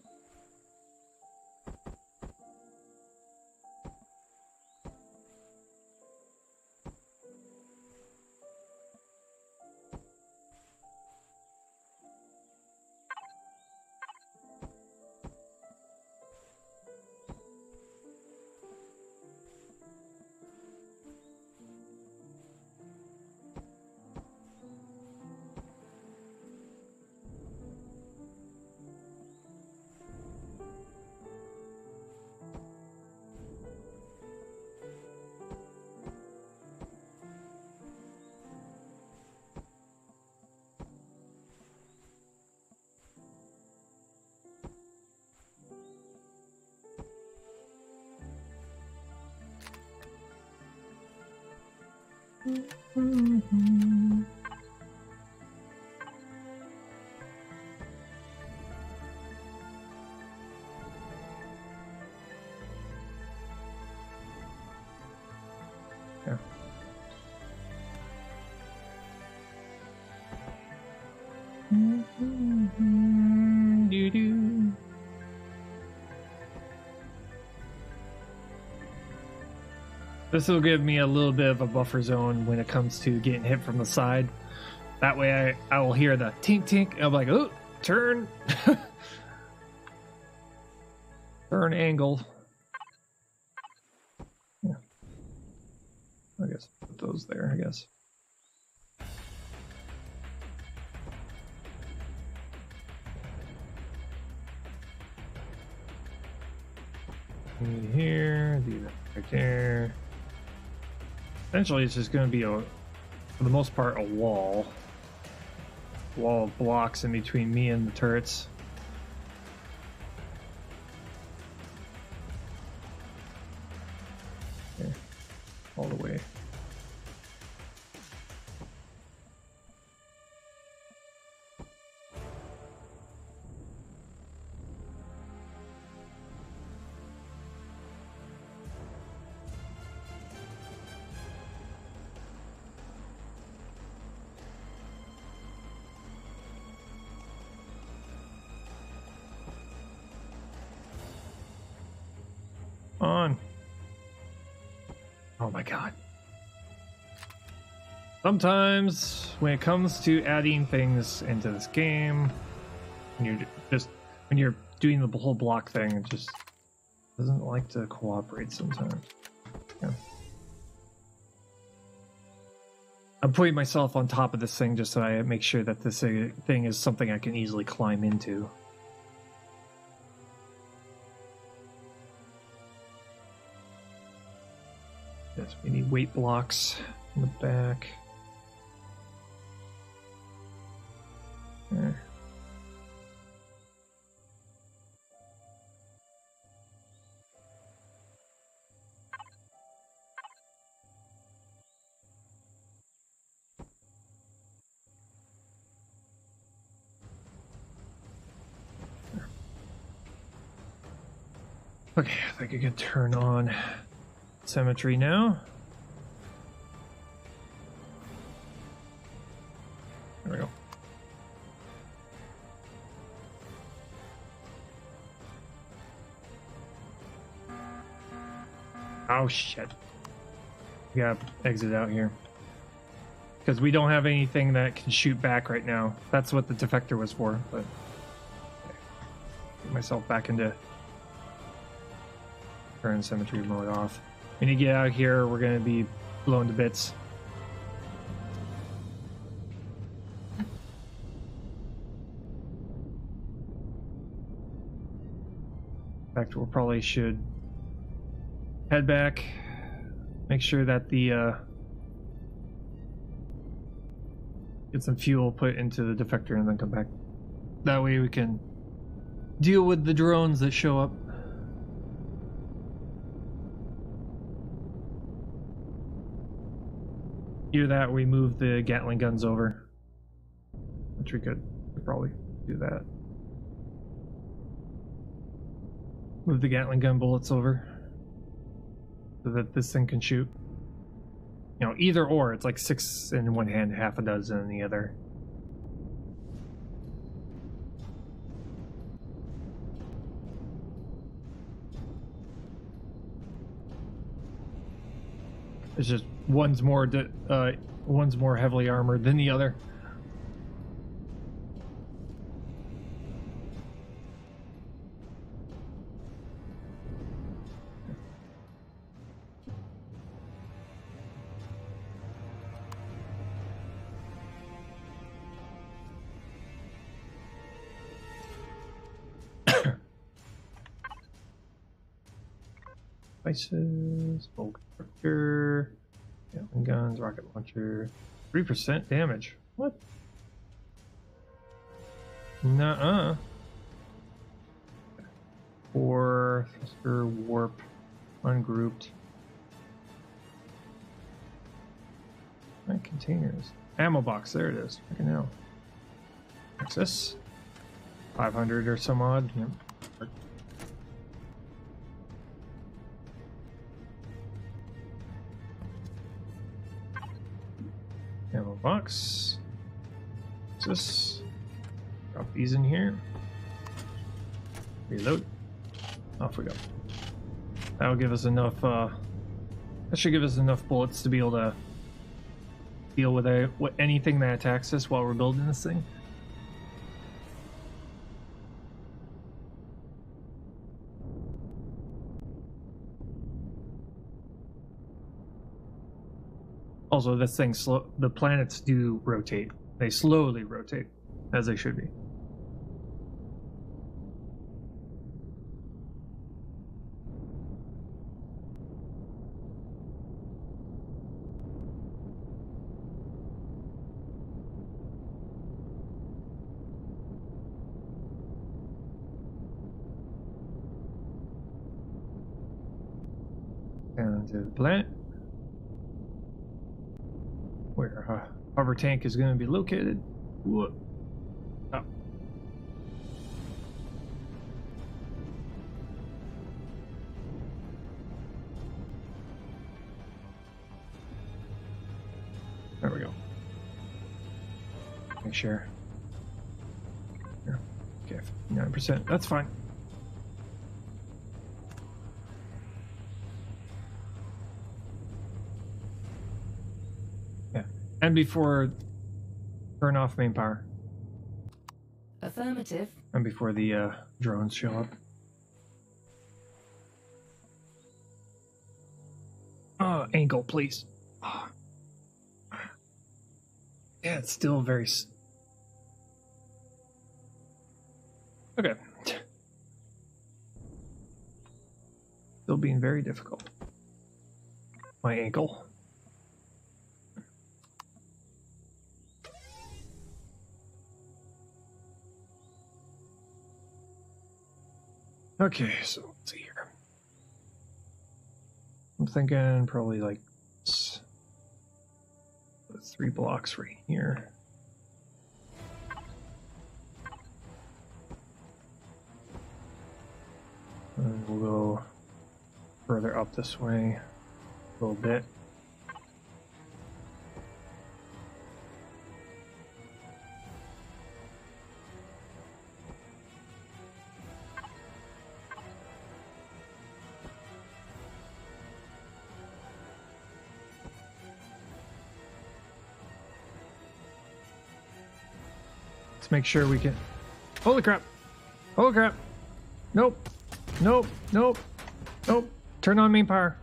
Yeah. Doo-doo. This will give me a little bit of a buffer zone when it comes to getting hit from the side. That way I will hear the tink tink and I'm like, oh, turn. Turn angle. Yeah. I guess put those there, I guess. Here, do that right there. Essentially, it's just going to be for the most part, a wall of blocks in between me and the turrets. Okay. All the way. On. Oh my god. Sometimes when it comes to adding things into this game, when you're doing the whole block thing, it just doesn't like to cooperate sometimes. Yeah. I'm putting myself on top of this thing just so I make sure that this thing is something I can easily climb into. Yes, we need weight blocks in the back. There. Okay, I think I can turn on symmetry now. There we go. Oh shit. We gotta exit out here. Because we don't have anything that can shoot back right now. That's what the defector was for, but... Okay. Get myself back into... Turn symmetry mode off. When you get out here, we're gonna be blown to bits. In fact, we'll probably should head back, make sure that the get some fuel put into the defector and then come back. That way we can deal with the drones that show up. Either that, we move the Gatling guns over, which we could probably do that. Move the Gatling gun bullets over so that this thing can shoot. You know, either or. It's like 6 in one hand, half a dozen in the other. It's just one's more heavily armored than the other. Devices, bolt constructor, Gatling guns, rocket launcher, 3% damage. What? Nuh-uh. 4 thruster, warp, ungrouped. Containers. Ammo box, there it is. Fucking hell. Access. 500 or some odd. Yep. Ammo box. What's this? Drop these in here. Reload. Off we go. That'll give us enough, that should give us enough bullets to be able to deal with anything that attacks us while we're building this thing. Also, this thing, the planets do rotate. They slowly rotate, as they should be. Down to the planet, where hover tank is going to be located. Whoa. Oh. There we go. Make sure. Here. Okay, 9%. That's fine. And before turn off main power. Affirmative. And before the drones show up. Angle, please. Yeah, it's still very... Okay. Still being very difficult. My ankle. Okay, so let's see here. I'm thinking probably like 3 blocks right here. And we'll go further up this way a little bit. Let's make sure we can... Holy crap! Holy crap! Nope! Nope! Nope! Nope! Turn on main power!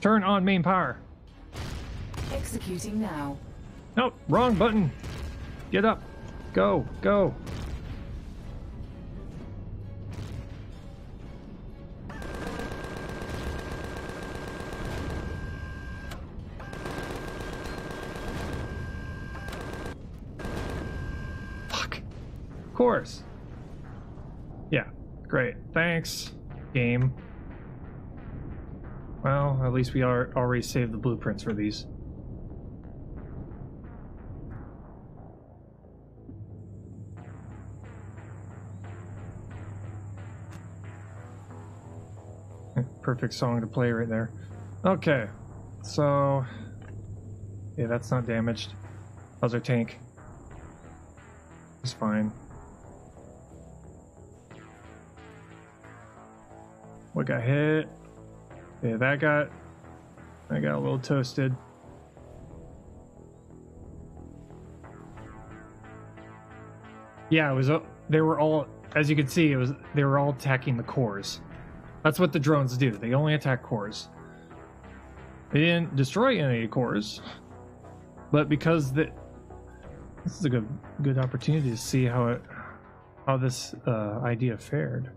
Turn on main power! Executing now. Nope! Wrong button! Get up! Go! Go! Of course. Yeah, great. Thanks, game. Well, at least we already saved the blueprints for these. Perfect song to play right there. Okay, so... yeah, that's not damaged. How's our tank? It's fine. What got hit? Yeah, that got a little toasted. Yeah, it was. They were all, as you can see, they were all attacking the cores. That's what the drones do. They only attack cores. They didn't destroy any cores, but because this is a good opportunity to see how this idea fared.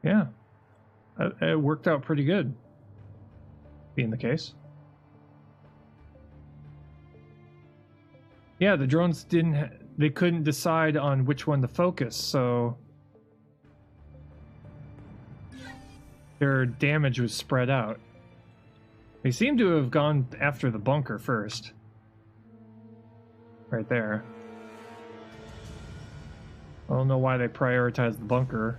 Yeah, it worked out pretty good, being the case. Yeah, the drones they couldn't decide on which one to focus, so their damage was spread out. They seem to have gone after the bunker first. Right there. I don't know why they prioritized the bunker.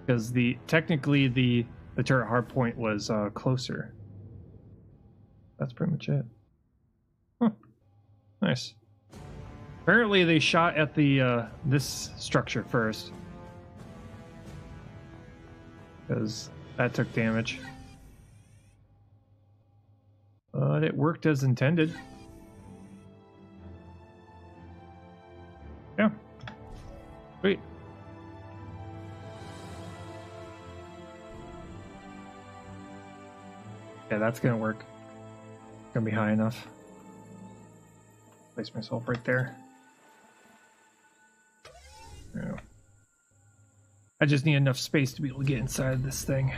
Because technically the turret hardpoint was closer. That's pretty much it. Huh. Nice. Apparently they shot at the this structure first. Because that took damage. But it worked as intended. Yeah. Sweet. Yeah, that's gonna work. Gonna be high enough. Place myself right there. Yeah. I just need enough space to be able to get inside this thing.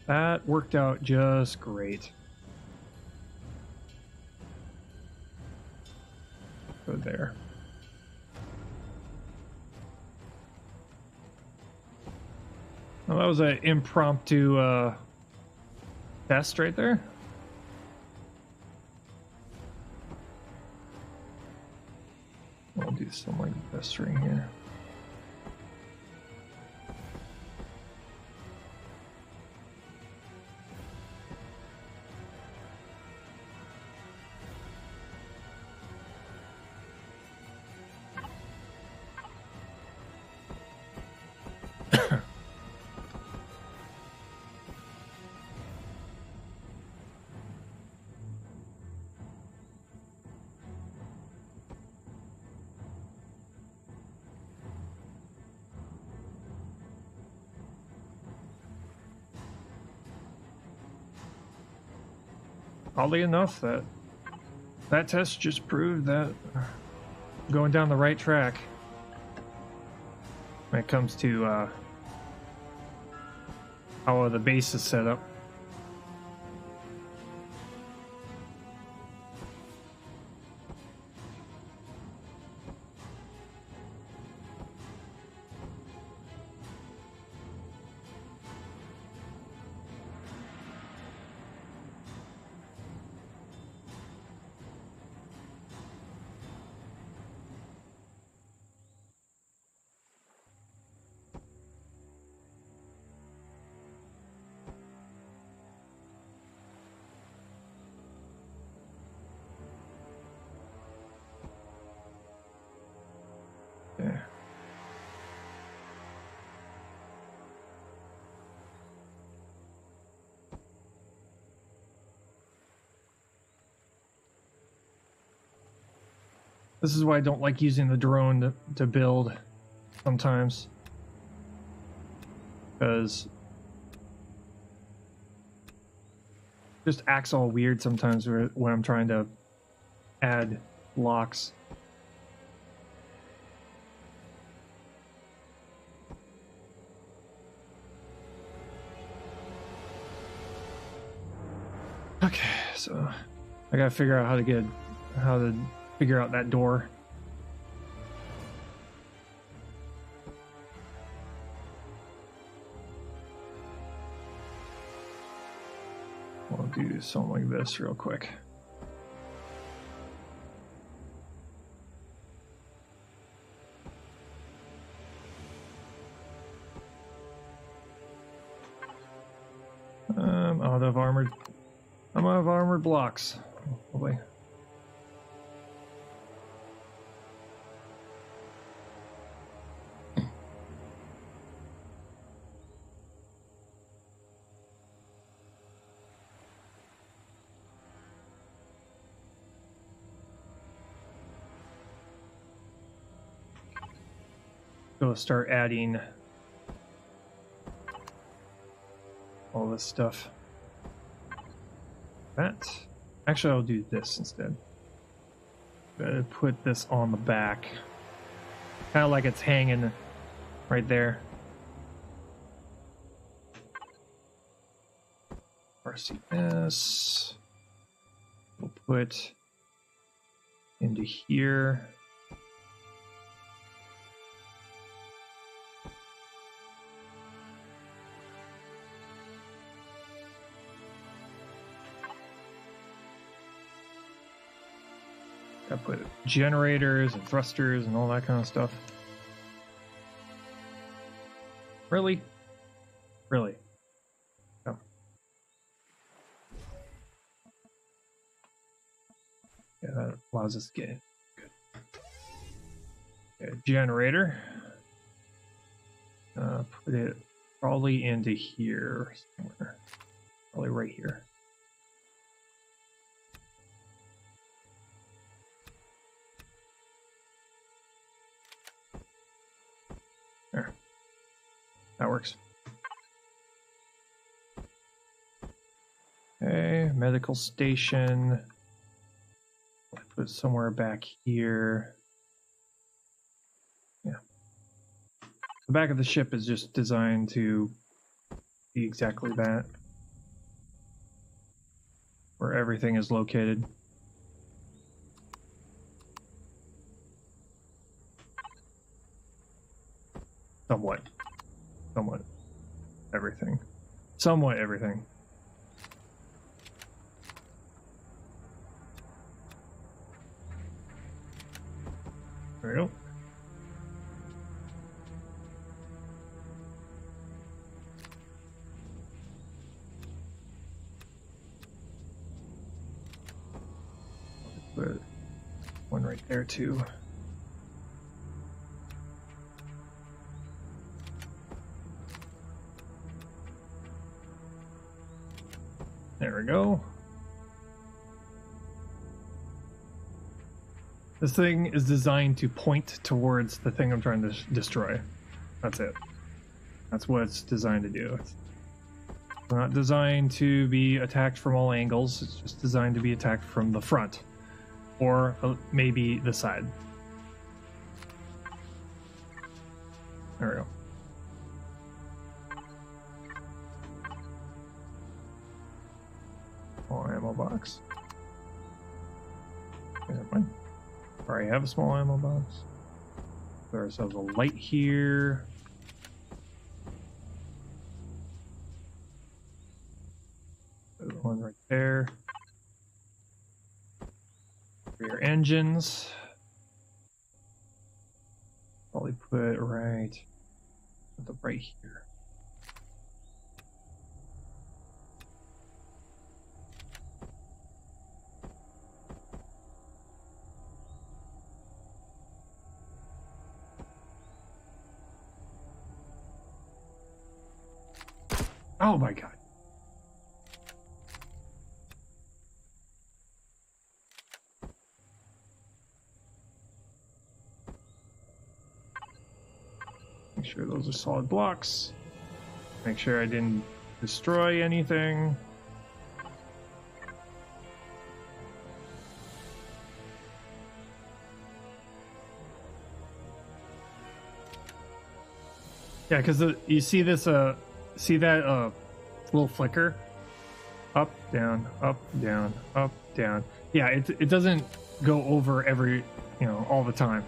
That worked out just great. Go there. Well, that was an impromptu test right there. I'll do some like this right here. oddly enough, that test just proved that going down the right track when it comes to how the base is set up. Yeah. This is why I don't like using the drone to build sometimes, because it just acts all weird sometimes when I'm trying to add blocks. Okay, so I gotta figure out how to figure out that door. I'll do something like this real quick. I'm out of armored blocks. Oh boy. Go start adding all this stuff. Actually, I'll do this instead. Gotta put this on the back, kind of like it's hanging right there. RCS. We'll put into here. I put generators and thrusters and all that kind of stuff. Really? Really? No. Yeah, that allows us to get in. Good. Okay, generator. Put it probably into here somewhere. Probably right here. There. That works. Okay, medical station. I'll put it somewhere back here. Yeah. The back of the ship is just designed to be exactly that. Where everything is located. Somewhat everything. Somewhat everything. There we go. Put one right there too. There we go. This thing is designed to point towards the thing I'm trying to destroy. That's it. That's what it's designed to do. Not designed to be attacked from all angles. It's just designed to be attacked from the front, or maybe the side. There we go. Small ammo box. Never mind. Already have a small ammo box. Put ourselves a light here. Put one right there. Rear engines. Probably put right here. Oh my god. Make sure those are solid blocks. Make sure I didn't destroy anything. Yeah, because you see this, see that little flicker? Up, down, up, down, up, down. Yeah, it doesn't go over every, all the time.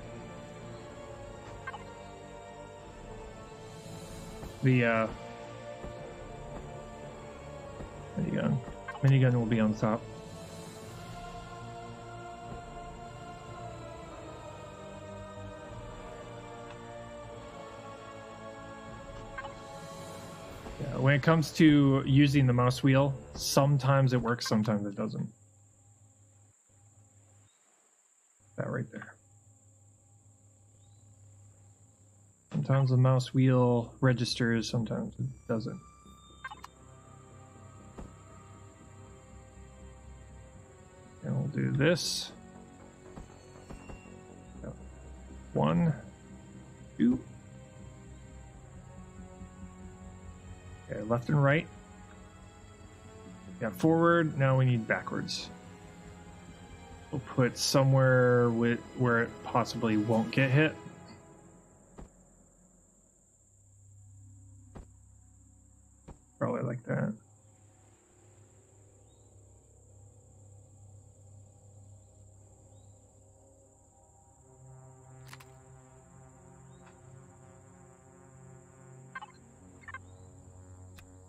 The minigun will be on top. Yeah, when it comes to using the mouse wheel, sometimes it works, sometimes it doesn't. That right there. Sometimes the mouse wheel registers, sometimes it doesn't. And we'll do this. 1, 2. Okay, left and right. Yeah, forward. Now we need backwards. We'll put somewhere where it possibly won't get hit. Probably like that.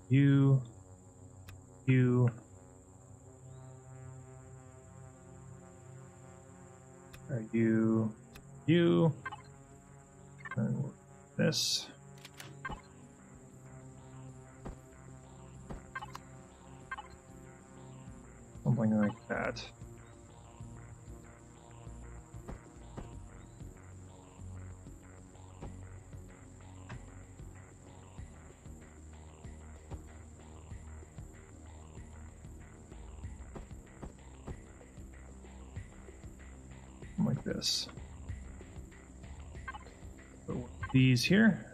You. You. And this. Something like that. Like this. Put these here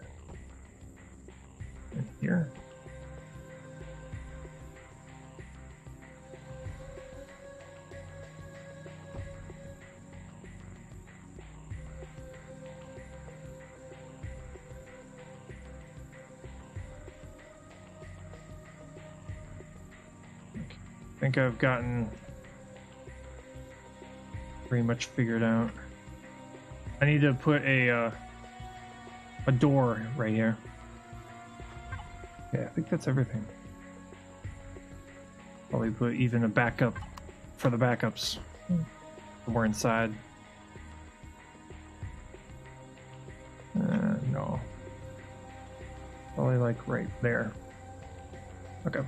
and here. I think I've gotten pretty much figured out. I need to put a door right here. Yeah, I think that's everything. Probably put even a backup for the backups somewhere inside. No. Probably like right there. Okay.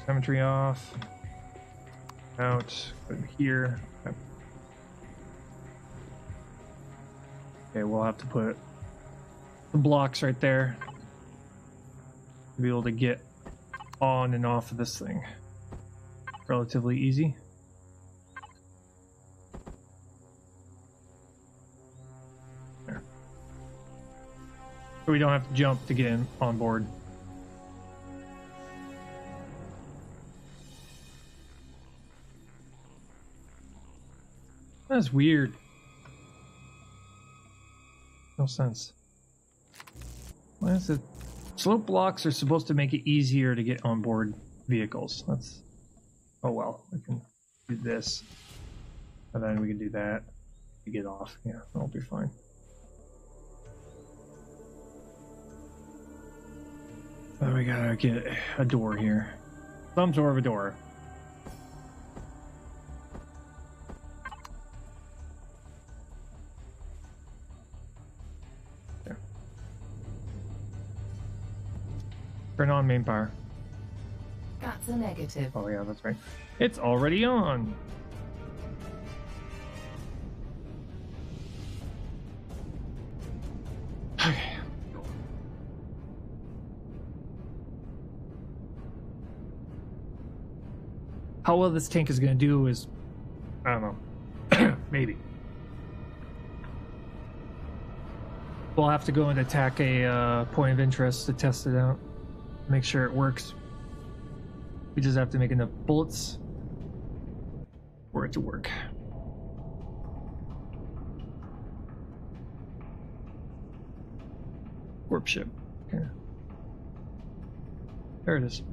Symmetry off. Out. Put it here. Okay, we'll have to put the blocks right there to be able to get on and off of this thing. Relatively easy. There. So we don't have to jump to get in on board. That's weird. No sense. Why is it? Slope blocks are supposed to make it easier to get on board vehicles. That's... Oh well, we can do this. And then we can do that to get off. Yeah, that'll be fine. Oh, we gotta get a door here. Some sort of a door. There. Turn on main power. That's a negative. Oh yeah, that's right. It's already on. Okay. How well this tank is going to do is, I don't know, maybe. We'll have to go and attack a point of interest to test it out, make sure it works. We just have to make enough bullets for it to work. Warp ship. Okay. There it is.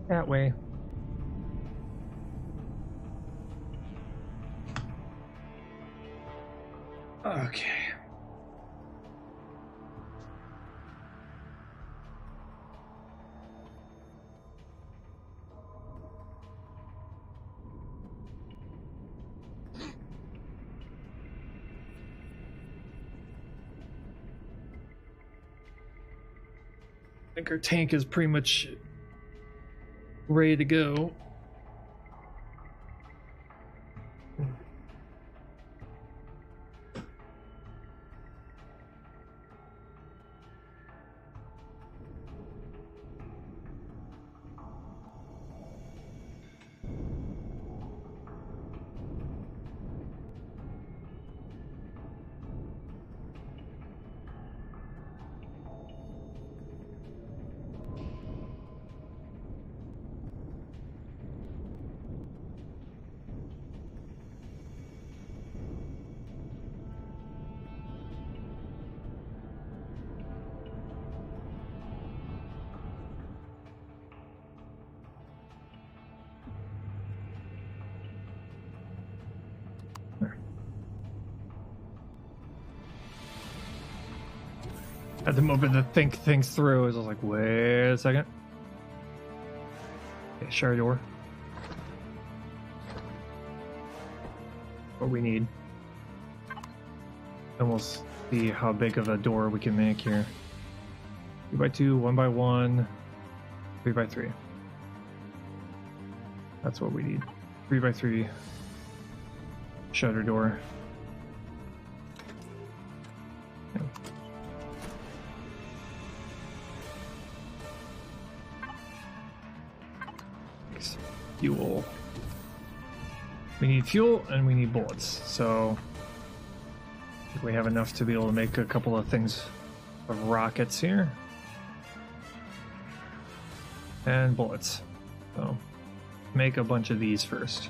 That way. Okay. I think our tank is pretty much ready to go. At the moment to think things through, I was like, wait a second. Okay, share door. What we need. And we'll see how big of a door we can make here. 2x2, 1x1, 3x3. That's what we need. 3x3 shutter door. Yeah. Fuel. We need fuel and we need bullets, so I think we have enough to be able to make a couple of things of rockets here. And bullets. So make a bunch of these first.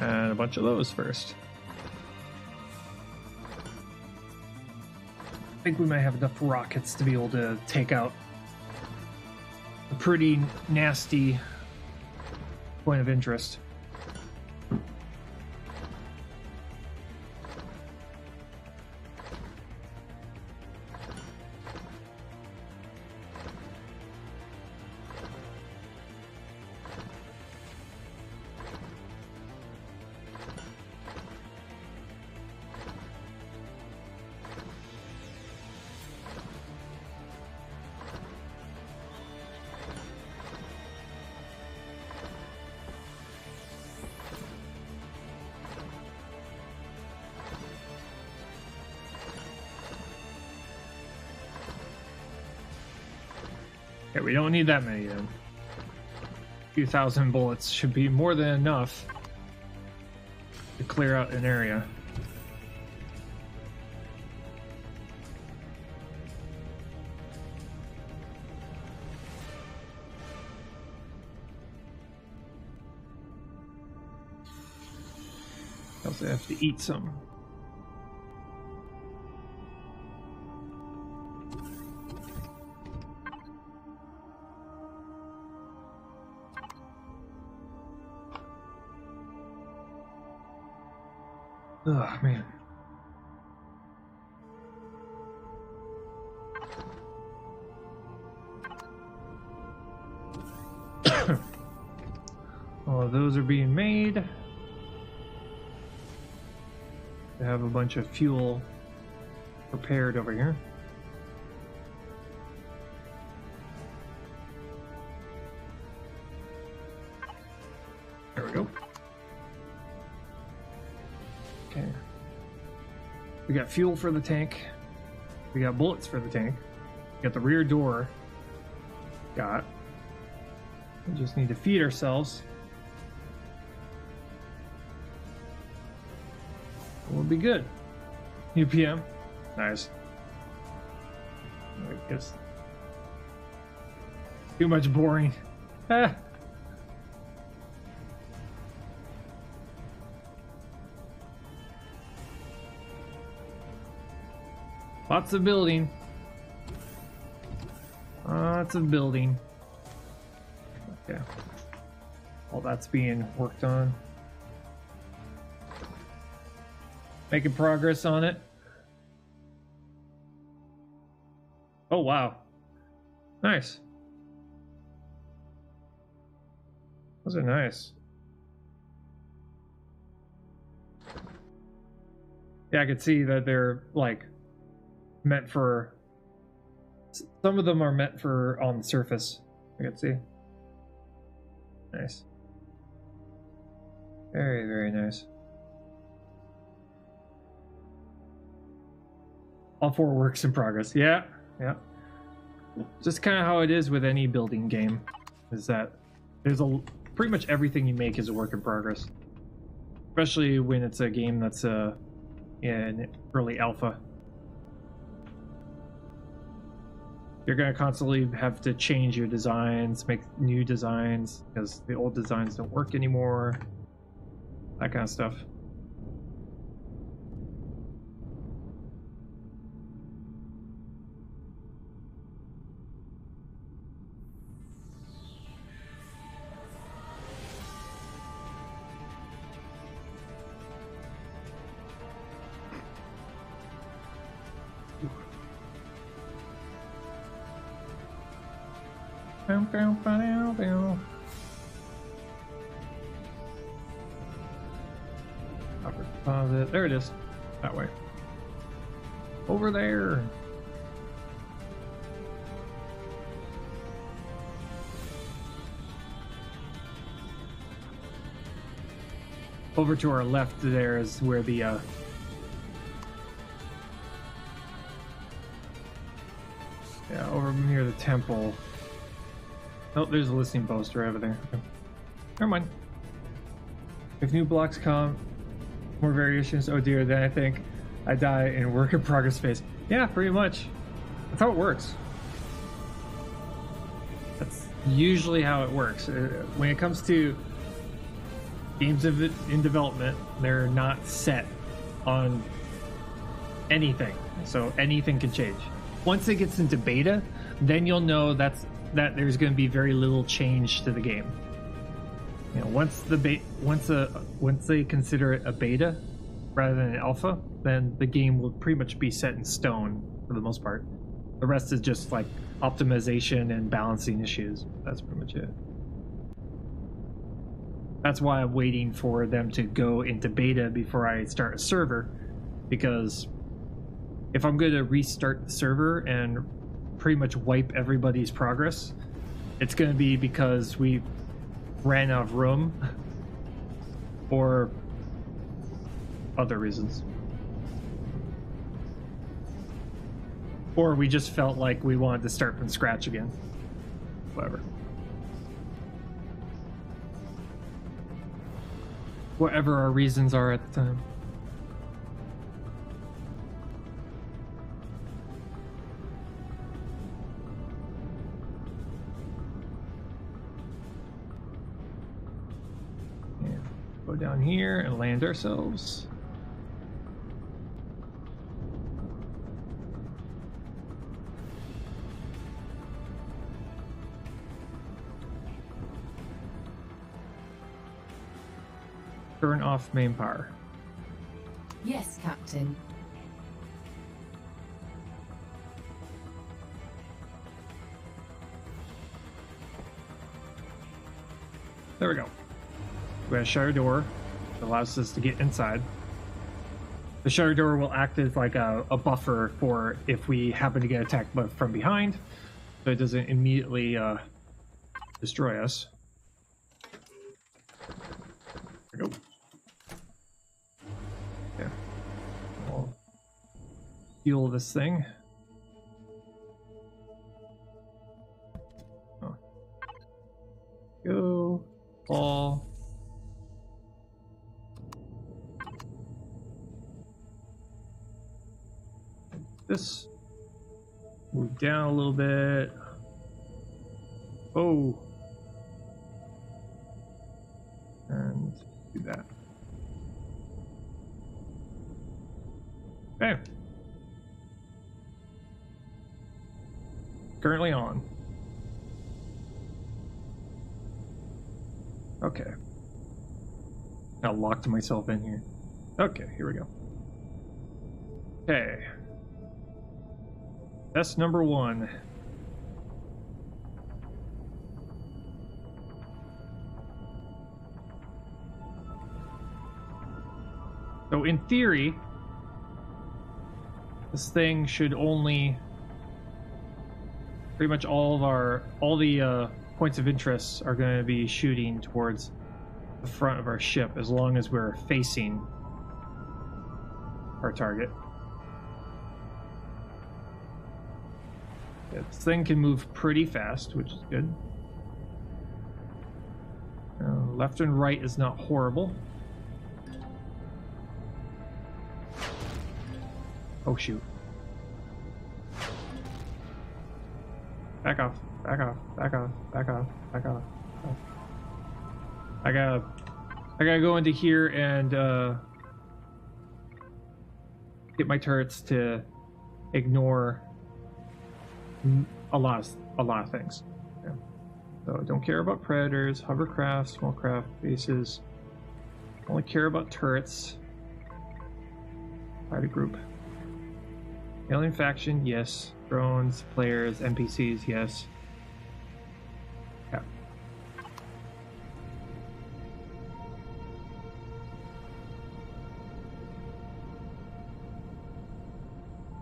And a bunch of those first. I think we might have enough rockets to be able to take out a pretty nasty point of interest. Okay, we don't need that many then. A few thousand bullets should be more than enough to clear out an area. I also have to eat some. Oh man. All of those are being made. I have a bunch of fuel prepared over here. There we go. Okay. We got fuel for the tank. We got bullets for the tank. We got the rear door. Got. We just need to feed ourselves. We'll be good. UPM. Nice. I guess. Too much boring. Ah. Lots of building. Lots of building. Okay. All that's being worked on. Making progress on it. Oh, wow. Nice. Those are nice. Yeah, I could see that they're like meant for, some of them are meant for on the surface. I can see. Nice. Very, very nice. All 4 works in progress. Yeah, yeah. Just kind of how it is with any building game, is that there's pretty much everything you make is a work in progress. Especially when it's a game that's in early alpha. You're going to constantly have to change your designs, make new designs, because the old designs don't work anymore. That kind of stuff. Deposit. There it is. That way. Over there. Over to our left there is where the yeah, over near the temple. Oh, there's a listening post right over there. Okay. Never mind. If new blocks come, more variations, oh dear, then I think I die in work in progress phase. Yeah, pretty much. That's how it works. That's usually how it works. When it comes to games in development, they're not set on anything. So anything can change. Once it gets into beta, then you'll know that there's going to be very little change to the game. You know, once they consider it a beta rather than an alpha, then the game will pretty much be set in stone for the most part. The rest is just like optimization and balancing issues. That's pretty much it. That's why I'm waiting for them to go into beta before I start a server, because if I'm going to restart the server and pretty much wipe everybody's progress, it's going to be because we ran out of room or other reasons, or we just felt like we wanted to start from scratch again. Whatever our reasons are at the time. Go down here and land ourselves. Turn off main power. Yes, Captain. There we go. We have a shutter door that allows us to get inside. The shutter door will act as like a buffer for if we happen to get attacked from behind, so it doesn't immediately destroy us. There we go. Okay. We'll heal this thing. Oh. Go. Fall. This. Move down a little bit. Oh. And do that. Okay. Currently on. Okay. I locked myself in here. Okay, here we go. Okay. That's number 1. So in theory, this thing should only pretty much all the points of interest are going to be shooting towards the front of our ship as long as we're facing our target. Yeah, this thing can move pretty fast, which is good. Left and right is not horrible. Oh shoot. Back off, back off, back off, back off, back off. I gotta go into here and get my turrets to ignore a lot of things. Yeah. So I don't care about predators, hovercraft, small craft, bases. Only care about turrets. Party group. Alien faction, yes. Drones, players, NPCs, yes. Yeah.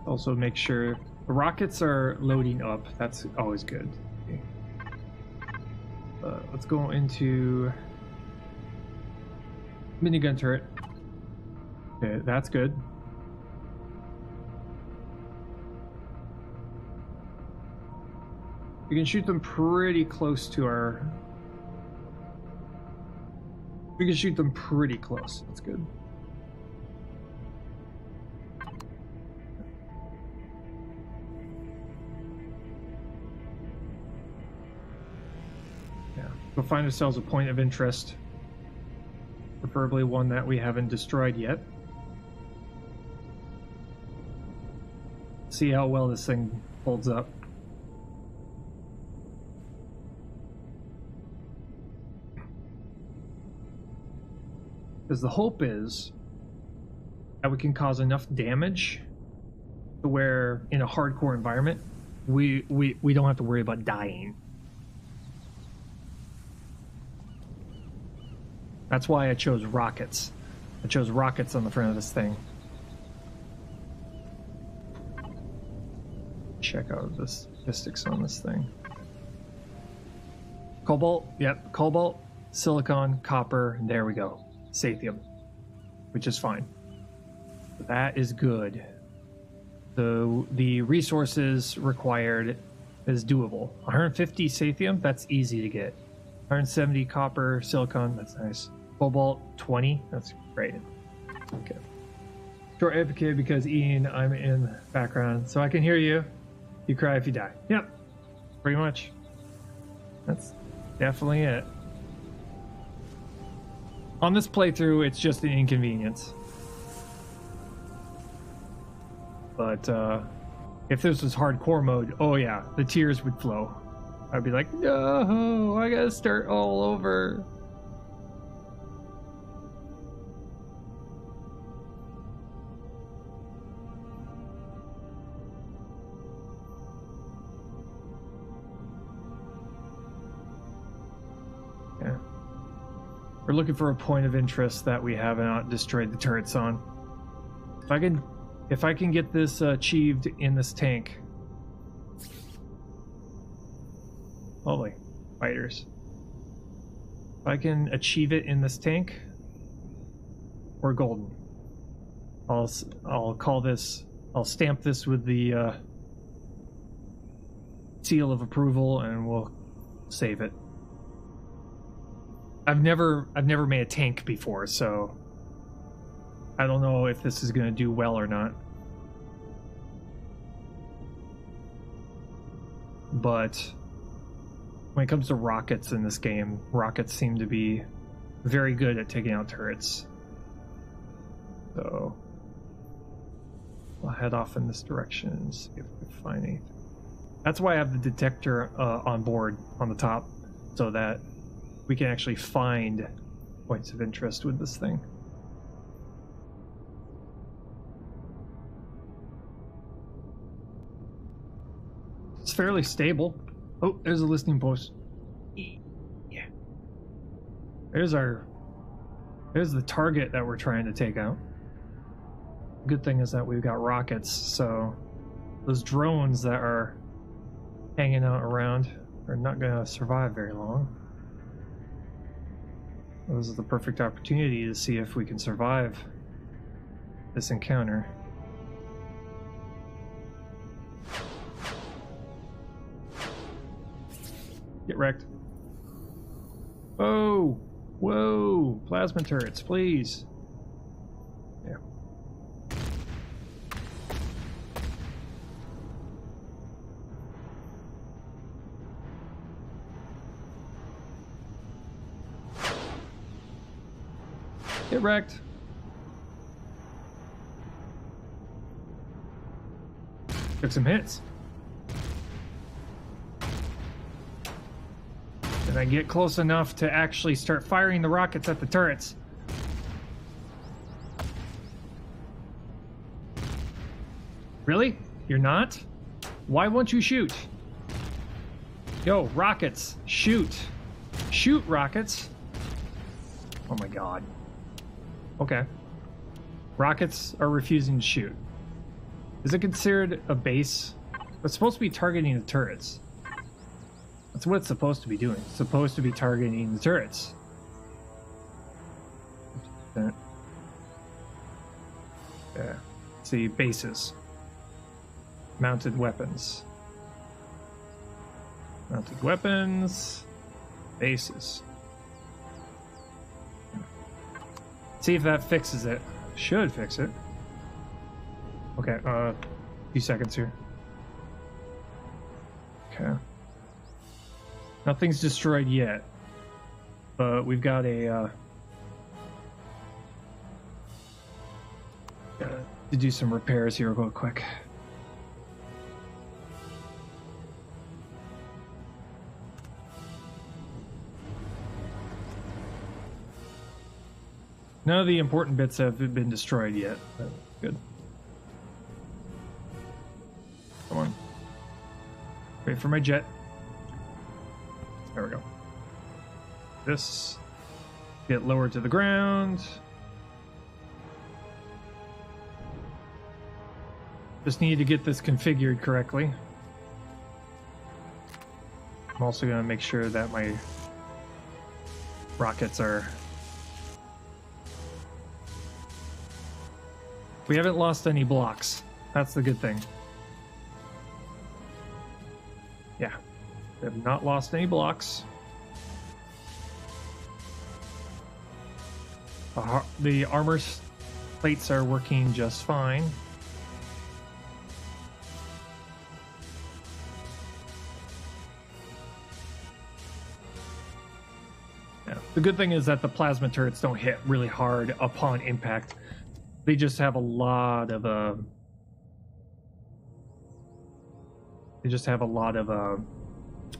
Also make sure the rockets are loading up. That's always good. Okay. Let's go into minigun turret. Okay, that's good. We can shoot them pretty close to our... We can shoot them pretty close. That's good. Yeah. We'll find ourselves a point of interest. Preferably one that we haven't destroyed yet. See how well this thing holds up. Because the hope is that we can cause enough damage to where, in a hardcore environment, we don't have to worry about dying. That's why I chose rockets. I chose rockets on the front of this thing. Check out the statistics on this thing. Cobalt, yep, cobalt, silicon, copper, there we go. Sathium, which is fine. That is good. The resources required is doable. 150 sathium, that's easy to get. 170 copper, silicon, that's nice. Cobalt, 20, that's great. Okay. Short advocate because Ian, I'm in the background, so I can hear you. You cry if you die. Yep, pretty much. That's definitely it. On this playthrough, it's just an inconvenience. But if this was hardcore mode, oh yeah, the tears would flow. I'd be like, no, I gotta start all over. Yeah. We're looking for a point of interest that we have not destroyed the turrets on. If I can get this achieved in this tank. Holy fighters. If I can achieve it in this tank, we're golden. I'll call this, I'll stamp this with the seal of approval, and we'll save it. I've never made a tank before, so I don't know if this is going to do well or not. But when it comes to rockets in this game, rockets seem to be very good at taking out turrets. So I'll head off in this direction and see if we can find anything. That's why I have the detector on board on the top, so that we can actually find points of interest with this thing. It's fairly stable. Oh, there's a listening post. Yeah. There's the target that we're trying to take out. Good thing is that we've got rockets, so those drones that are hanging out around are not going to survive very long. This is the perfect opportunity to see if we can survive this encounter. Get wrecked. Whoa! Whoa! Plasma turrets, please. Yeah. Get wrecked. Took some hits. Did I get close enough to actually start firing the rockets at the turrets? Really? You're not? Why won't you shoot? Yo, rockets, shoot. Shoot, rockets. Oh my god. Okay. Rockets are refusing to shoot. Is it considered a base? It's supposed to be targeting the turrets. That's what it's supposed to be doing. It's supposed to be targeting the turrets. Yeah. See, bases. Mounted weapons. Mounted weapons. Bases. See if that fixes it. Should fix it. Okay, a few seconds here. Okay. Nothing's destroyed yet, but we've got a to do some repairs here real quick. None of the important bits have been destroyed yet. But good. Come on. Wait for my jet. There we go. This. Get lower to the ground. Just need to get this configured correctly. I'm also going to make sure that my rockets are... We haven't lost any blocks. That's the good thing. Yeah. We have not lost any blocks. The armor plates are working just fine. Yeah. The good thing is that the plasma turrets don't hit really hard upon impact. They just have a lot of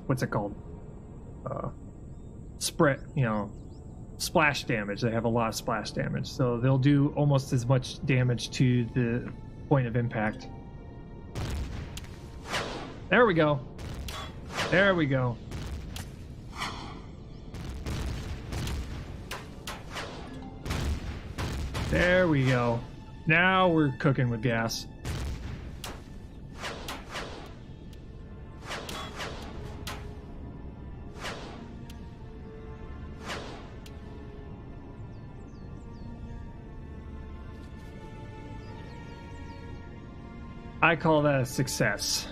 what's it called? Splash damage. They have a lot of splash damage, so they'll do almost as much damage to the point of impact. There we go. There we go. There we go. Now we're cooking with gas. I call that a success.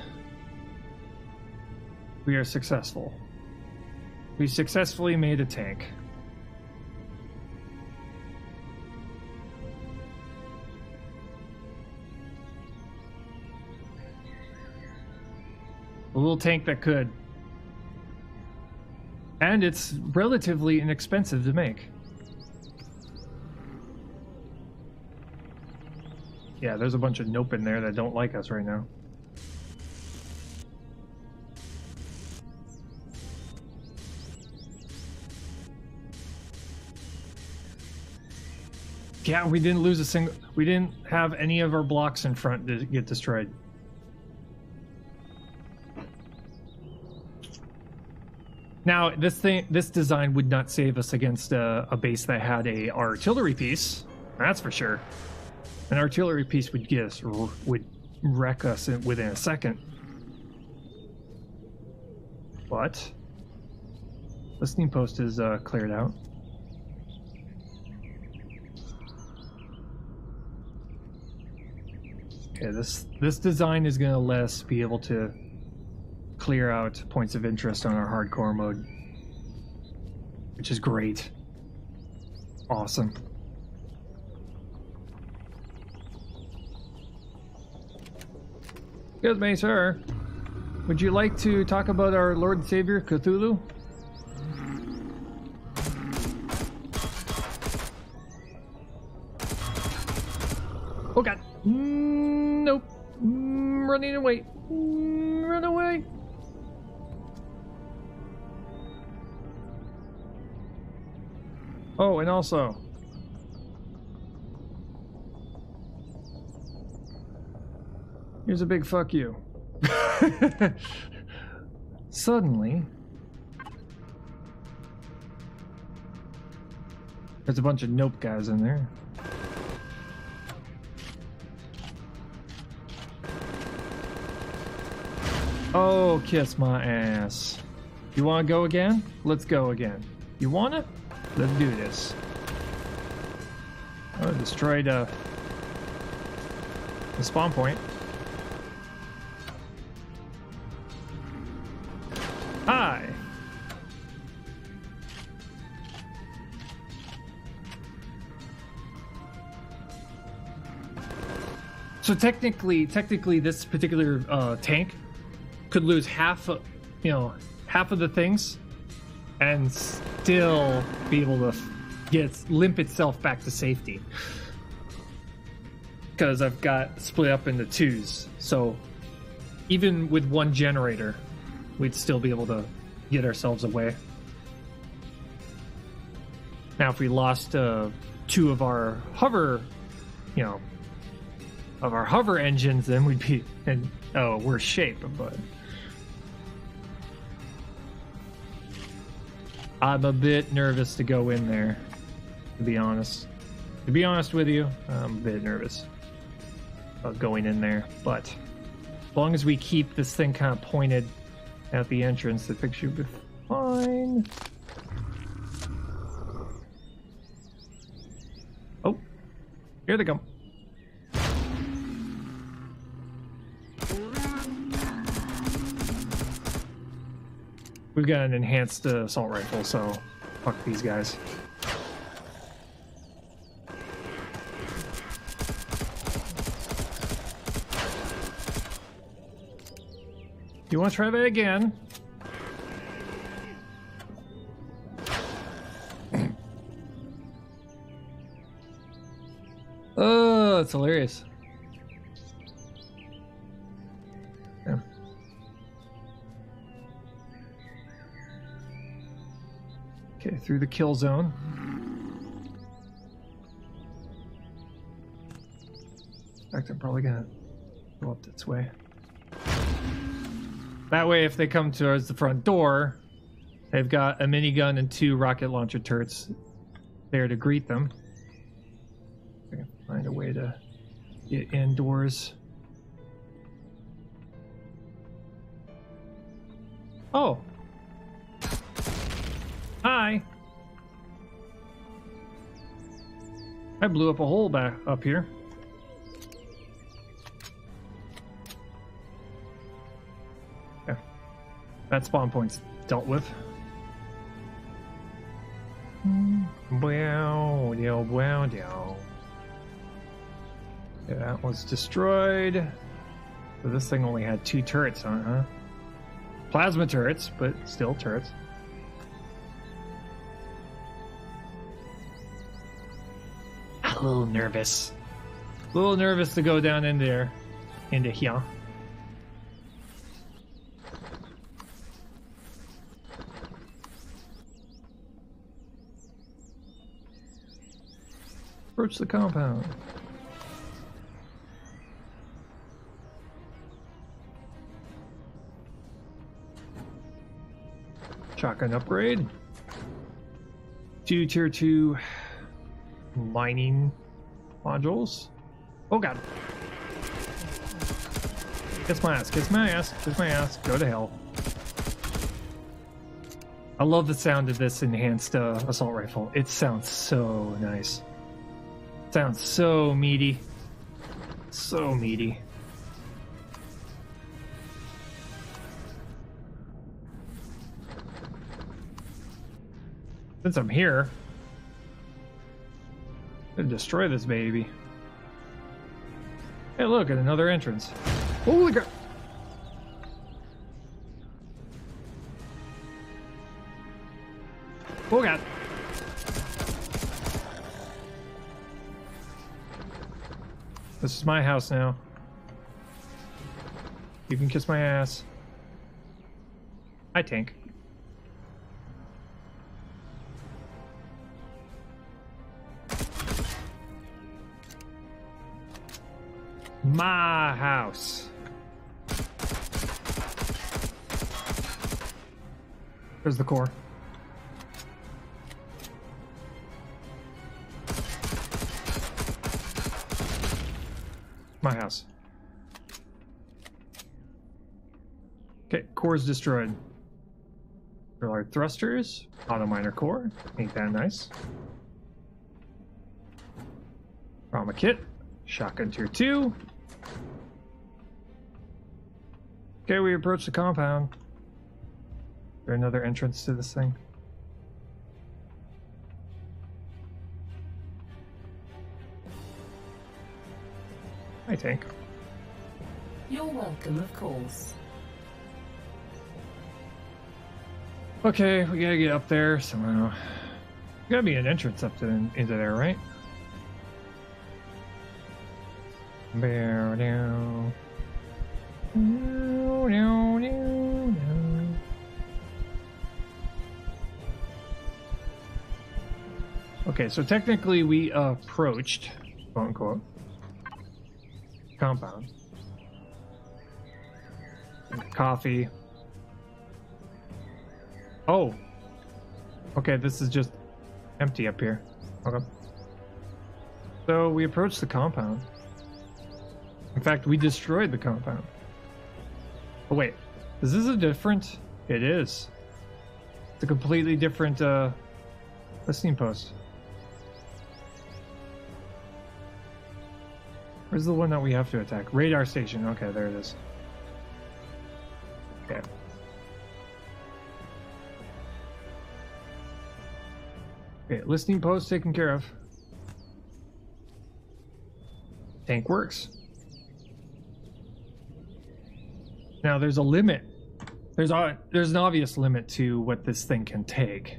We are successful. We successfully made a tank. A little tank that could. And it's relatively inexpensive to make. Yeah, there's a bunch of nope in there that don't like us right now. Yeah, we didn't lose a single... We didn't have any of our blocks in front to get destroyed. Now, this design would not save us against a base that had a artillery piece. That's for sure. An artillery piece would get us, would wreck us within a second. But listening post is cleared out. Okay, this design is going to let us be able to clear out points of interest on our hardcore mode, which is great. Awesome. Excuse me, sir. Would you like to talk about our Lord and Savior, Cthulhu? Oh god. Nope. Running away. Run away. Oh, and also... here's a big fuck you. Suddenly... there's a bunch of nope guys in there. Oh, kiss my ass. You wanna go again? Let's go again. You wanna? Let's do this. Oh, destroyed the spawn point. Hi. So technically, this particular tank could lose half of the things, and still be able to limp itself back to safety. Because I've got split up into twos, so even with one generator, we'd still be able to get ourselves away. Now, if we lost two of our hover, engines, then we'd be in worse shape. But I'm a bit nervous to go in there, to be honest. To be honest with you, I'm a bit nervous about going in there. But as long as we keep this thing kind of pointed at the entrance, the picture will be fine. Oh, here they come. We've got an enhanced assault rifle, so fuck these guys. You want to try that again? Oh, it's hilarious. Yeah. Okay, through the kill zone. In fact, I'm probably gonna go up this way. That way, if they come towards the front door, they've got a minigun and 2 rocket launcher turrets there to greet them. I can find a way to get indoors. Oh. Hi. I blew up a hole back up here. Yeah. That spawn point's dealt with. Wow, wow, wow. Yeah, that was destroyed. So this thing only had 2 turrets on it, huh? Plasma turrets, but still turrets. A little nervous. A little nervous to go down in there. Into here. Approach the compound. Shotgun upgrade. 2 tier 2 mining modules. Oh god. Kiss my ass, kiss my ass, kiss my ass. Go to hell. I love the sound of this enhanced assault rifle. It sounds so nice. Sounds so meaty. So meaty. Since I'm here, I'm gonna destroy this baby. Hey, look at another entrance. Holy crap! Oh god! This is my house now. You can kiss my ass. Hi, tank. My house. There's the core. My house. Okay, core's destroyed. Our thrusters, auto miner core. Ain't that nice? Trauma kit. Shotgun tier 2. Okay, we approach the compound. Is there another entrance to this thing? Hi, tank. You're welcome, of course. Okay, we gotta get up there somehow. Gotta be an entrance up to into there, right? Bear down. Okay, so technically we approached, quote unquote, compound. Coffee. Oh. Okay, this is just empty up here. Okay. So we approached the compound. In fact, we destroyed the compound. Oh wait, is this a different? It is. It's a completely different listening post. Where's the one that we have to attack? Radar station. Okay, there it is. Okay. Okay, listening post taken care of. Tank works. Now there's a limit. There's an obvious limit to what this thing can take.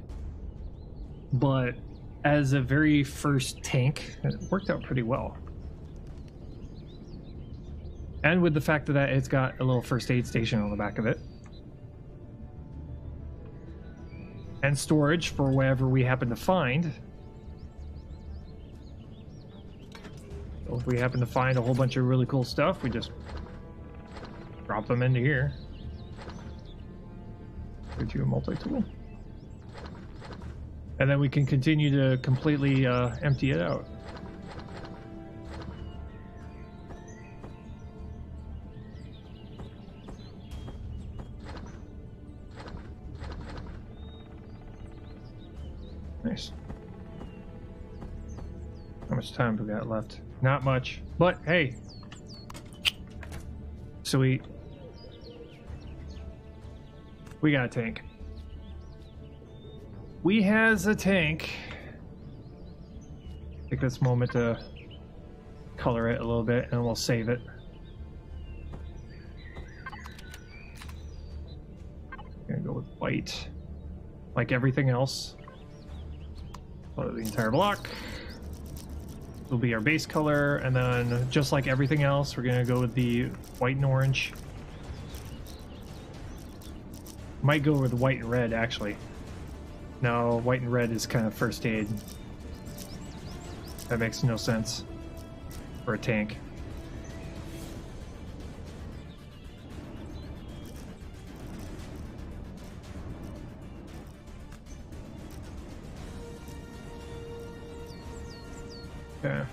But as a very first tank, it worked out pretty well. And with the fact that it's got a little first aid station on the back of it. And storage for whatever we happen to find. So if we happen to find a whole bunch of really cool stuff, we just drop them into here. Gives you a multi-tool. And then we can continue to completely empty it out. Nice. How much time do we got left? Not much, but hey. Sweet. We got a tank. We has a tank. Take this moment to color it a little bit and we'll save it. Gonna go with white. Like everything else. Color the entire block. Will be our base color, and then just like everything else, we're gonna go with the white and orange. Might go with white and red actually. No, white and red is kind of first aid. That makes no sense for a tank. Okay.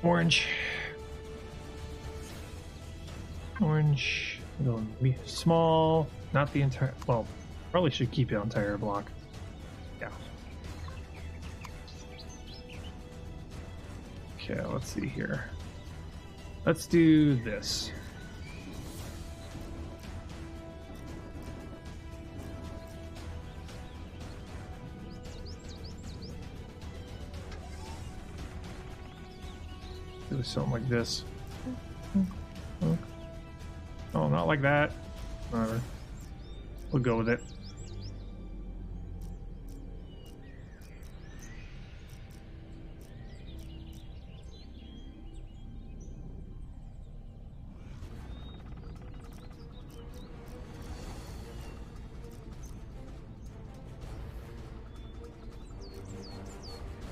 Orange. Orange. Go small. Not the entire. Well, probably should keep the entire block. Yeah. Okay, let's see here. Let's do this. Do something like this. Oh, not like that. Whatever. We'll go with it.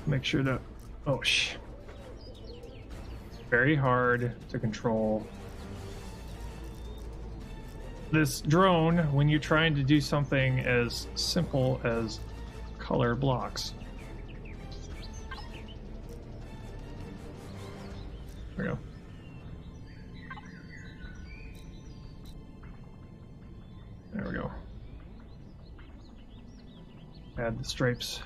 Make sure that. Oh, very hard to control. This drone when you're trying to do something as simple as color blocks. There we go. There we go. Add the stripes.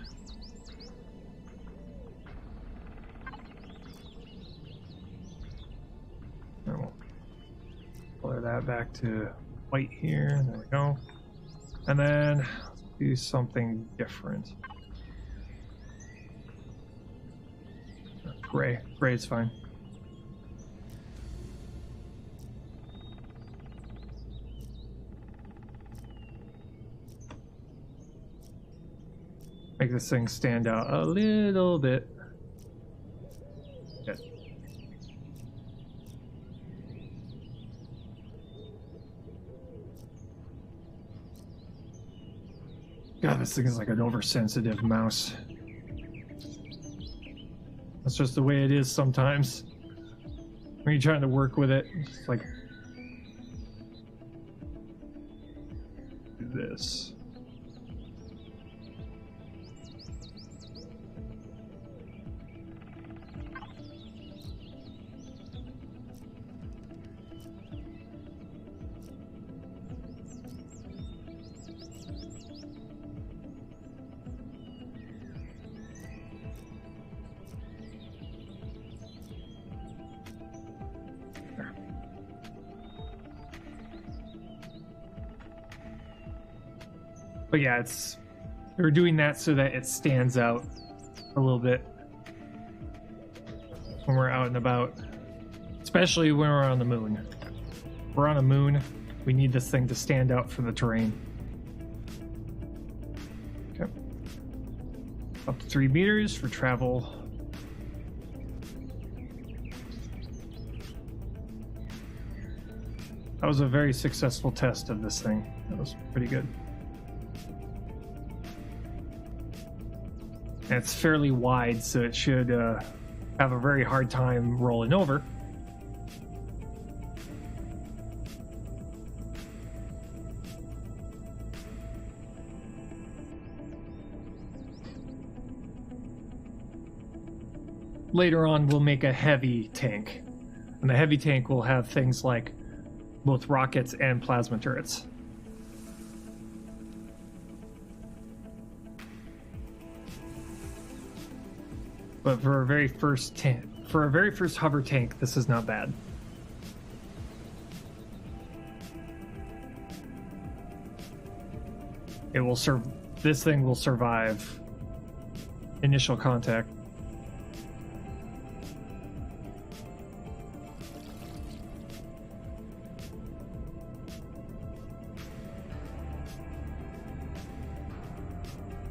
And we'll color that back to white here. There we go. And then do something different. Gray. Gray is fine. Make this thing stand out a little bit. Good. God, this thing is like an oversensitive mouse. That's just the way it is sometimes. When you're trying to work with it, it's like do this. But yeah, we're doing that so that it stands out a little bit when we're out and about, especially when we're on the moon. If we're on a moon, we need this thing to stand out from the terrain. Okay. Up to 3 meters for travel. That was a very successful test of this thing. That was pretty good. And it's fairly wide, so it should have a very hard time rolling over. Later on, we'll make a heavy tank. And the heavy tank will have things like both rockets and plasma turrets. But for a very first hover tank, this is not bad. It will serve. This thing will survive initial contact.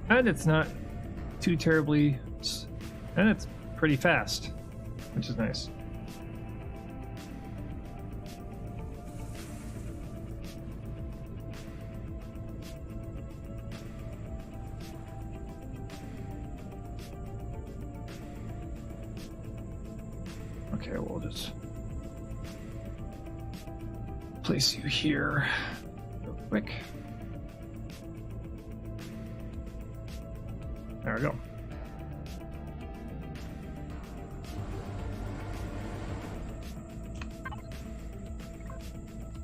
And it's not too terribly, and it's pretty fast, which is nice. Okay, we'll just place you here real quick. There we go.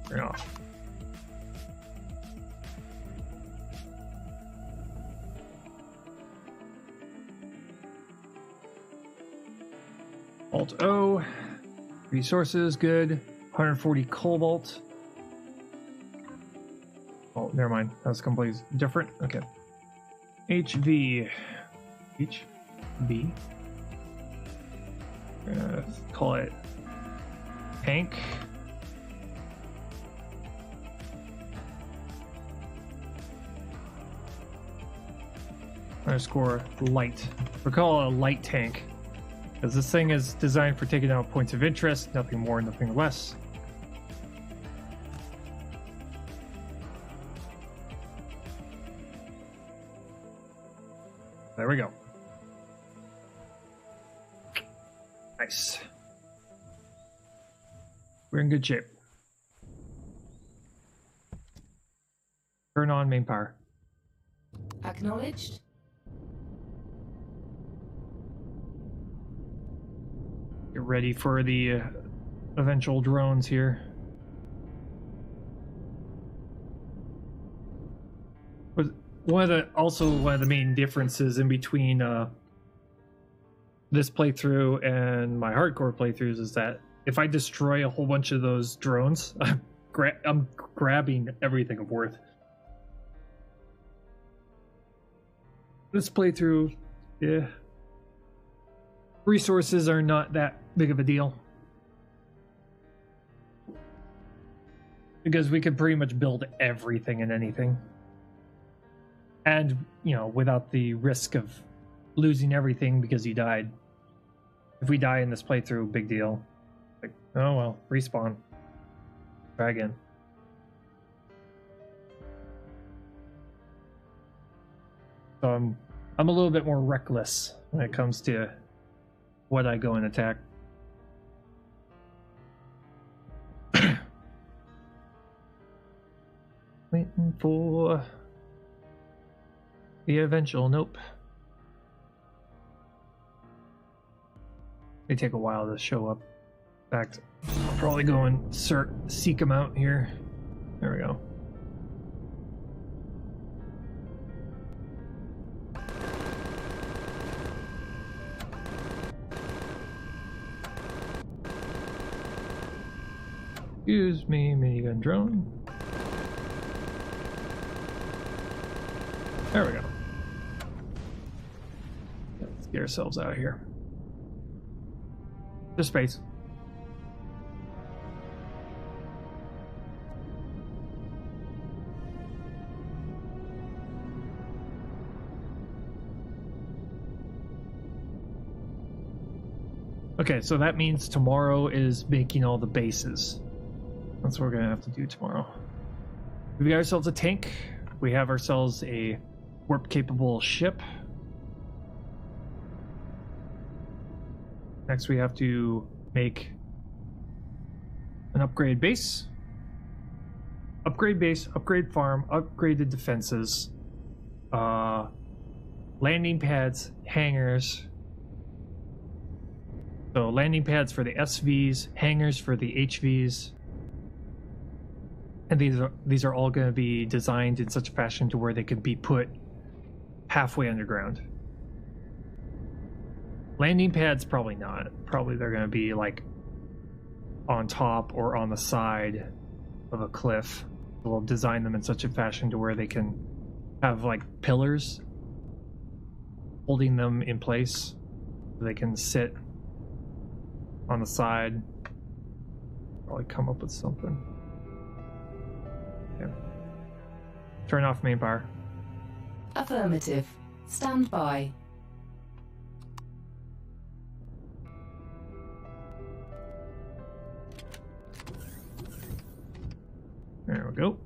Turn off. Alt O. Resources, good. 140 cobalt. Oh, never mind. That's completely different. Okay. HV. HB. Call it tank. Underscore light. We'll call it a light tank. Because this thing is designed for taking out points of interest, nothing more, nothing less. There we go. Nice. We're in good shape. Turn on main power. Acknowledged. Get ready for the eventual drones here. One of the main differences in between this playthrough and my hardcore playthroughs is that if I destroy a whole bunch of those drones, I'm grabbing everything of worth. This playthrough, yeah, resources are not that big of a deal. Because we could pretty much build everything and anything. And, you know, without the risk of losing everything because you died. If we die in this playthrough, big deal. Like, oh well, respawn. Try again. So I'm a little bit more reckless when it comes to what I go and attack. Waiting for the eventual. Nope. They take a while to show up. In fact, I'll probably go and seek them out here. There we go. Excuse me, minigun drone. There we go. Let's get ourselves out of here. To space. Okay, so that means tomorrow is making all the bases. That's what we're gonna have to do tomorrow. We got ourselves a tank. We have ourselves a warp-capable ship. Next, we have to make an upgrade base. Upgrade base, upgrade farm, upgrade the defenses, landing pads, hangars. So landing pads for the SVs, hangars for the HVs. And these are all going to be designed in such a fashion to where they can be put halfway underground. Landing pads, probably not. Probably they're going to be like on top or on the side of a cliff. We'll design them in such a fashion to where they can have like pillars holding them in place. They can sit on the side. Probably come up with something. Yeah. Turn off main power. Affirmative. Stand by. There we go.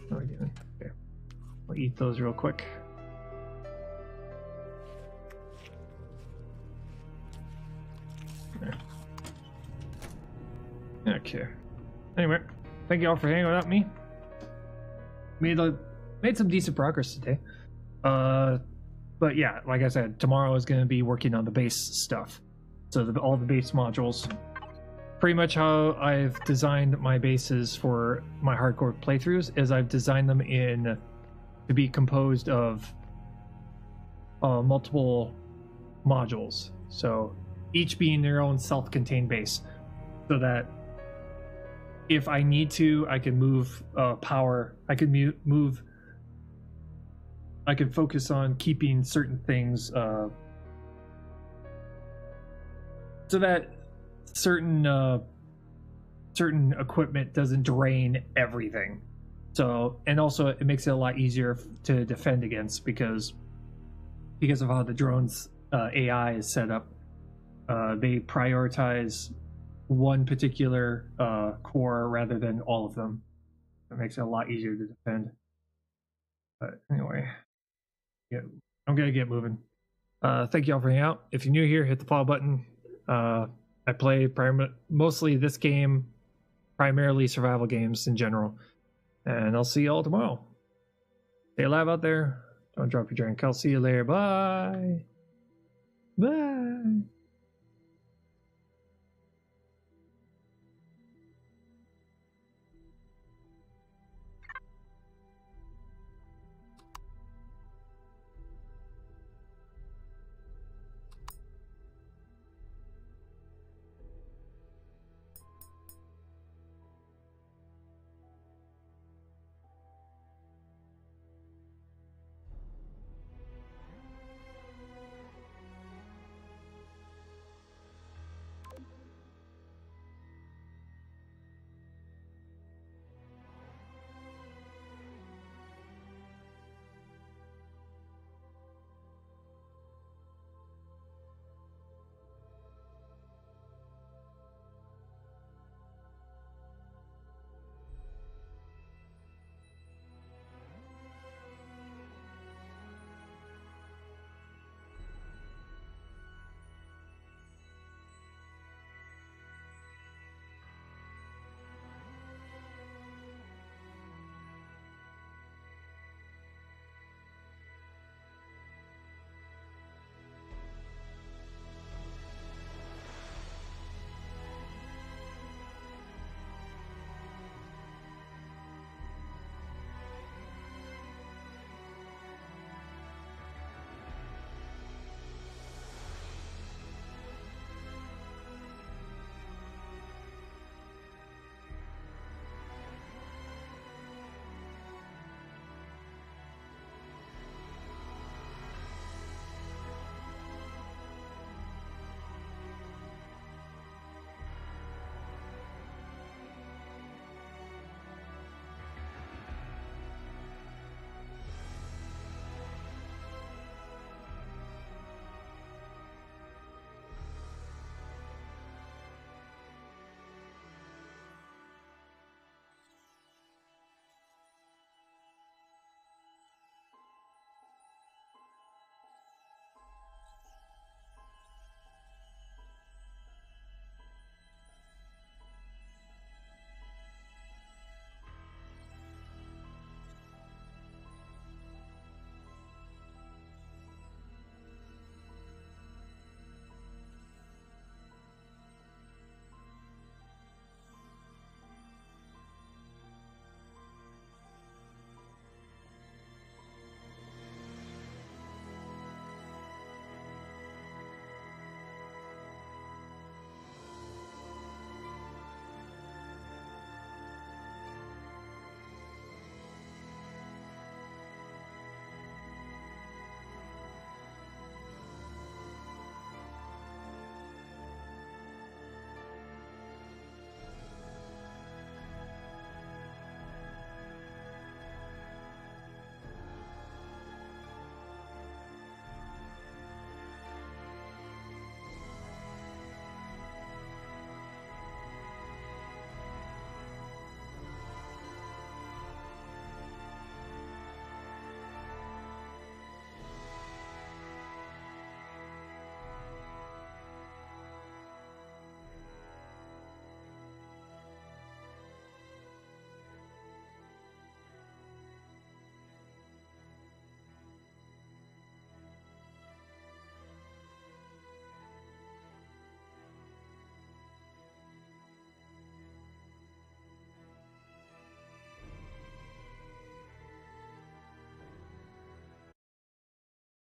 How are we doing? Okay. I'll eat those real quick. There. Okay. Anyway, thank you all for hanging out with me. Made some decent progress today. But yeah, like I said, tomorrow is going to be working on the base stuff. So all the base modules. Pretty much how I've designed my bases for my hardcore playthroughs is I've designed them to be composed of multiple modules. So each being their own self-contained base, so that if I need to, I can move power. I can move. I can focus on keeping certain things so that certain equipment doesn't drain everything. So, and also it makes it a lot easier to defend against because of how the drone's AI is set up. They prioritize one particular core rather than all of them. It makes it a lot easier to defend. But anyway, yeah, I'm gonna get moving. Thank you all for hanging out. If you're new here, hit the follow button. I play mostly this game, primarily survival games in general. And I'll see you all tomorrow. Stay alive out there. Don't drop your drink. I'll see you later. Bye. Bye.